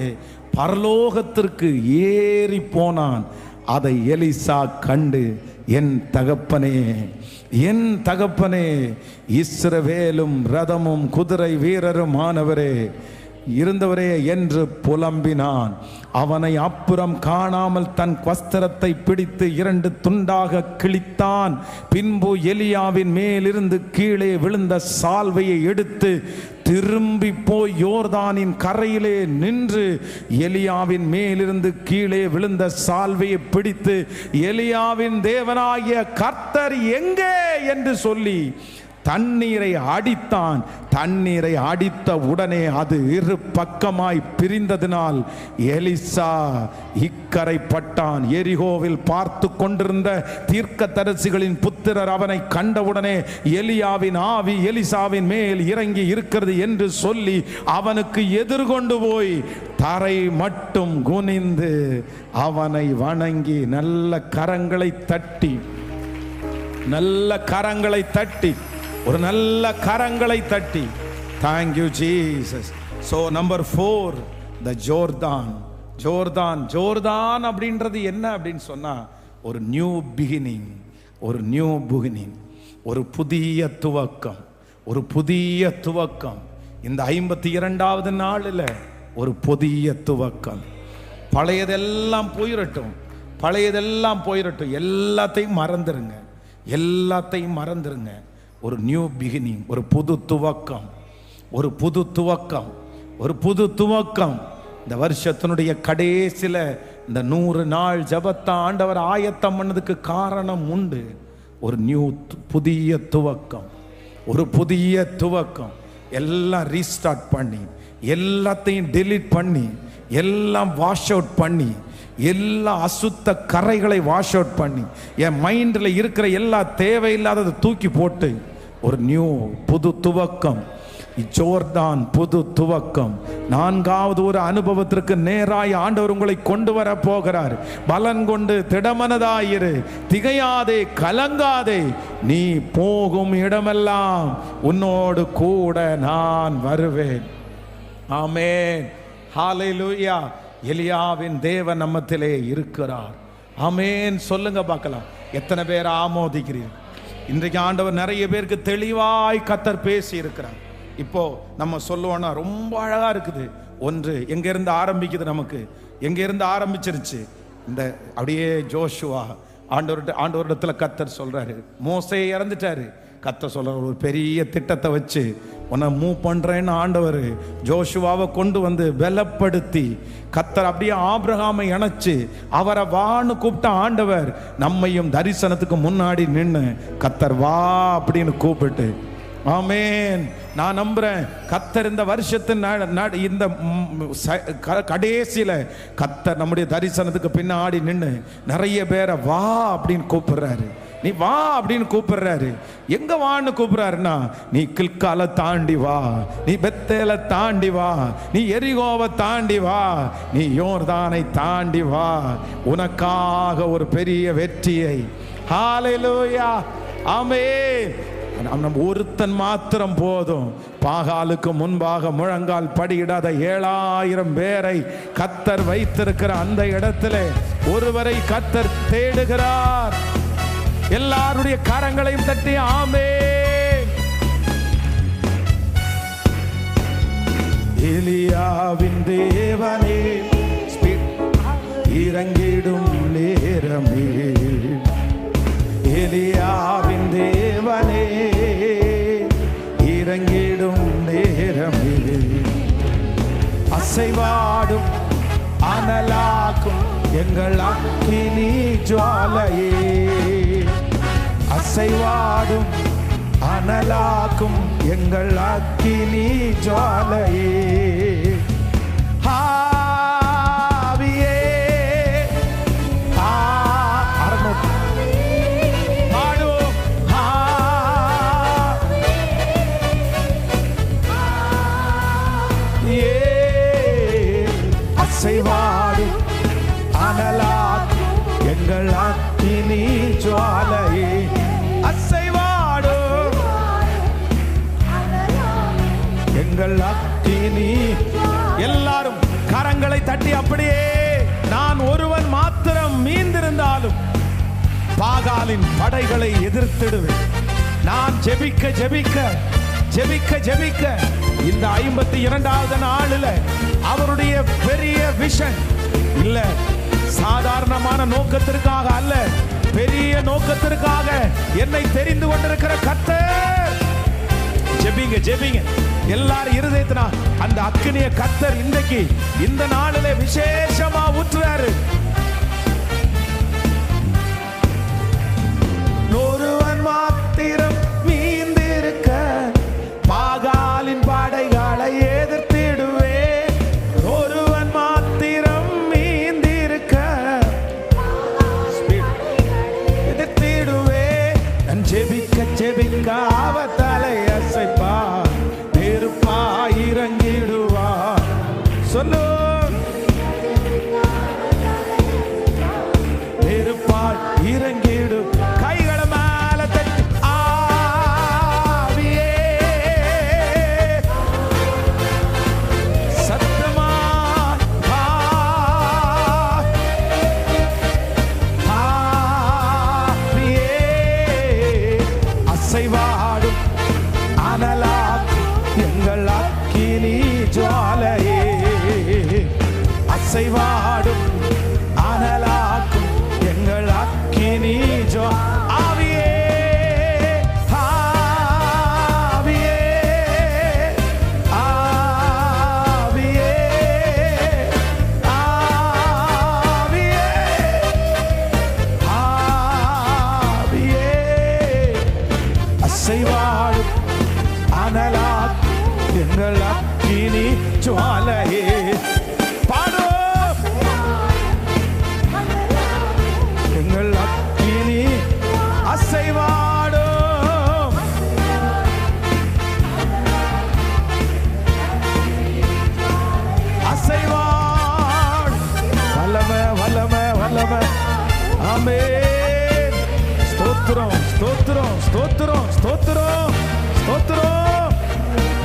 பரலோகத்திற்கு ஏறி போனான். அதை எலிசா கண்டு, என் தகப்பனே, இஸ்ரவேலும் ரதமும் குதிரை வீரரும் ஆனவரே இருந்தவரே என்று புலம்பினான். அவனை அப்புறம் காணாமல் தன் வஸ்திரத்தை பிடித்து 2 துண்டாக கிழித்தான். பின்பு எலியாவின் மேலிருந்து கீழே விழுந்த சால்வையை எடுத்து திரும்பி போய் யோர்தானின் கரையிலே நின்று எலியாவின் மேலிருந்து கீழே விழுந்த சால்வையை பிடித்து, எலியாவின் தேவனாகிய கர்த்தர் எங்கே என்று சொல்லி தண்ணீரை அடித்தான். தண்ணீரை அடித்த உடனே அது 2 பக்கமாய் பிரிந்ததினால் எலிசா இக்கரைப்பட்டான். எரிகோவில் பார்த்து கொண்டிருந்த தீர்க்கதரிசிகளின் புத்திரர் அவனை கண்டவுடனே எலியாவின் ஆவி எலிசாவின் மேல் இறங்கி இருக்கிறது என்று சொல்லி அவனுக்கு எதிர்கொண்டு போய் தரை மட்டும் குனிந்து அவனை வணங்கி நல்ல கரங்களை தட்டி ஒரு நல்ல கரங்களை தட்டி, thank you Jesus. So number 4, the Jordan அப்படின்றது என்ன அப்படின்னு சொன்னா, ஒரு நியூ பிகினிங், ஒரு புதிய துவக்கம். இந்த 52வது நாளில் ஒரு புதிய துவக்கம். பழையதெல்லாம் போயிரட்டும், எல்லாத்தையும் மறந்துருங்க. ஒரு நியூ பிகினிங், ஒரு புது துவக்கம். இந்த வருஷத்தினுடைய கடைசியில் இந்த 100 நாள் ஜபத்தை ஆண்டவர் ஆயத்தம் பண்ணதுக்கு காரணம் உண்டு. ஒரு புதிய துவக்கம். எல்லாம் ரீஸ்டார்ட் பண்ணி, எல்லாத்தையும் டெலீட் பண்ணி, எல்லாம் வாஷ் அவுட் பண்ணி, எல்லா அசுத்த கரைகளை வாஷ் அவுட் பண்ணி, என் மைண்டில் இருக்கிற எல்லா தேவையில்லாததை தூக்கி போட்டு ஒரு புது துவக்கம். ஜோர்தான் புது துவக்கம். 4வது ஒரு அனுபவத்திற்கு நேராய் ஆண்டவர் உங்களை கொண்டு வர போகிறார். பலன் கொண்டு திடமனதாயிரு, திகையாதே, கலங்காதே. நீ போகும் இடமெல்லாம் உன்னோடு கூட நான் வருவேன். ஆமென். ஹalleluya. எலியாவின் தேவன் நம்மத்திலே இருக்கிறார். ஆமென். சொல்லுங்க பார்க்கலாம். எத்தனை பேர் ஆமோதிக்கிறீர்கள்? இன்றைக்கு ஆண்டவர் நிறைய பேருக்கு தெளிவாய் கர்த்தர் பேசி இருக்கிறார். இப்போ நம்ம சொல்லுவோம்னா ரொம்ப அழகா இருக்குது. ஒன்று எங்க இருந்து ஆரம்பிக்குது? நமக்கு எங்க இருந்து ஆரம்பிச்சிருச்சு? இந்த அப்படியே ஜோஷுவா ஆண்டவரிடத்துல கர்த்தர் சொல்றாரு, மோசே இறந்துட்டாரு. கர்த்தர் சொல்றாரு, ஒரு பெரிய திட்டத்தை வச்சு உன்னை மூவ் பண்றேன்னு ஆண்டவர் ஜோஷுவாவை கொண்டு வந்து பலப்படுத்தி கர்த்தர் அப்படியே ஆபிரகாமை இணைச்சு அவரை வான்னு கூப்பிட்ட ஆண்டவர் நம்மையும் தரிசனத்துக்கு முன்னாடி நின்று கர்த்தர் வா அப்படின்னு கூப்பிட்டு, ஆமென். நான் நம்புறேன் கர்த்தர் இந்த வருஷத்தின் இந்த கடைசியில கர்த்தர் நம்முடைய தரிசனத்துக்கு பின்னாடி நின்று நிறைய பேரை வா அப்படின்னு கூப்பிடுறாரு. நீ வா அப்படின்னு கூப்பிடுறாரு. எங்க வான்னு கூப்பிடுறாருன்னா, நீ கில்காலை தாண்டி வா, நீ பெத்தேலை தாண்டி வா, நீ எரிகோவை தாண்டி வா, நீ யோர்தானை தாண்டி வா, உனக்காக ஒரு பெரிய வெற்றியை. ஹalleluya. ஆமென். நம்ம ஒருத்தன் மாத்திரம் போதும். பாகாலுக்கு முன்பாக முழங்கால் படியிடாத 7000 பேரை கர்த்தர் வைத்திருக்கிற அந்த இடத்திலே ஒருவரை கர்த்தர் தேடுகிறார். எல்லாருடைய கரங்களையும் தட்டி ஆமென். எலியாவின் தேவனே இறங்கிடும் நேரமே, எலியாவின் தேவனே இறங்கிடும் நேரமே, அசைவாடும் அனலாக்கும் எங்கள் அக்கினி ஜுவாலையே, அசைவாடும் அனலாக்கும் எங்கள் அக்கினி ஜுவாலையே, அசைவாடும் அனலாக்கும் எங்கள் அக்கினி ஜுவாலையே, அசைவாடும் எங்கள் அக்கினி. எல்லாரும் கரங்களை தட்டி அப்படியே, நான் ஒருவன் மாத்திரம் மீந்திருந்தாலும் பாகாலின் படைகளை எதிர்த்திடுவேன். நான் ஜெபிக்க ஜெபிக்க ஜெபிக்க ஜெபிக்க இந்த 52வது நாளில் அவருடைய பெரிய விஷன் இல்ல, சாதாரணமான நோக்கத்திற்காக அல்ல, பெரிய நோக்கத்திற்காக என்னை தெரிந்து கொண்டிருக்கிற கர்த்தர். ஜெபிங்க ஜெபிங்க எல்லாரும் இருதயத்தினா அந்த அக்கினிய கர்த்தர் இன்றைக்கு இந்த நாளிலே விசேஷமா ஊற்றுறாரு. ஒருவன் மாத்திரம் மீந்திருக்க பாகாலின் படைகளை எதிர்த்திடுவே, ஒருவன் மாத்திரம் மீந்திருக்க எதிர்த்திடுவே, நான் ஜெபிக்க ஜெபிக்க அவ தலை அசைப்பா, நெருப்பா இறங்கிடுவா. சொல்லு, நெருப்பா இறங்கிடு. கைகளை மேல தட்டி ஆவியே சத்தமா ஆவியே, அசைவாடும் அனலாக்கும் எங்கள் அக்கினி ஜுவாலையே, அசைவாடும் அனலாக்கும் எங்கள் அக்கினி ஜுவாலை. ஆவியே ஆவியே ஆவியே ஆவியே ஆவியே, அசைவாடும் அனலாக்கும் எங்கள் அக்கினி ஜுவாலையே. பாடு, எங்கள் அக்கினி அசைவாடும், அசைவாடும், வல்லமை வல்லமை வல்லமை. ஆமென். ஸ்தோத்திரம் ஸ்தோத்திரம் ஸ்தோத்திரம் ஸ்தோத்திரம் ஸ்தோத்திரம்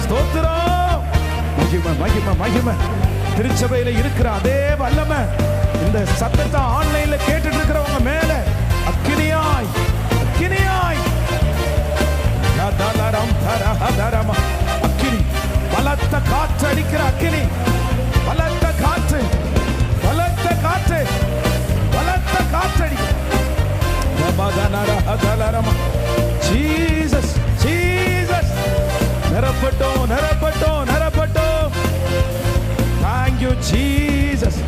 ஸ்தோத்திரம். மகிமை மகிமை மகிமை. திருச்சபையில இருக்கிற அதே வல்லமை இந்த சத்தத்தை ஆன்லைன்ல கேட்டுட்டு இருக்கிறவங்க மேல அக்கினியாய் அக்கினியாய் அக்கினி, பலத்த காற்று அடிக்கிற அக்கினி, பலத்த காற்று பலத்த காற்று பலத்த காற்று அடிக்கிற ஜீசஸ் ஜீசஸ். நிரப்பட்டோம் நிரப்பட்டோம் நிரப்பட்டோம். Thank you Jesus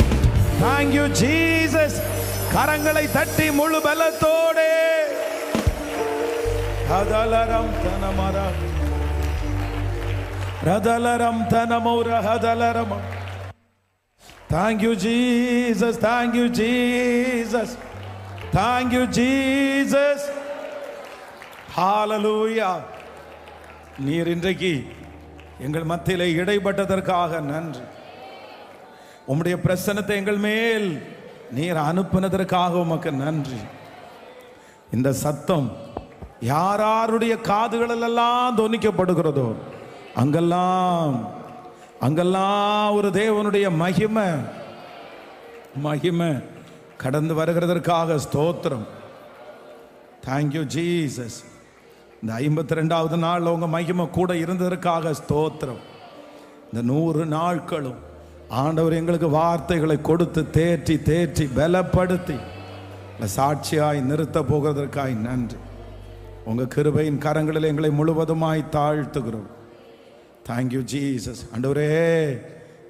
thank you Jesus. கரங்களை தட்டி முழு பலத்தோடே ஹதலரம் தனமரா ரதலரம் தனமௌர ஹதலரம். Thank you Jesus, thank you Jesus, thank you Jesus. Hallelujah. நீர் இன்றைக்கு எங்கள் மத்தியிலே இடைப்பட்டதற்காக நன்றி. உம்முடைய பிரசன்னத்தை எங்கள் மேல் நீர் அனுப்பினதற்காக உமக்கு நன்றி. இந்த சத்தம் யாருடைய காதுகளெல்லாம் தொனிக்கப்படுகிறதோ அங்கெல்லாம் அங்கெல்லாம் ஒரு தேவனுடைய மகிமை மகிமை கடந்து வருகிறதற்காக ஸ்தோத்திரம். Thank you Jesus. இந்த 52வது நாள் உங்க மகிமை கூட இருந்ததற்காக ஸ்தோத்திரம். இந்த 100 நாட்களும் ஆண்டவர் எங்களுக்கு வார்த்தைகளை கொடுத்து தேற்றி தேற்றி பலப்படுத்தி சாட்சியாய் நிறுத்த போகிறதற்காய் நன்றி. உங்க கிருபையின் கரங்களில் எங்களை முழுவதுமாய் தாழ்த்துகிறோம். Thank you Jesus. ஆண்டவரே,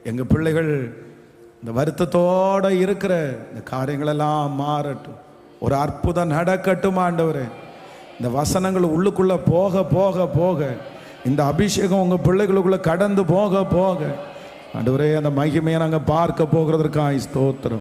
எங்க பிள்ளைகள் இந்த வருத்தத்தோட இருக்கிற இந்த காரியங்களெல்லாம் மாறட்டும். ஒரு அற்புதம் நடக்கட்டும் ஆண்டவரே. இந்த வசனங்கள் உள்ளுக்குள்ள போக போக போக இந்த அபிஷேகம் உங்க பிள்ளைகளுக்குள்ள கடந்து போக போக ஆண்டவரே அந்த மகிமையை நாங்கள் பார்க்க போகிறதற்காக ஸ்தோத்திரம்.